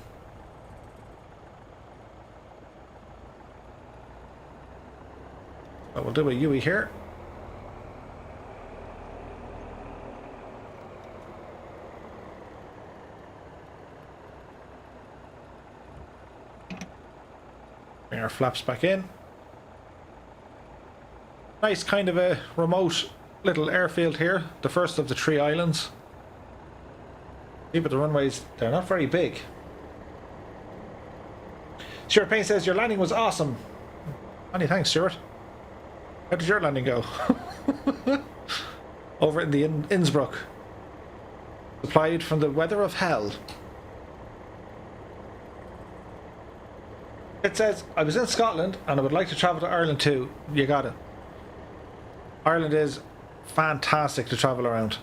But we'll do a UE here. Bring our flaps back in. Nice kind of a remote little airfield here, the first of the 3 islands. See, but the runways, they're not very big. Stuart Payne says, your landing was awesome. Many thanks, Stuart. How did your landing go? Over in the Innsbruck. Supplied from the weather of hell. It says, I was in Scotland and I would like to travel to Ireland too. You got it. Ireland is fantastic to travel around.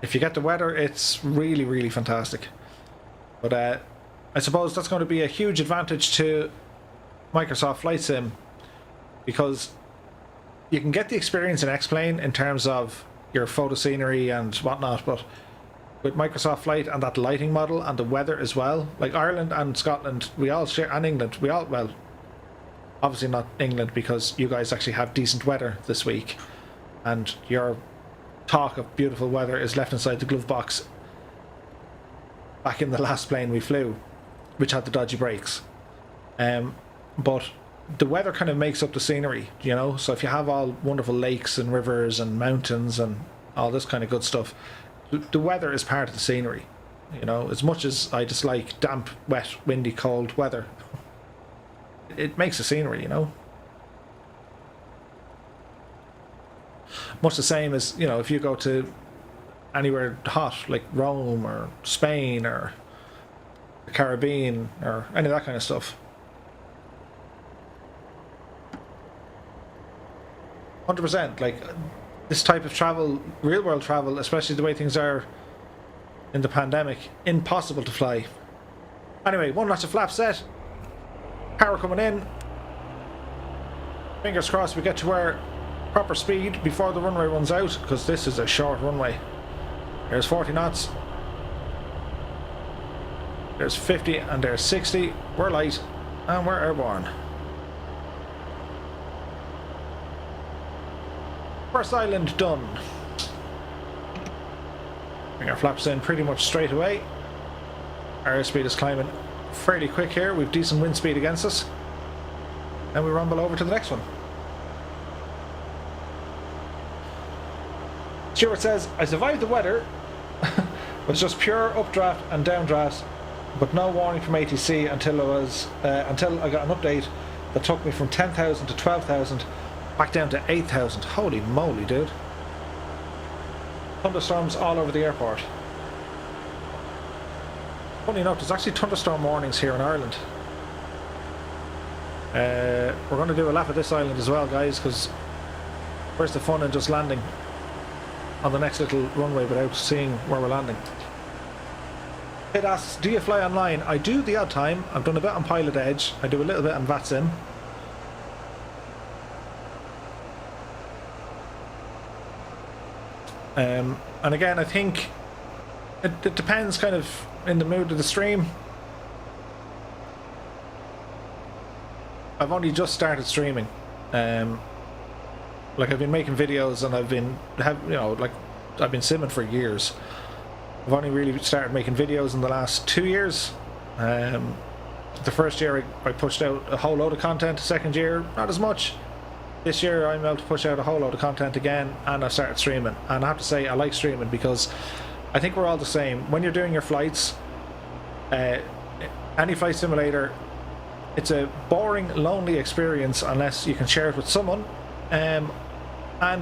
If you get the weather, it's really, really fantastic. But I suppose that's going to be a huge advantage to Microsoft Flight Sim, because you can get the experience in X-Plane in terms of your photo scenery and whatnot, but with Microsoft Flight and that lighting model and the weather as well, like Ireland and Scotland, we all share, and England, we all, well, obviously not England because you guys actually have decent weather this week, and your talk of beautiful weather is left inside the glove box back in the last plane we flew, which had the dodgy brakes. But the weather kind of makes up the scenery, you know, so if you have all wonderful lakes and rivers and mountains and all this kind of good stuff, the weather is part of the scenery, you know. As much as I dislike damp, wet, windy, cold weather, it makes a scenery, you know. Much the same as, you know, if you go to anywhere hot like Rome or Spain or the Caribbean or any of that kind of stuff. 100%, like this type of travel, real world travel, especially the way things are in the pandemic, impossible to fly. Anyway, 1 notch of flap set, power coming in, fingers crossed we get to our proper speed before the runway runs out, because this is a short runway. There's 40 knots, there's 50, and there's 60. We're light and we're airborne. First island done. Bring our flaps in pretty much straight away. Our airspeed is climbing fairly quick here. We've decent wind speed against us. Then we rumble over to the next one. Stuart says, I survived the weather. It was just pure updraft and downdraft, but no warning from ATC until I got an update that took me from 10,000 to 12,000 back down to 8,000. Holy moly, dude. Thunderstorms all over the airport. Funny enough, there's actually thunderstorm warnings here in Ireland. We're going to do a lap of this island as well, guys, because where's the fun in just landing on the next little runway without seeing where we're landing? It asks, do you fly online? I do the odd time. I've done a bit on Pilot Edge. I do a little bit on VATSIM. And again, I think it depends kind of in the mood of the stream. I've only just started streaming. Like I've been making videos and I've been simming for years. I've only really started making videos in the last 2 years. The first year I pushed out a whole load of content. The second year, not as much. This year I'm able to push out a whole load of content again, and I started streaming. And I have to say, I like streaming because I think we're all the same. When you're doing your flights, any flight simulator, it's a boring, lonely experience unless you can share it with someone, and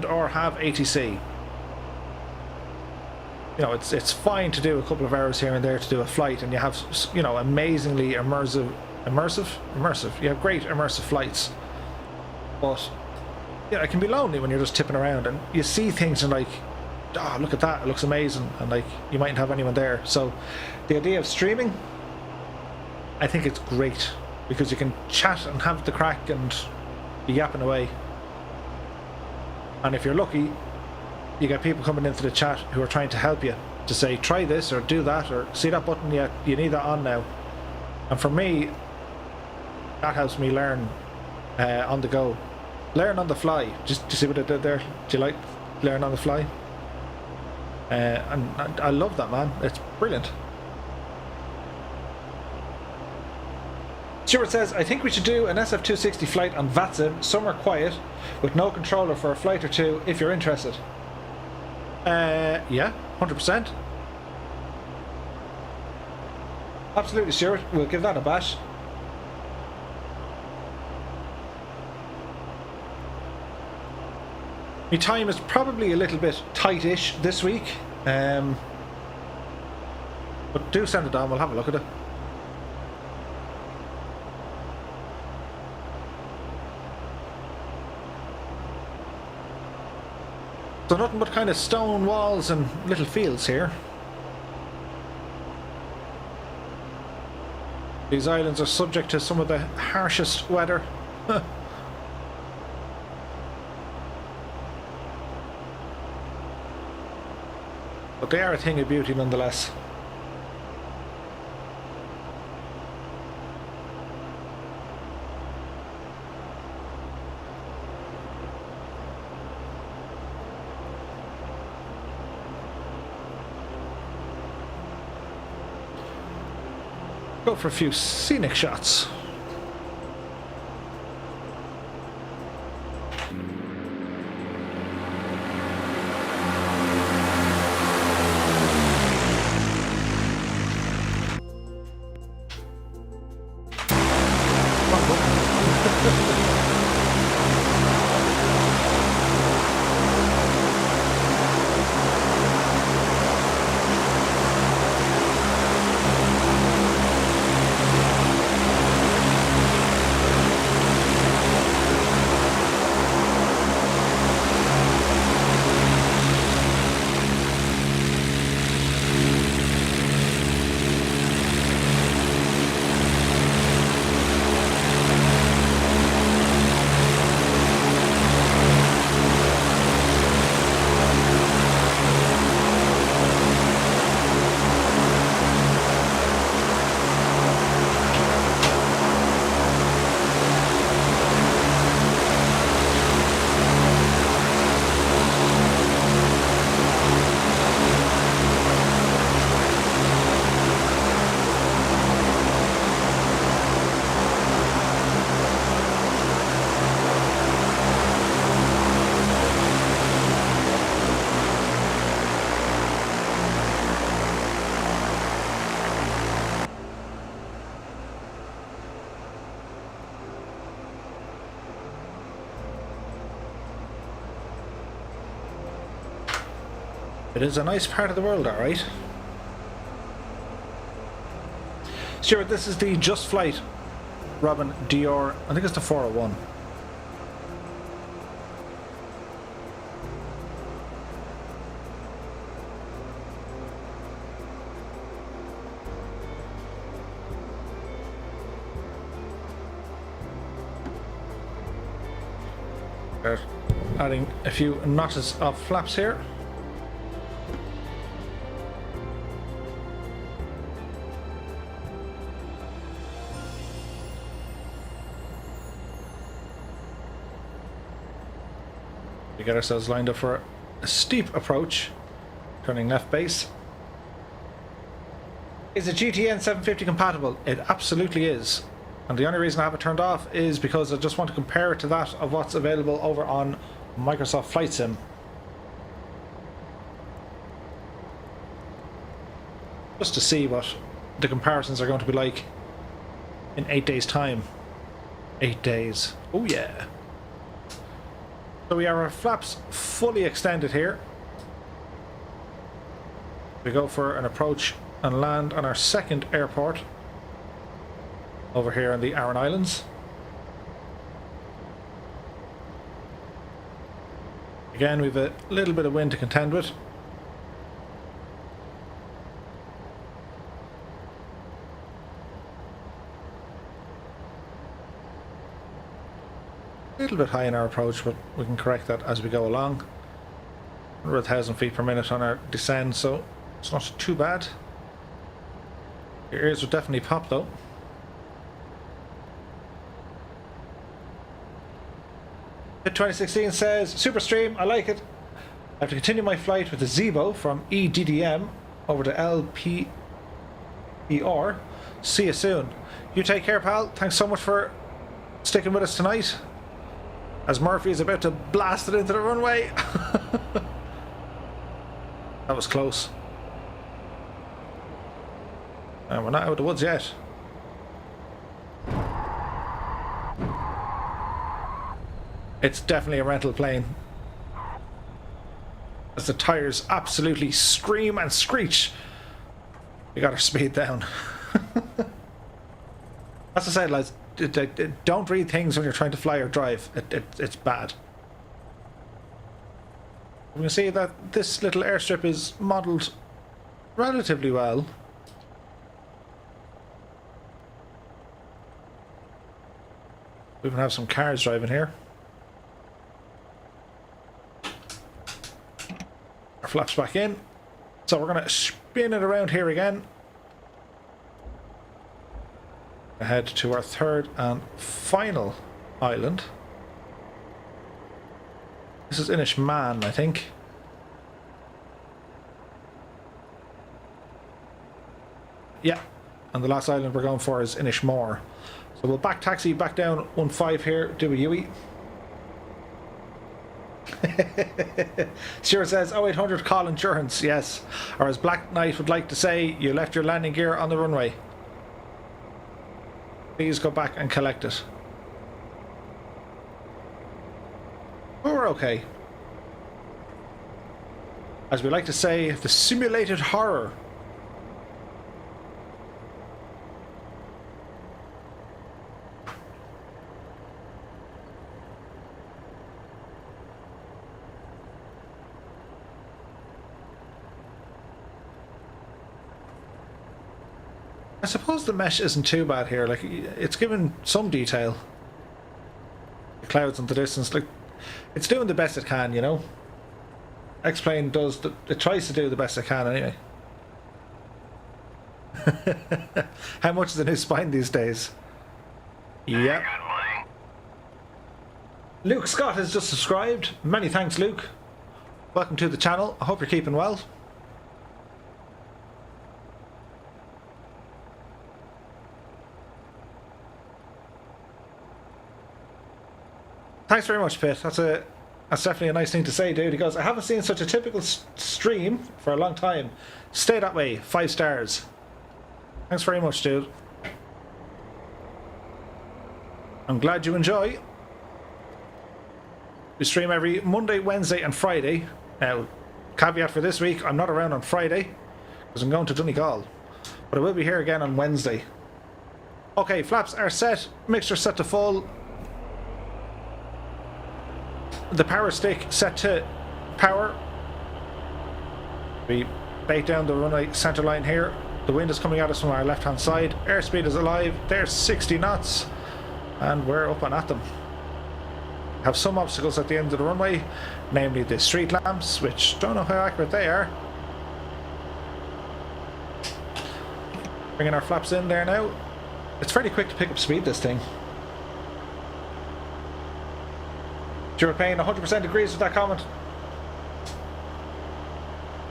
or have ATC. You know, it's fine to do a couple of hours here and there to do a flight, and you have, you know, amazingly immersive. You have great immersive flights, but yeah, it can be lonely when you're just tipping around and you see things and like, oh, look at that, it looks amazing, and like you mightn't have anyone there. So the idea of streaming, I think it's great because you can chat and have the crack and be yapping away. And if you're lucky, you get people coming into the chat who are trying to help you to say, try this or do that, or see that button, yeah, you need that on now. And for me, that helps me learn on the go. Learn on the fly. Just do you see what I did there? Do you like learn on the fly? And I love that, man. It's brilliant. Stuart says, I think we should do an SF260 flight on VATSIM, somewhere quiet, with no controller for a flight or two, if you're interested. Yeah, 100%. Absolutely, Stuart. We'll give that a bash. My time is probably a little bit tight-ish this week, but do send it on, we'll have a look at it. So nothing but kind of stone walls and little fields here. These islands are subject to some of the harshest weather. But they are a thing of beauty nonetheless. Go for a few scenic shots. It is a nice part of the world, alright. Stuart, this is the JustFlight Robin DR, I think it's the 401. Adding a few notches of flaps here. We get ourselves lined up for a steep approach, turning left base. Is the GTN 750 compatible? It absolutely is. And the only reason I have it turned off is because I just want to compare it to that of what's available over on Microsoft Flight Sim. Just to see what the comparisons are going to be like in 8 days' time. 8 days. Oh yeah. So we have our flaps fully extended here. We go for an approach and land on our second airport over here in the Aran Islands. Again, we've a little bit of wind to contend with. A little bit high in our approach, but we can correct that as we go along. We're 1,000 feet per minute on our descent, so it's not too bad. Your ears would definitely pop though. Hit 2016 says, Super stream, I like it. I have to continue my flight with the Zebo from EDDM over to LPER. See you soon. You take care, pal. Thanks so much for sticking with us tonight. As Murphy is about to blast it into the runway. That was close. And we're not out of the woods yet. It's definitely a rental plane. As the tires absolutely scream and screech. We got our speed down. As I said, lads, don't read things when you're trying to fly or drive. It's bad. We can see that this little airstrip is modelled relatively well. We even have some cars driving here. Our flaps back in. So we're going to spin it around here again. Head to our third and final island. This is Inishmaan, I think. Yeah, and the last island we're going for is Inishmore. So we'll back taxi back down 15 here, do a Yui. Stuart says 0800 call insurance, yes. Or as Black Knight would like to say, you left your landing gear on the runway. Please go back and collect it. But we're okay. As we like to say, the simulated horror. I suppose the mesh isn't too bad here, like it's given some detail. The clouds in the distance, like it's doing the best it can, you know. X-Plane does, it tries to do the best it can anyway. How much is the new spine these days? Yep. Luke Scott has just subscribed. Many thanks, Luke. Welcome to the channel. I hope you're keeping well. Thanks very much, Pitt. That's definitely a nice thing to say, dude. He goes, I haven't seen such a typical stream for a long time. Stay that way. 5 stars. Thanks very much, dude. I'm glad you enjoy. We stream every Monday, Wednesday and Friday. Now, caveat for this week, I'm not around on Friday because I'm going to Donegal, but I will be here again on Wednesday. Okay, flaps are set, mixture set to full, the power stick set to power. We bait down the runway center line here. The wind is coming at us from our left hand side. Airspeed is alive. There's 60 knots and we're up and at them. Have some obstacles at the end of the runway, namely the street lamps, which don't know how accurate they are. Bringing our flaps in there now. It's fairly quick to pick up speed, this thing. You're paying 100% agrees with that comment.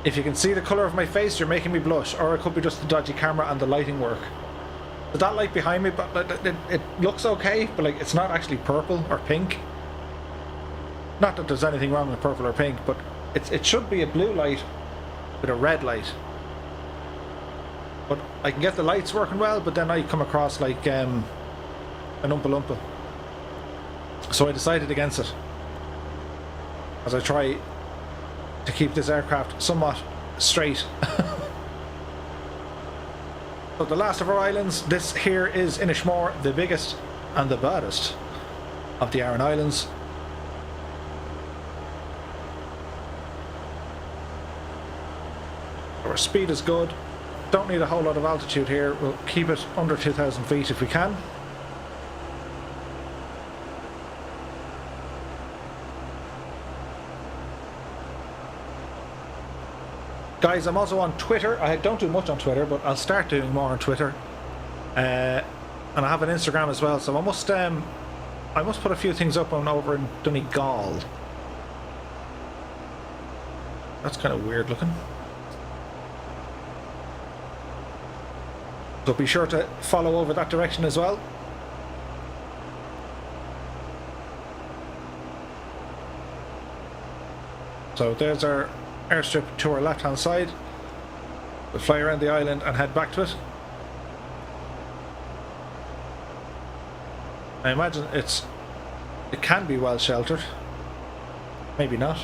If you can see the colour of my face, you're making me blush, or it could be just the dodgy camera and the lighting work. So that light behind me, but it looks okay, but like it's not actually purple or pink. Not that there's anything wrong with purple or pink, but it should be a blue light with a red light. But I can get the lights working well, but then I come across like an Oompa Loompa. So I decided against it, as I try to keep this aircraft somewhat straight. So the last of our islands, this here is Inishmore, the biggest and the baddest of the Aran Islands. Our speed is good, don't need a whole lot of altitude here, we'll keep it under 2,000 feet if we can. Guys, I'm also on Twitter. I don't do much on Twitter, but I'll start doing more on Twitter. And I have an Instagram as well, so I must put a few things up on over in Donegal. That's kind of weird looking. So be sure to follow over that direction as well. So there's our airstrip to our left hand side. We'll fly around the island and head back to it. I imagine it can be well sheltered. Maybe not.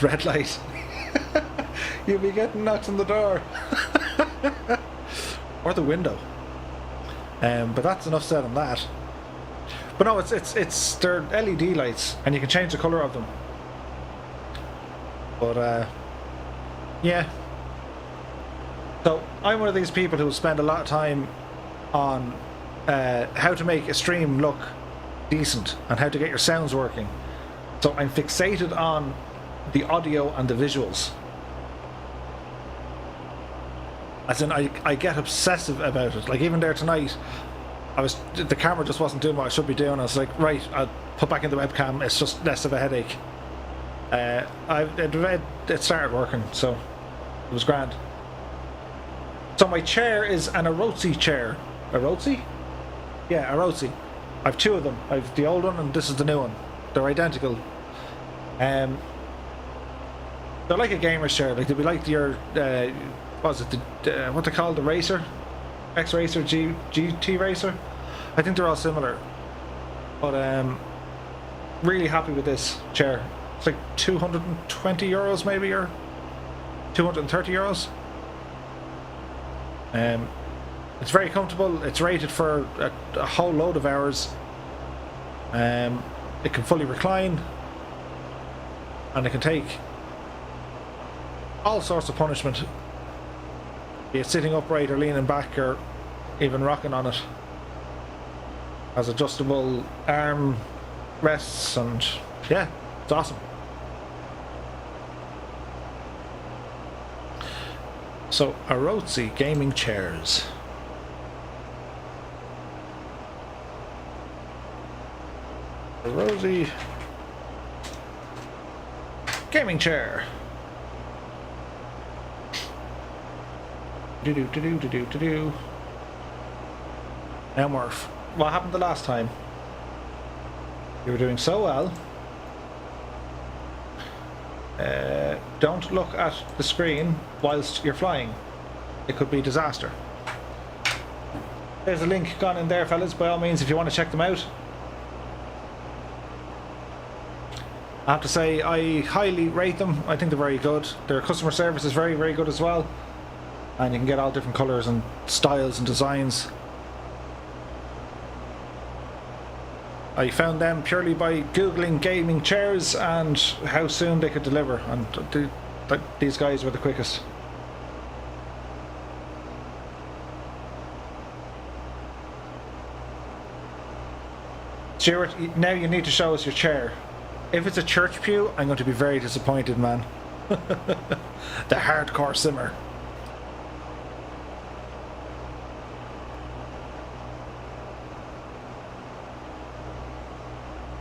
Red light. You'll be getting knocked on the door. Or the window. But that's enough said on that. But no, they're LED lights and you can change the colour of them. But yeah. So I'm one of these people who spend a lot of time on how to make a stream look decent and how to get your sounds working. So I'm fixated on the audio and the visuals. As in, I get obsessive about it. Like even there tonight, the camera just wasn't doing what I should be doing. I was like, right, I'll put back in the webcam. It's just less of a headache. It started working, so it was grand. So my chair is an Arotsi chair. Arotsi? Yeah, Arotsi. I've two of them. I've the old one and this is the new one. They're identical. They're like a gamer's chair. Like they'd be like your what they call the racer, X Racer, GT Racer. I think they're all similar. But really happy with this chair. It's like 220 euros maybe, or 230 euros. It's very comfortable. It's rated for a whole load of hours. It can fully recline, and it can take all sorts of punishment, be it sitting upright or leaning back or even rocking on it. Has adjustable arm rests and yeah, it's awesome. So Arotsi gaming chairs. Arotsi gaming chair. Do. Now Murph, what happened the last time? You were doing so well. Don't look at the screen whilst you're flying. It could be disaster. There's a link gone in there, fellas, by all means, if you want to check them out. I have to say, I highly rate them. I think they're very good. Their customer service is very, very good as well. And you can get all different colours and styles and designs. I found them purely by googling gaming chairs and how soon they could deliver, and these guys were the quickest. Stuart, now you need to show us your chair. If it's a church pew, I'm going to be very disappointed, man. The hardcore simmer.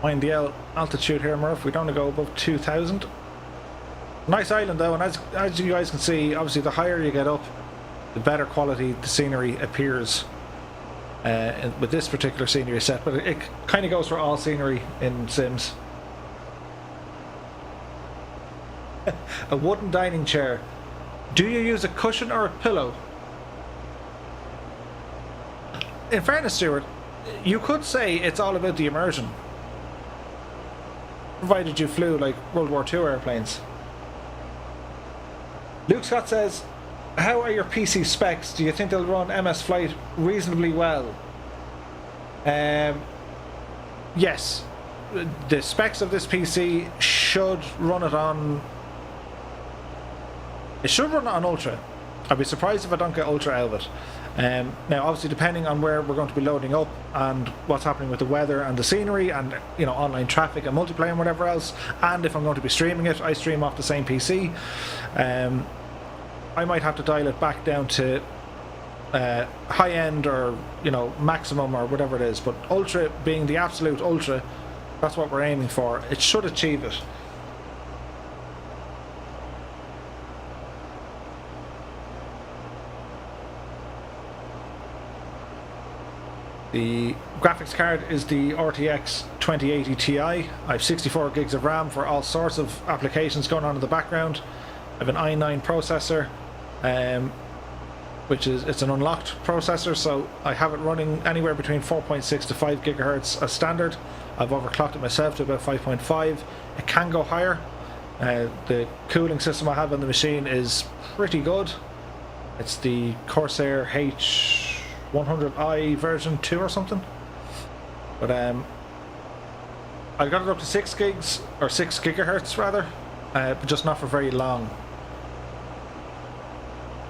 Mind the altitude here, Murph. We don't want to go above 2,000. Nice island though, and as you guys can see, obviously the higher you get up, the better quality the scenery appears with this particular scenery set. But it kind of goes for all scenery in Sims. A wooden dining chair. Do you use a cushion or a pillow? In fairness, Stuart, you could say it's all about the immersion. Provided you flew like World War II airplanes. Luke Scott says, how are your PC specs? Do you think they'll run MS Flight reasonably well? Yes. The specs of this PC should run it on... It should run it on Ultra. I'd be surprised if I don't get Ultra out of it. Now, obviously, depending on where we're going to be loading up and what's happening with the weather and the scenery and, you know, online traffic and multiplayer and whatever else, and if I'm going to be streaming it, I stream off the same PC. I might have to dial it back down to high end or, you know, maximum or whatever it is. But Ultra being the absolute Ultra, that's what we're aiming for. It should achieve it. The graphics card is the RTX 2080 Ti. I have 64 gigs of RAM for all sorts of applications going on in the background. I have an i9 processor, which is, it's an unlocked processor, so I have it running anywhere between 4.6 to 5 gigahertz as standard. I've overclocked it myself to about 5.5. It can go higher. The cooling system I have on the machine is pretty good. It's the Corsair H100i version 2 or something. But I got it up to 6 gigs, or 6 gigahertz rather, but just not for very long.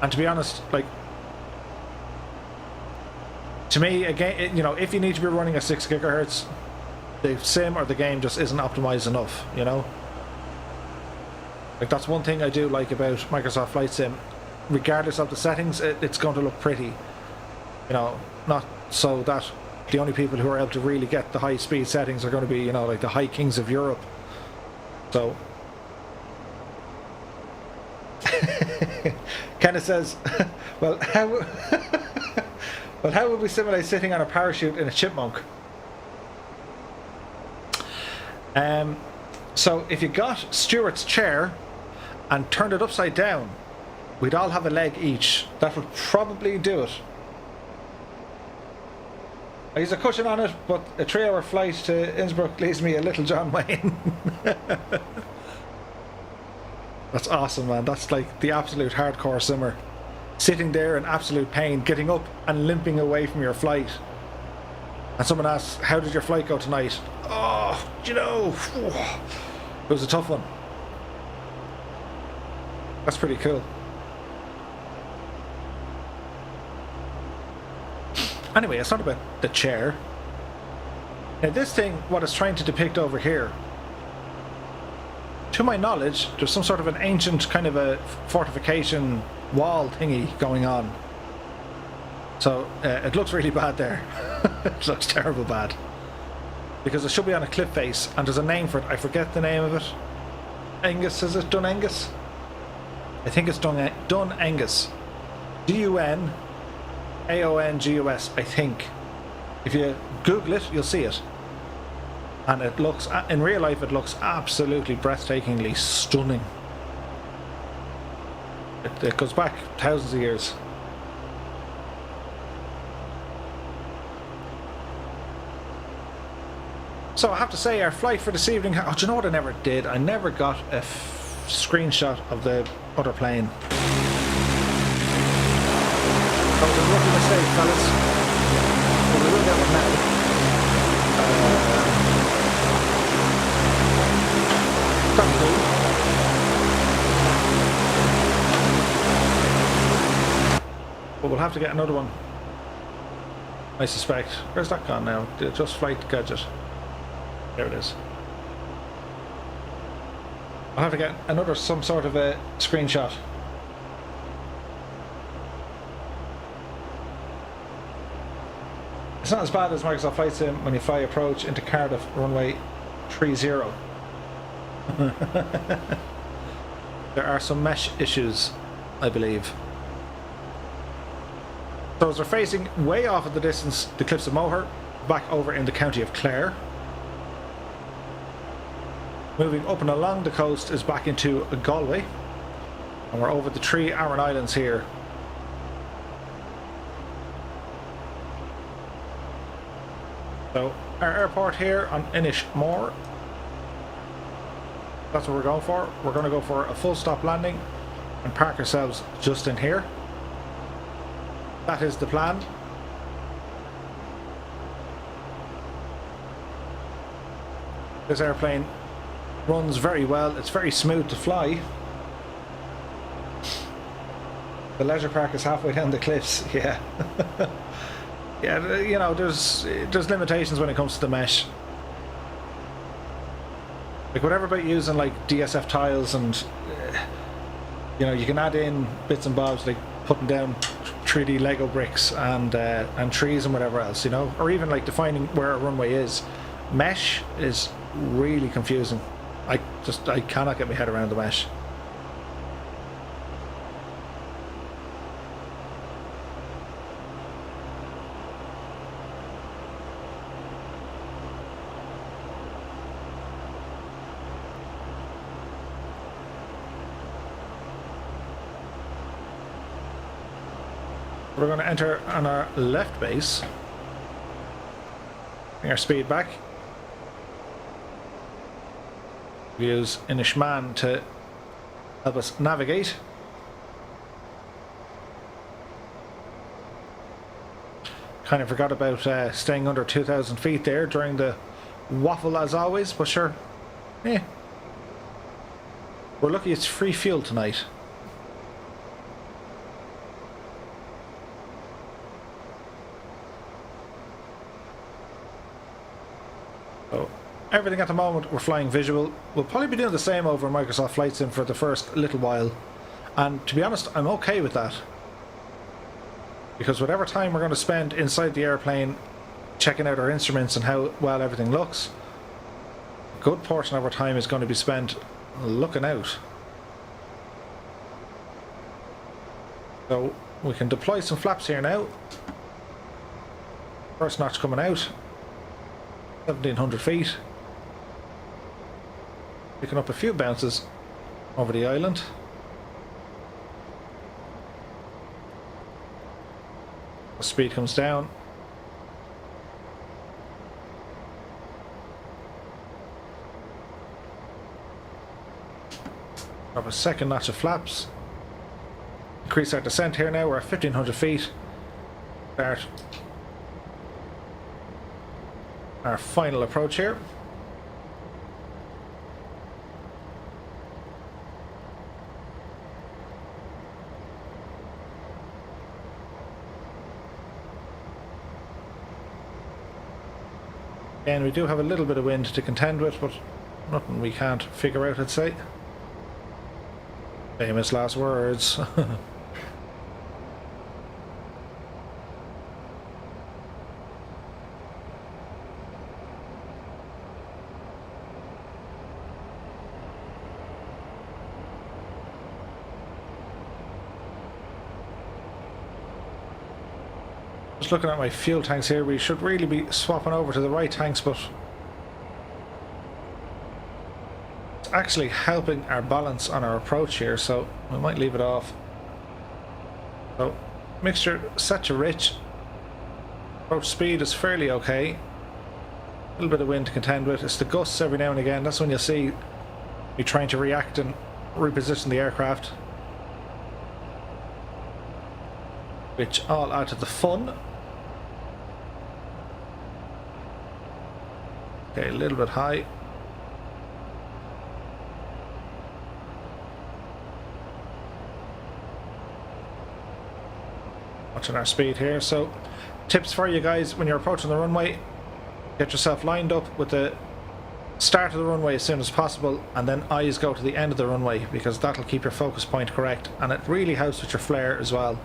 And to be honest, like, to me, again, you know, if you need to be running at 6 gigahertz, the sim or the game just isn't optimized enough, you know? Like, that's one thing I do like about Microsoft Flight Sim. Regardless of the settings, it's going to look pretty. You know, not so that the only people who are able to really get the high speed settings are going to be, you know, like the high kings of Europe. So Kenneth says, well, how would we simulate sitting on a parachute in a chipmunk? So if you got Stuart's chair and turned it upside down, we'd all have a leg each. That would probably do it. I use a cushion on it, but a 3-hour flight to Innsbruck leaves me a little John Wayne. That's awesome, man. That's like the absolute hardcore simmer. Sitting there in absolute pain, getting up and limping away from your flight. And someone asks, how did your flight go tonight? Oh, you know, it was a tough one. That's pretty cool. Anyway, it's not about the chair. Now this thing, what it's trying to depict over here, to my knowledge, there's some sort of an ancient kind of a fortification wall thingy going on. So it looks really bad there. It looks terrible bad. Because it should be on a cliff face, and there's a name for it. I forget the name of it. Angus, is it? Dun Angus? I think it's Dun Angus. DUNAONGUS, I think. If you Google it, you'll see it. And it looks, in real life, it looks absolutely breathtakingly stunning. It goes back thousands of years. So I have to say, our flight for this evening, oh, do you know what I never did? I never got a screenshot of the other plane. That was a rookie mistake, fellas. But we will get one now. That's cool. But we'll have to get another one, I suspect. Where's that gone now? The JustFlight gadget. There it is. I'll have to get another, some sort of a screenshot. It's not as bad as Microsoft Flight Sim when you fly approach into Cardiff runway 30. There are some mesh issues, I believe. So as we're facing way off in the distance the cliffs of Moher, back over in the county of Clare. Moving up and along the coast is back into Galway. And we're over the three Aran Islands here. So our airport here on Inishmore. That's what we're going for. We're going to go for a full stop landing and park ourselves just in here. That is the plan. This airplane runs very well. It's very smooth to fly. The leisure park is halfway down the cliffs. Yeah. Yeah, you know, there's limitations when it comes to the mesh. Like whatever about using like DSF tiles and you know, you can add in bits and bobs like putting down 3D Lego bricks and trees and whatever else, you know, or even like defining where a runway is. Mesh is really confusing. I cannot get my head around the mesh. We're going to enter on our left base. Bring our speed back. We use Inishman to help us navigate. Kind of forgot about staying under 2,000 feet there during the waffle as always, but sure. Yeah. We're lucky it's free fuel tonight. So everything at the moment we're flying visual. We'll probably be doing the same over Microsoft Flight Sim for the first little while, and to be honest I'm okay with that, because whatever time we're going to spend inside the airplane checking out our instruments and how well everything looks, a good portion of our time is going to be spent looking out. So we can deploy some flaps here now. First notch coming out, 1,700 feet. Picking up a few bounces over the island. The speed comes down. Have a second notch of flaps. Increase our descent here now. We're at 1,500 feet. Start our final approach here. And we do have a little bit of wind to contend with, but nothing we can't figure out, I'd say. Famous last words. Just looking at my fuel tanks here, we should really be swapping over to the right tanks, but actually helping our balance on our approach here, so we might leave it off. So mixture set to rich. Approach speed is fairly okay. A little bit of wind to contend with. It's the gusts every now and again. That's when you'll see me trying to react and reposition the aircraft, which all add to the fun. Okay, a little bit high. Watching our speed here. So tips for you guys when you're approaching the runway: get yourself lined up with the start of the runway as soon as possible, and then eyes go to the end of the runway, because that'll keep your focus point correct, and it really helps with your flare as well.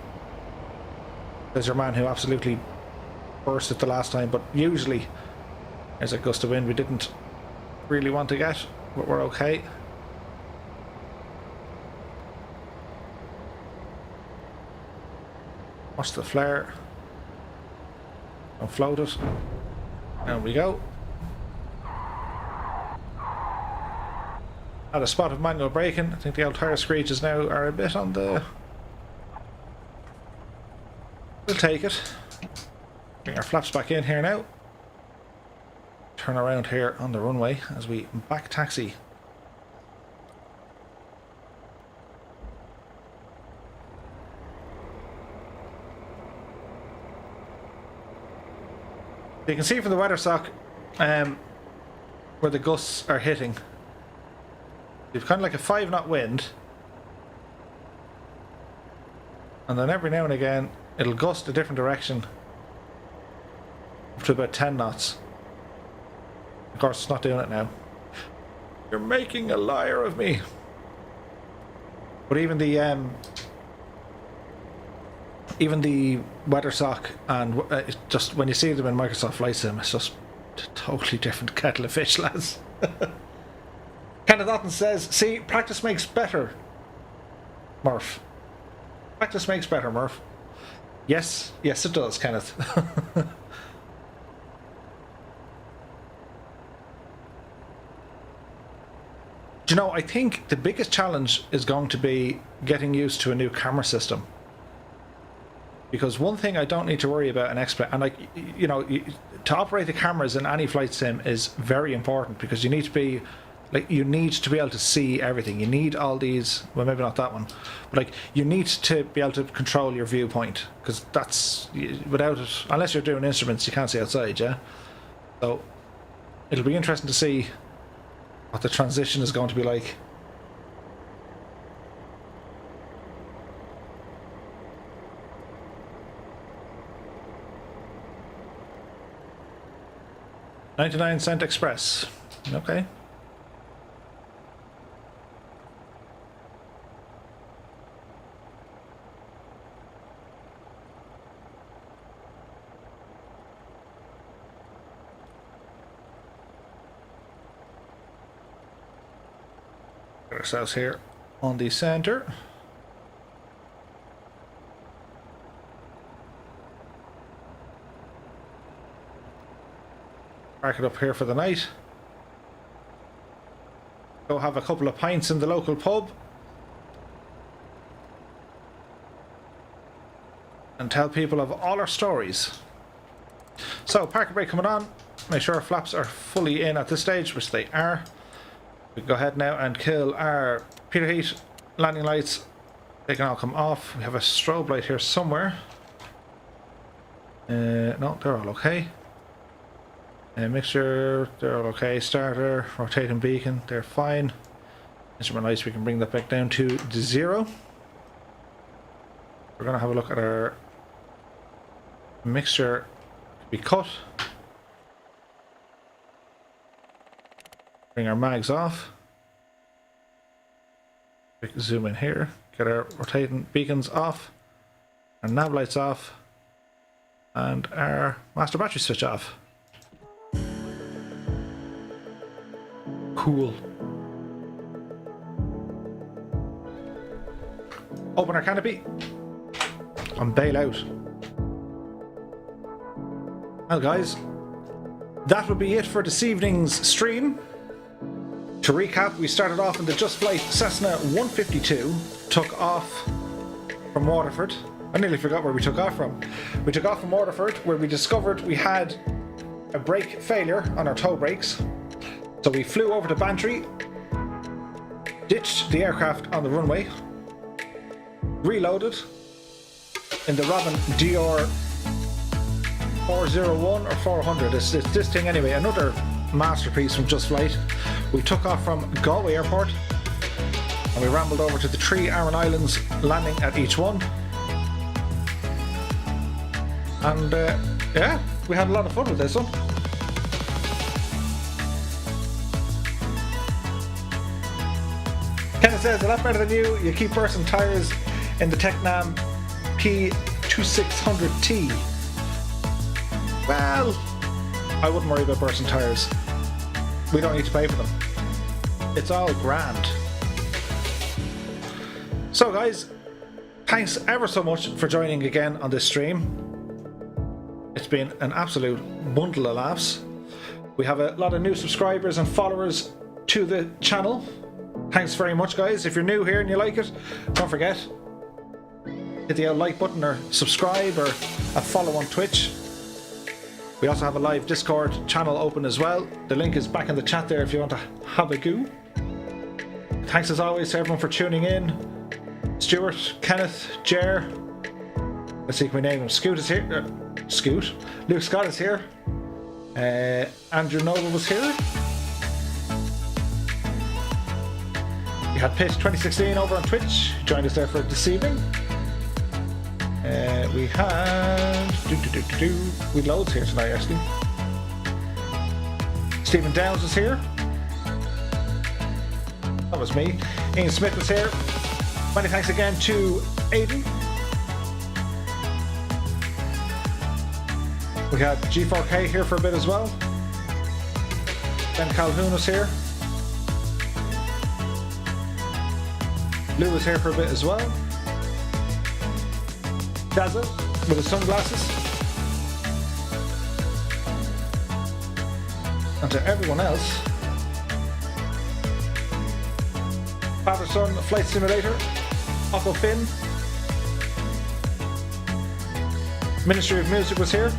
There's your man who absolutely burst it the last time, but usually there's a gust of wind we didn't really want to get, but we're okay. Watch the flare. Don't float it. There we go. At a spot of manual braking. I think the old tyre screeches now are a bit on the... We'll take it. Bring our flaps back in here now. Turn around here on the runway as we back taxi. You can see from the weather sock where the gusts are hitting. You've kind of like a 5-knot wind, and then every now and again it'll gust a different direction up to about 10 knots. Of course, it's not doing it now. You're making a liar of me. But even the weather sock, and just when you see them in Microsoft Flight Sim, it's just a totally different kettle of fish, lads. Kenneth Otten says, see, practice makes better, Murph. Practice makes better, Murph. Yes, yes it does, Kenneth. Do you know, I think the biggest challenge is going to be getting used to a new camera system. Because one thing I don't need to worry about an expert, and like, you know, to operate the cameras in any flight sim is very important, because you need to be, like, you need to be able to see everything. You need all these, well, maybe not that one, but like, you need to be able to control your viewpoint, because that's, without it, unless you're doing instruments, you can't see outside, yeah? So it'll be interesting to see what the transition is going to be like. $0.99 Express. Okay. Get ourselves here on the center. Park it up here for the night. Go have a couple of pints in the local pub. And tell people of all our stories. So, parking brake coming on. Make sure our flaps are fully in at this stage, which they are. We can go ahead now and kill our pitot heat, landing lights. They can all come off. We have a strobe light here somewhere. No, they're all okay. Mixture, they're all okay. Starter, rotating beacon, they're fine. Instrument lights, we can bring that back down to 0. We're going to have a look at our mixture to be cut. Bring our mags off. We can zoom in here, get our rotating beacons off, our nav lights off, and our master battery switch off. Cool. Open our canopy and bail out. Well guys, that will be it for this evening's stream. To recap, we started off in the JustFlight Cessna 152, took off from Waterford. I nearly forgot where we took off from. We took off from Waterford, where we discovered we had a brake failure on our tow brakes. So we flew over to Bantry, ditched the aircraft on the runway, reloaded in the Robin DR401 or 400. It's this thing anyway, another masterpiece from JustFlight. We took off from Galway Airport and we rambled over to the 3 Aran Islands, landing at each one. And yeah, we had a lot of fun with this one. Kenneth says, a lot better than you. You keep bursting tyres in the Tecnam P2600T. Well, I wouldn't worry about bursting tyres. We don't need to pay for them. It's all grand. So guys, thanks ever so much for joining again on this stream. It's been an absolute bundle of laughs. We have a lot of new subscribers and followers to the channel. Thanks very much, guys. If you're new here and you like it, don't forget, hit the like button or subscribe or a follow on Twitch. We also have a live Discord channel open as well. The link is back in the chat there if you want to have a go. Thanks as always to everyone for tuning in. Stuart, Kenneth, Jer. Let's see, can we name him? Scoot is here. Scoot. Luke Scott is here. Andrew Noble was here. We had Pitch 2016 over on Twitch. He joined us there for this evening. We had we loads here tonight actually. Stephen Downs was here. That was me. Ian Smith was here. Many thanks again to Aidan. We had G4K here for a bit as well. Ben Calhoun was here. Lou was here for a bit as well. Dazza with his sunglasses. And to everyone else, Father Son Flight Simulator, Otto Finn, Ministry of Music was here.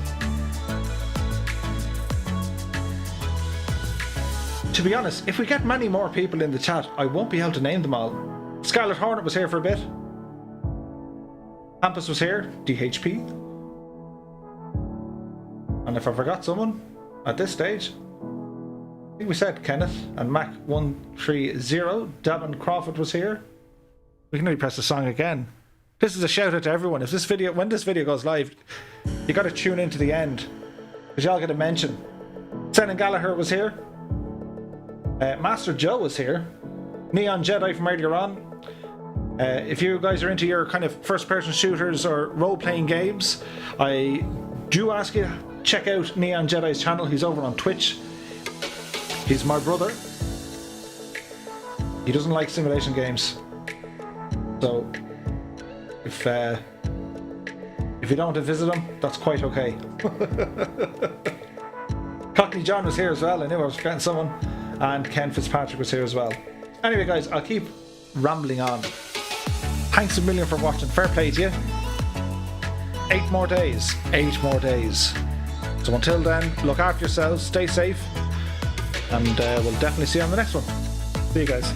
To be honest, if we get many more people in the chat, I won't be able to name them all. Scarlet Hornet was here for a bit. Hampus was here, DHP. And if I forgot someone at this stage, I think we said Kenneth and Mac130. Davin Crawford was here. We can only press the song again. This is a shout out to everyone. If this video, when this video goes live, you got to tune in to the end because y'all get a mention. Senan Gallagher was here. Master Joe was here. Neon Jedi from earlier on. If you guys are into your kind of first-person shooters or role-playing games, I do ask you to check out Neon Jedi's channel. He's over on Twitch. He's my brother. He doesn't like simulation games. So, if you don't want to visit him, that's quite okay. Cockney John was here as well. I knew I was forgetting someone. And Ken Fitzpatrick was here as well. Anyway, guys, I'll keep rambling on. Thanks a million for watching. Fair play to you. 8 more days. 8 more days. So until then, look after yourselves, stay safe, and we'll definitely see you on the next one. See you guys.